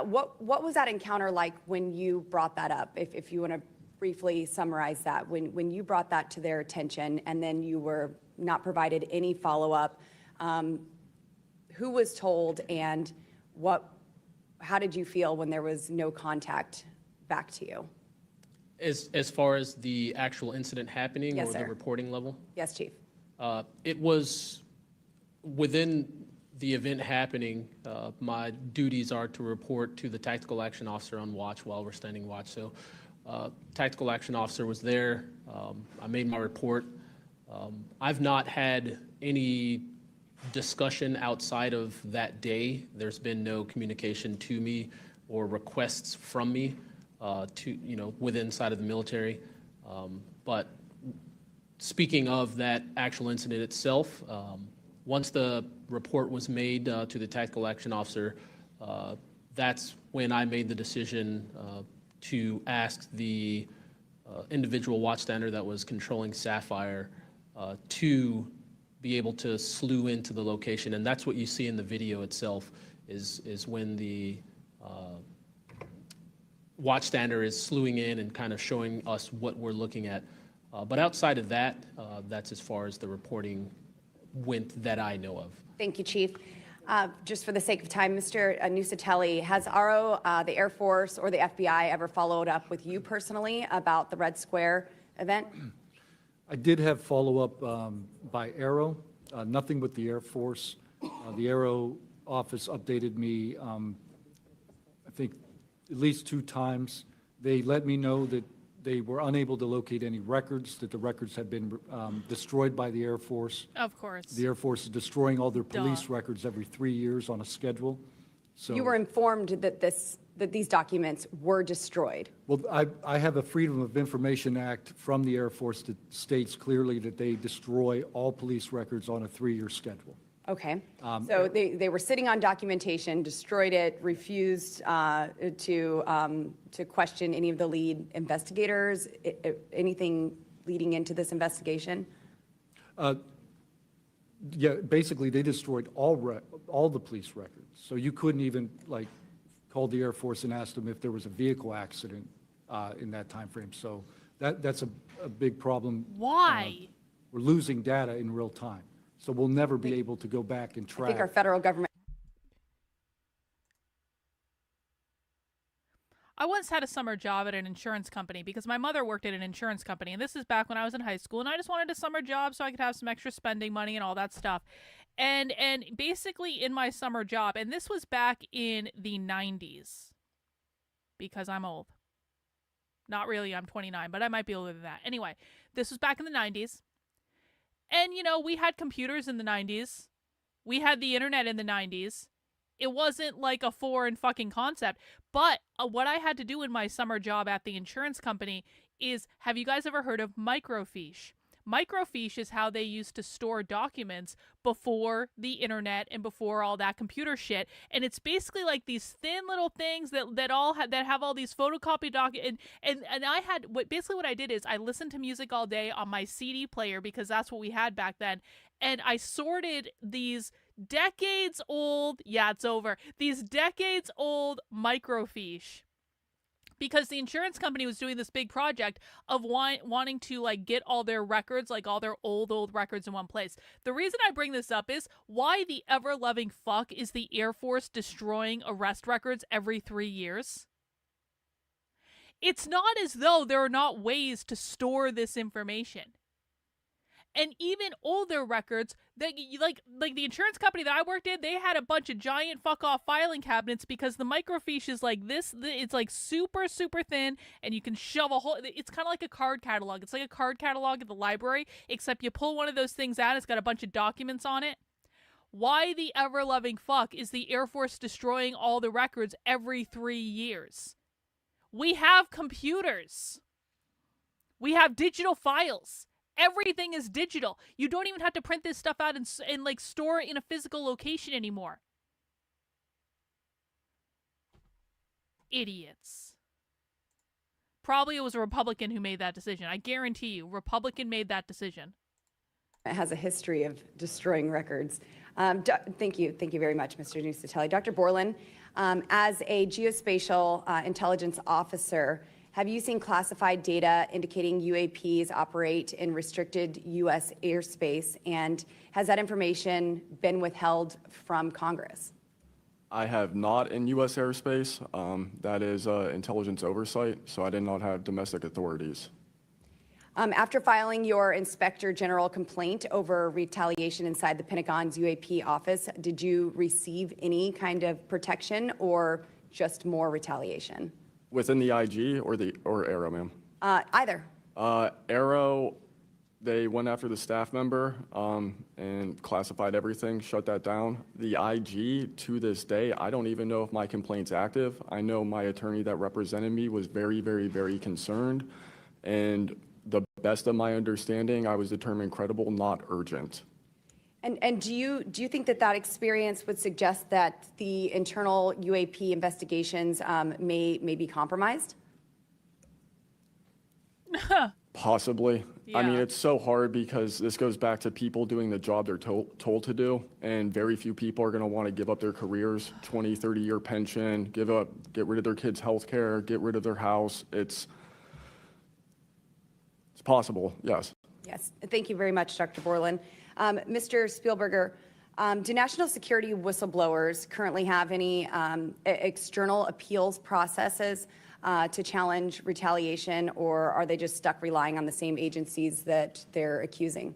What was that encounter like when you brought that up? If you want to briefly summarize that, when you brought that to their attention and then you were not provided any follow-up, who was told and how did you feel when there was no contact back to you? As far as the actual incident happening Yes, or sir. the reporting level? Yes, Chief. It was within the event happening. My duties are to report to the tactical action officer on watch while we're standing watch. So tactical action officer was there. I made my report. I've not had any discussion outside of that day. There's been no communication to me or requests from me within inside of the military. But speaking of that actual incident itself, once the report was made to the tactical action officer, that's when I made the decision to ask the individual watchstander that was controlling Sapphire to be able to slew into the location. And that's what you see in the video itself is when the watchstander is slewing in and kind of showing us what we're looking at. But outside of that, that's as far as the reporting went that I know of. Thank you, Chief. Just for the sake of time, Mr. Nusatelli, has RO, the Air Force, or the FBI ever followed up with you personally about the Red Square event? I did have follow-up by Aero, nothing with the Air Force. The Aero office updated me, I think, at least 2 times. They let me know that they were unable to locate any records, that the records had been destroyed by the Air Force. Of course. The Air Force is destroying all their police Duh. records every 3 years on a schedule. So, You were informed that these documents were destroyed. well, I have a Freedom of Information Act from the Air Force that states clearly that they destroy all police records on a 3-year schedule. Okay. So they were sitting on documentation, destroyed it, refused to question any of the lead investigators, anything leading into this investigation? Yeah, basically, they destroyed all the police records. So you couldn't even, call the Air Force and ask them if there was a vehicle accident in that time frame. So that's a big problem. Why? We're losing data in real time. So we'll never be able to go back and I track. think our federal government. I once had a summer job at an insurance company because my mother worked at an insurance company, and this is back when I was in high school, and I just wanted a summer job so I could have some extra spending money and all that stuff. And basically in my summer job, and this was back in the 90s, because I'm old. Not really, I'm 29, but I might be older than that. Anyway, this was back in the 90s. And, you know, we had computers in the 90s. We had the internet in the 90s. It wasn't like a foreign fucking concept. But what I had to do in my summer job at the insurance company is, have you guys ever heard of microfiche? Microfiche is how they used to store documents before the internet and before all that computer shit. And it's basically like these thin little things that have all these photocopied documents. And I had basically what I did is I listened to music all day on my CD player because that's what we had back then. And I sorted these decades old, these decades old microfiche. Because the insurance company was doing this big project of wanting to like get all their records, like all their old records in one place. The reason I bring this up is, why the ever-loving fuck is the Air Force destroying arrest records every 3 years? It's not as though there are not ways to store this information. And even older records, that like the insurance company that I worked in, they had a bunch of giant fuck off filing cabinets because the microfiche is like this. It's like super, super thin, and you can shove a whole. It's kind of like a card catalog. It's like a card catalog at the library, except you pull one of those things out, it's got a bunch of documents on it. Why the ever-loving fuck is the Air Force destroying all the records every 3 years? We have computers. We have digital files. Everything is digital. You don't even have to print this stuff out and like store it in a physical location anymore. Idiots. Probably it was a Republican who made that decision. I guarantee you, Republican made that decision. It has a history of destroying records. Thank you very much, Mr. Nusatelli. Dr. Borysenko, as a geospatial intelligence officer, have you seen classified data indicating UAPs operate in restricted U.S. airspace, and has that information been withheld from Congress? I have not in U.S. airspace. That is intelligence oversight, so I did not have domestic authorities. After filing your Inspector General complaint over retaliation inside the Pentagon's UAP office, did you receive any kind of protection or just more retaliation? Within the IG or Arrow, ma'am? Either. Arrow, they went after the staff member and classified everything, shut that down. The IG, to this day, I don't even know if my complaint's active. I know my attorney that represented me was very, very, very concerned. And the best of my understanding, I was determined credible, not urgent. And do you think that experience would suggest that the internal UAP investigations may be compromised? Possibly. Yeah. I mean, it's so hard because this goes back to people doing the job they're told to do, and very few people are going to want to give up their careers, 20, 30-year pension, get rid of their kids' health care, get rid of their house. It's possible, yes. Yes. Thank you very much, Dr. Borysenko. Mr. Spielberger, do national security whistleblowers currently have any external appeals processes to challenge retaliation, or are they just stuck relying on the same agencies that they're accusing?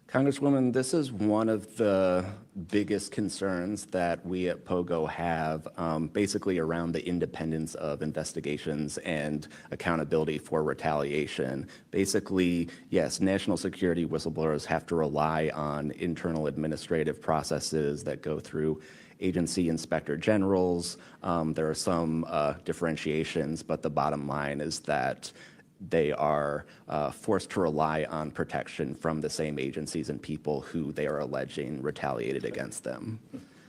Congresswoman, this is one of the biggest concerns that we at POGO have, basically around the independence of investigations and accountability for retaliation. Basically, yes, national security whistleblowers have to rely on internal administrative processes that go through agency inspector generals. There are some differentiations, but the bottom line is that they are forced to rely on protection from the same agencies and people who they are alleging retaliated against them.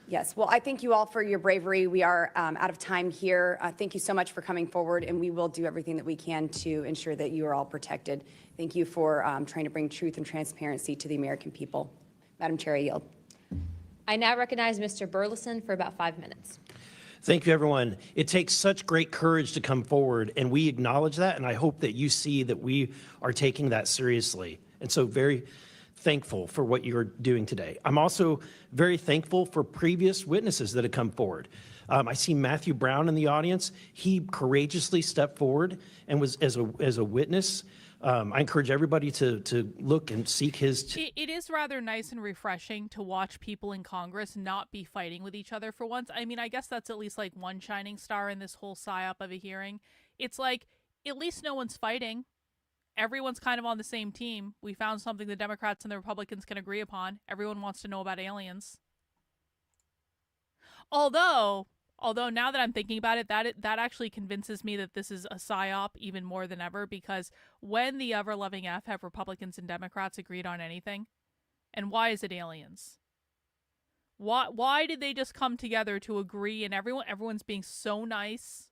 Yes. Well, I thank you all for your bravery. We are out of time here. Thank you so much for coming forward, and we will do everything that we can to ensure that you are all protected. Thank you for trying to bring truth and transparency to the American people. Madam Chair, I yield. I now recognize Mr. Burleson for about 5 minutes. Thank you, everyone. It takes such great courage to come forward, and we acknowledge that, and I hope that you see that we are taking that seriously. And so thankful for what you're doing today. I'm also very thankful for previous witnesses that have come forward. I see Matthew Brown in the audience. He courageously stepped forward and was as a witness. I encourage everybody to look and seek his. It is rather nice and refreshing to watch people in Congress not be fighting with each other for once. I mean, I guess that's at least like one shining star in this whole psyop of a hearing. It's like, at least no one's fighting. Everyone's kind of on the same team. We found something the Democrats and the Republicans can agree upon. Everyone wants to know about aliens. Although now that I'm thinking about it, that actually convinces me that this is a psyop even more than ever, because when the ever-loving F have Republicans and Democrats agreed on anything? And why is it aliens? Why did they just come together to agree and everyone's being so nice?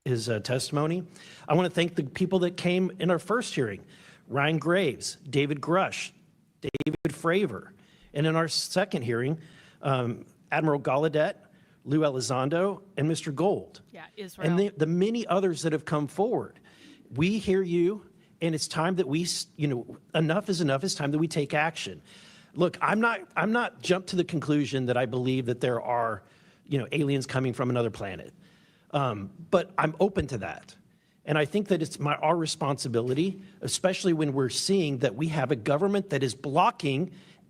His testimony. I want to thank the people that came in our first hearing: Ryan Graves, David Grush, David Fravor. And in our second hearing, Admiral Gallaudet, Lou Elizondo, and Mr. Gold. Yeah, Israel. And the many others that have come forward. We hear you, and it's time that we, enough is enough. It's time that we take action. Look, I'm not jumped to the conclusion that I believe that there are, aliens coming from another planet. But I'm open to that. And I think that it's our responsibility, especially when we're seeing that we have a government that is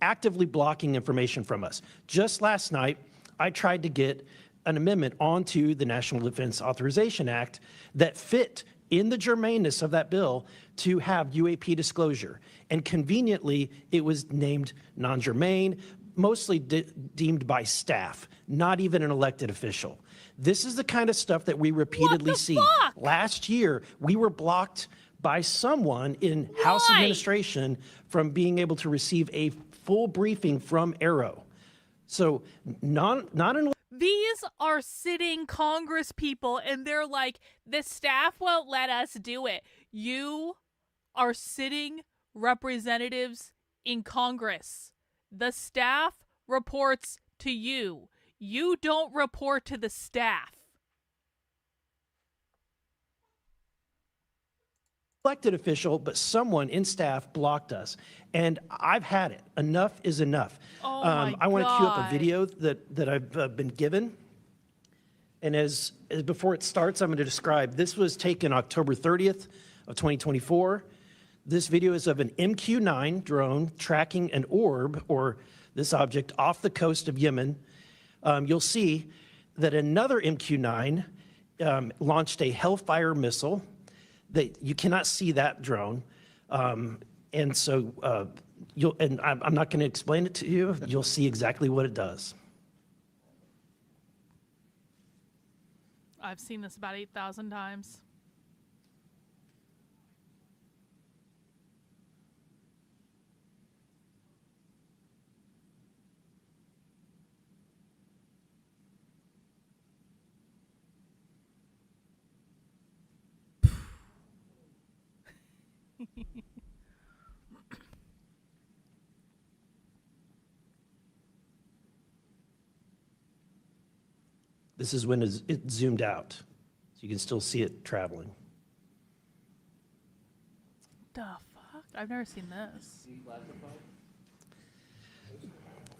actively blocking information from us. Just last night, I tried to get an amendment onto the National Defense Authorization Act that fit in the germaneness of that bill to have UAP disclosure. And conveniently, it was named non-germane, mostly deemed by staff, not even an elected official. This is the kind of stuff that we repeatedly see. Last year, we were blocked by someone in House administration from being able to receive a full briefing from Arrow. So these are sitting Congress people, and they're like, the staff won't let us do it. You are sitting representatives in Congress. The staff reports to you. You don't report to the staff. Elected official, but someone in staff blocked us. And I've had it. Enough is enough. Oh my I want to cue up a God. video that I've been given. And as before it starts, I'm going to describe. This was taken October 30th of 2024. This video is of an MQ-9 drone tracking an orb, or this object, off the coast of Yemen. You'll see that another MQ-9 launched a Hellfire missile. That you cannot see that drone, and so I'm not going to explain it to you. You'll see exactly what it does. I've seen this about 8,000 times. This is when it zoomed out, so you can still see it traveling. The fuck? I've never seen this.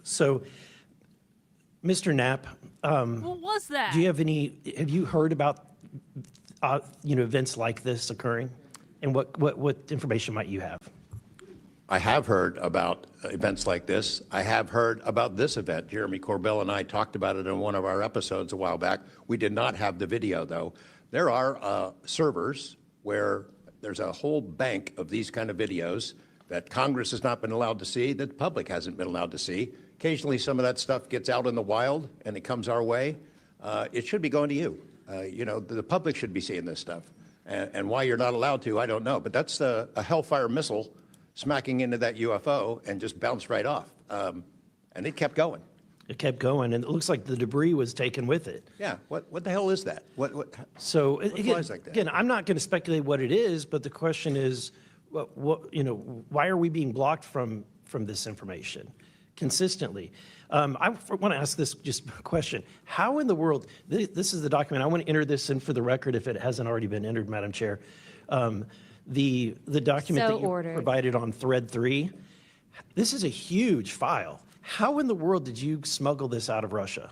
So, Mr. Knapp, What was that? have you heard about events like this occurring, and what information might you have? I have heard about events like this. I have heard about this event. Jeremy Corbell and I talked about it in one of our episodes a while back. We did not have the video, though. There are servers where there's a whole bank of these kind of videos that Congress has not been allowed to see, that the public hasn't been allowed to see. Occasionally, some of that stuff gets out in the wild, and it comes our way. It should be going to you. The public should be seeing this stuff. And why you're not allowed to, I don't know. But that's a Hellfire missile smacking into that UFO and just bounced right off. And it kept going. It kept going, and it looks like the debris was taken with it. Yeah, what the hell is that? So what again, flies like that? again, I'm not going to speculate what it is, but the question is, why are we being blocked from this information consistently? I want to ask this just question. How in the world, this is the document, I want to enter this in for the record if it hasn't already been entered, Madam Chair. the document So that you ordered. provided on thread 3, this is a huge file. How in the world did you smuggle this out of Russia?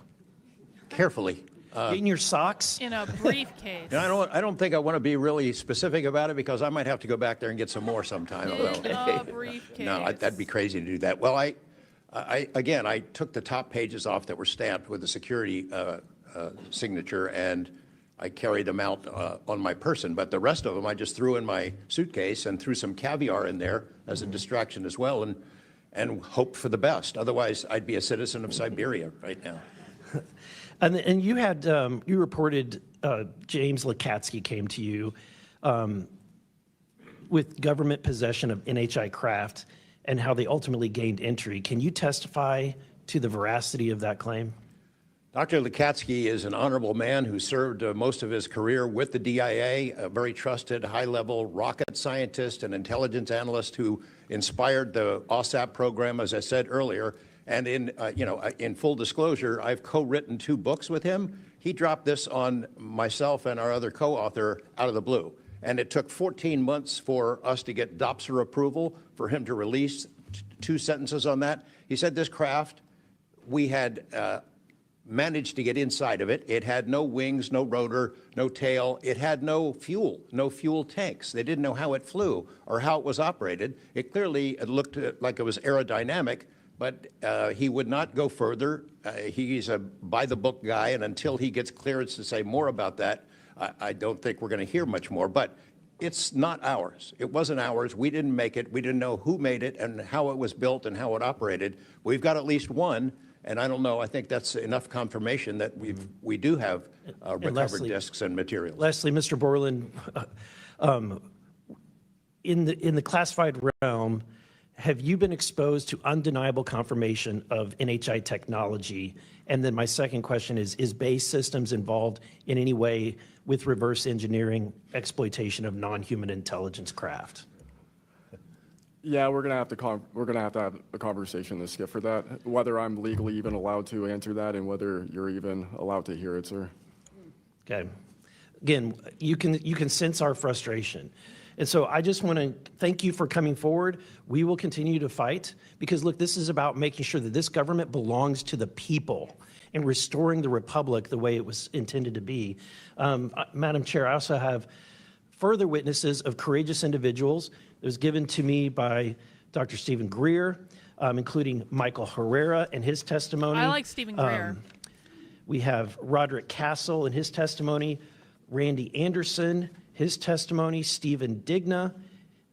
Carefully. In your socks? In a briefcase. And I don't think I want to be really specific about it because I might have to go back there and get some more sometime. A briefcase. No, that'd be crazy to do that. Well, I took the top pages off that were stamped with the security signature, and I carried them out on my person. But the rest of them I just threw in my suitcase and threw some caviar in there as a distraction as well, and hoped for the best. Otherwise, I'd be a citizen of Siberia right now. And you had, you reported James Lukatsky came to you with government possession of NHI craft and how they ultimately gained entry. Can you testify to the veracity of that claim? Dr. Lukatsky is an honorable man who served most of his career with the DIA, a very trusted, high-level rocket scientist and intelligence analyst who inspired the OSAP program, as I said earlier. And in full disclosure, I've co-written 2 books with him. He dropped this on myself and our other co-author out of the blue. And it took 14 months for us to get DOPSR approval for him to release 2 sentences on that. He said this craft, we had managed to get inside of it. It had no wings, no rotor, no tail. It had no fuel tanks. They didn't know how it flew or how it was operated. It clearly looked like it was aerodynamic, but he would not go further. He's a by-the-book guy, and until he gets clearance to say more about that, I don't think we're going to hear much more. But it's not ours. It wasn't ours. We didn't make it. We didn't know who made it and how it was built and how it operated. We've got at least one, and I don't know. I think that's enough confirmation that we do have recovered discs and materials. Lastly, Mr. Borland, in the classified realm, have you been exposed to undeniable confirmation of NHI technology? And then my second question is BASE Systems involved in any way with reverse engineering exploitation of non-human intelligence craft? Yeah, we're gonna have to have a conversation, Skip, for that. Whether I'm legally even allowed to answer that, and whether you're even allowed to hear it, sir. Okay. Again, you can sense our frustration. And so I just want to thank you for coming forward. We will continue to fight because, look, this is about making sure that this government belongs to the people and restoring the republic the way it was intended to be. Madam Chair, I also have further witnesses of courageous individuals. It was given to me by Dr. Stephen Greer, including Michael Herrera and his testimony. I like Stephen Greer. We have Roderick Castle and his testimony, Randy Anderson, his testimony, Stephen Digna,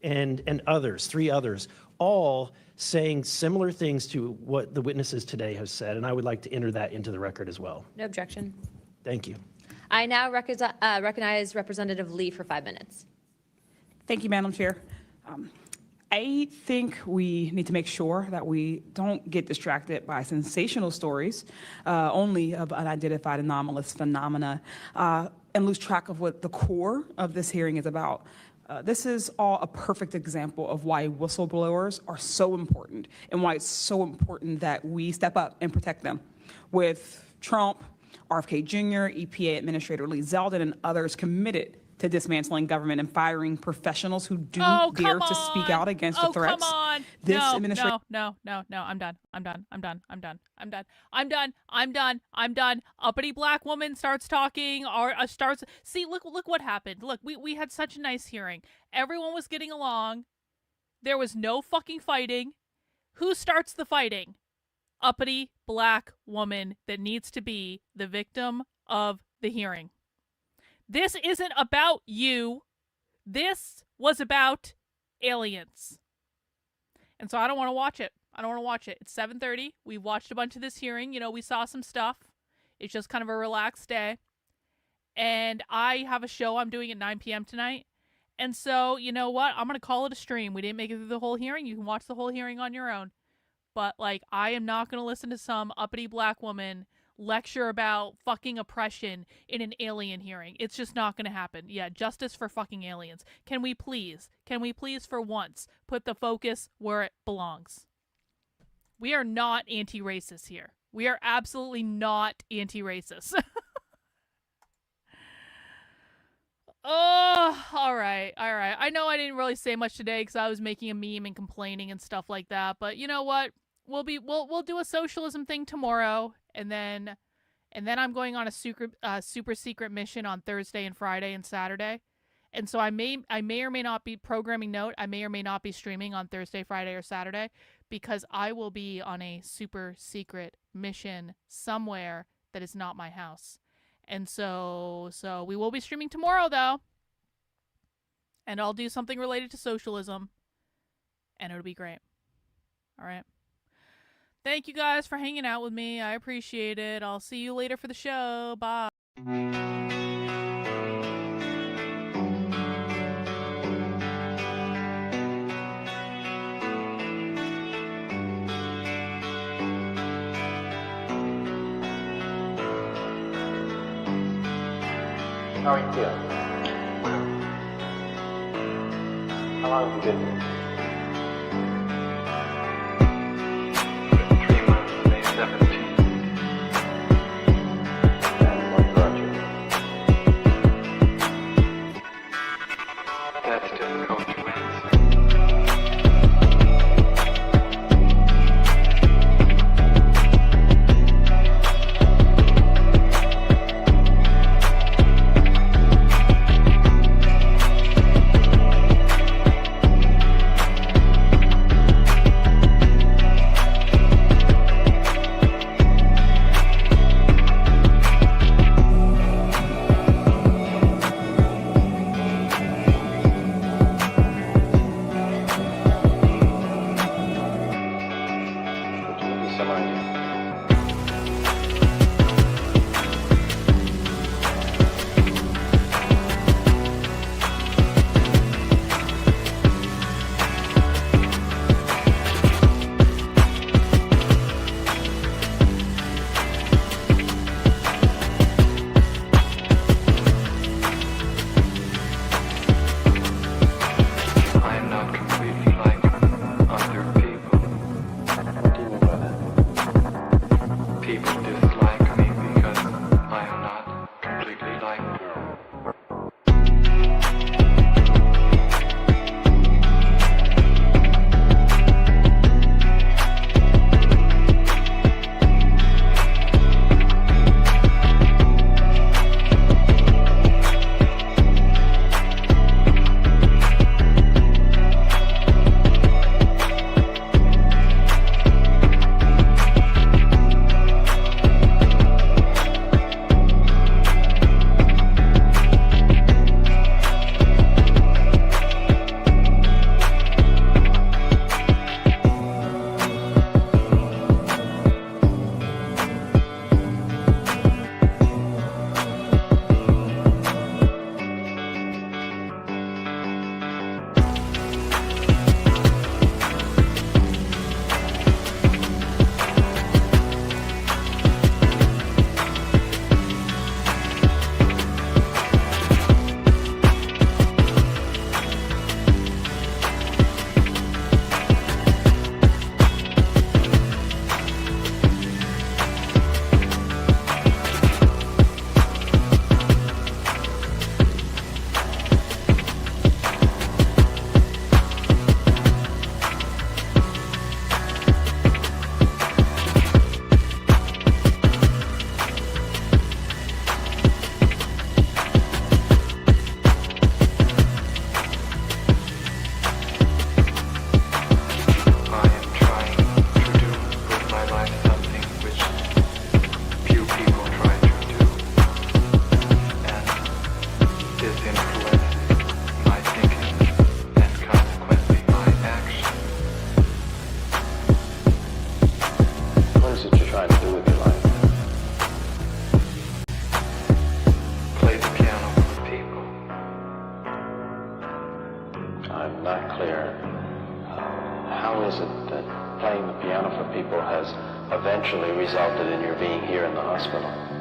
and others, 3 others, all saying similar things to what the witnesses today have said, and I would like to enter that into the record as well. No objection. Thank you. I now recognize Representative Lee for 5 minutes. Thank you, Madam Chair. I think we need to make sure that we don't get distracted by sensational stories only of unidentified anomalous phenomena and lose track of what the core of this hearing is about. This is all a perfect example of why whistleblowers are so important and why it's so important that we step up and protect them. With Trump, RFK Jr., EPA Administrator Lee Zeldin, and others committed to dismantling government and firing professionals who do dare to speak out against the threats. Come on. This No, administration. no. I'm done. Uppity black woman starts talking or starts. See, look what happened. Look, we had such a nice hearing. Everyone was getting along. There was no fucking fighting. Who starts the fighting? Uppity black woman that needs to be the victim of the hearing. This isn't about you. This was about aliens. And so I don't want to watch it. It's 7:30. We watched a bunch of this hearing. You know, we saw some stuff. It's just kind of a relaxed day. And I have a show I'm doing at 9 p.m. tonight. And so, you know what? I'm going to call it a stream. We didn't make it through the whole hearing. You can watch the whole hearing on your own. But, like, I am not going to listen to some uppity black woman lecture about fucking oppression in an alien hearing. It's just not going to happen. Yeah, justice for fucking aliens. Can we please for once put the focus where it belongs? We are not anti-racist here. We are absolutely not anti-racist. Oh, all right. I know I didn't really say much today because I was making a meme and complaining and stuff like that. But you know what? We'll do a socialism thing tomorrow, and then I'm going on a super secret mission on Thursday and Friday and Saturday. And so I may or may not be programming note. I may or may not be streaming on Thursday, Friday, or Saturday because I will be on a super secret mission somewhere that is not my house. And so we will be streaming tomorrow though. And I'll do something related to socialism. And it'll be great. All right. Thank you guys for hanging out with me. I appreciate it. I'll see you later for the show. Bye. How are you feeling? How long have you been here? 3 months, May 17th. And what brought you? That's difficult to answer. playing the piano for people has eventually resulted in your being here in the hospital.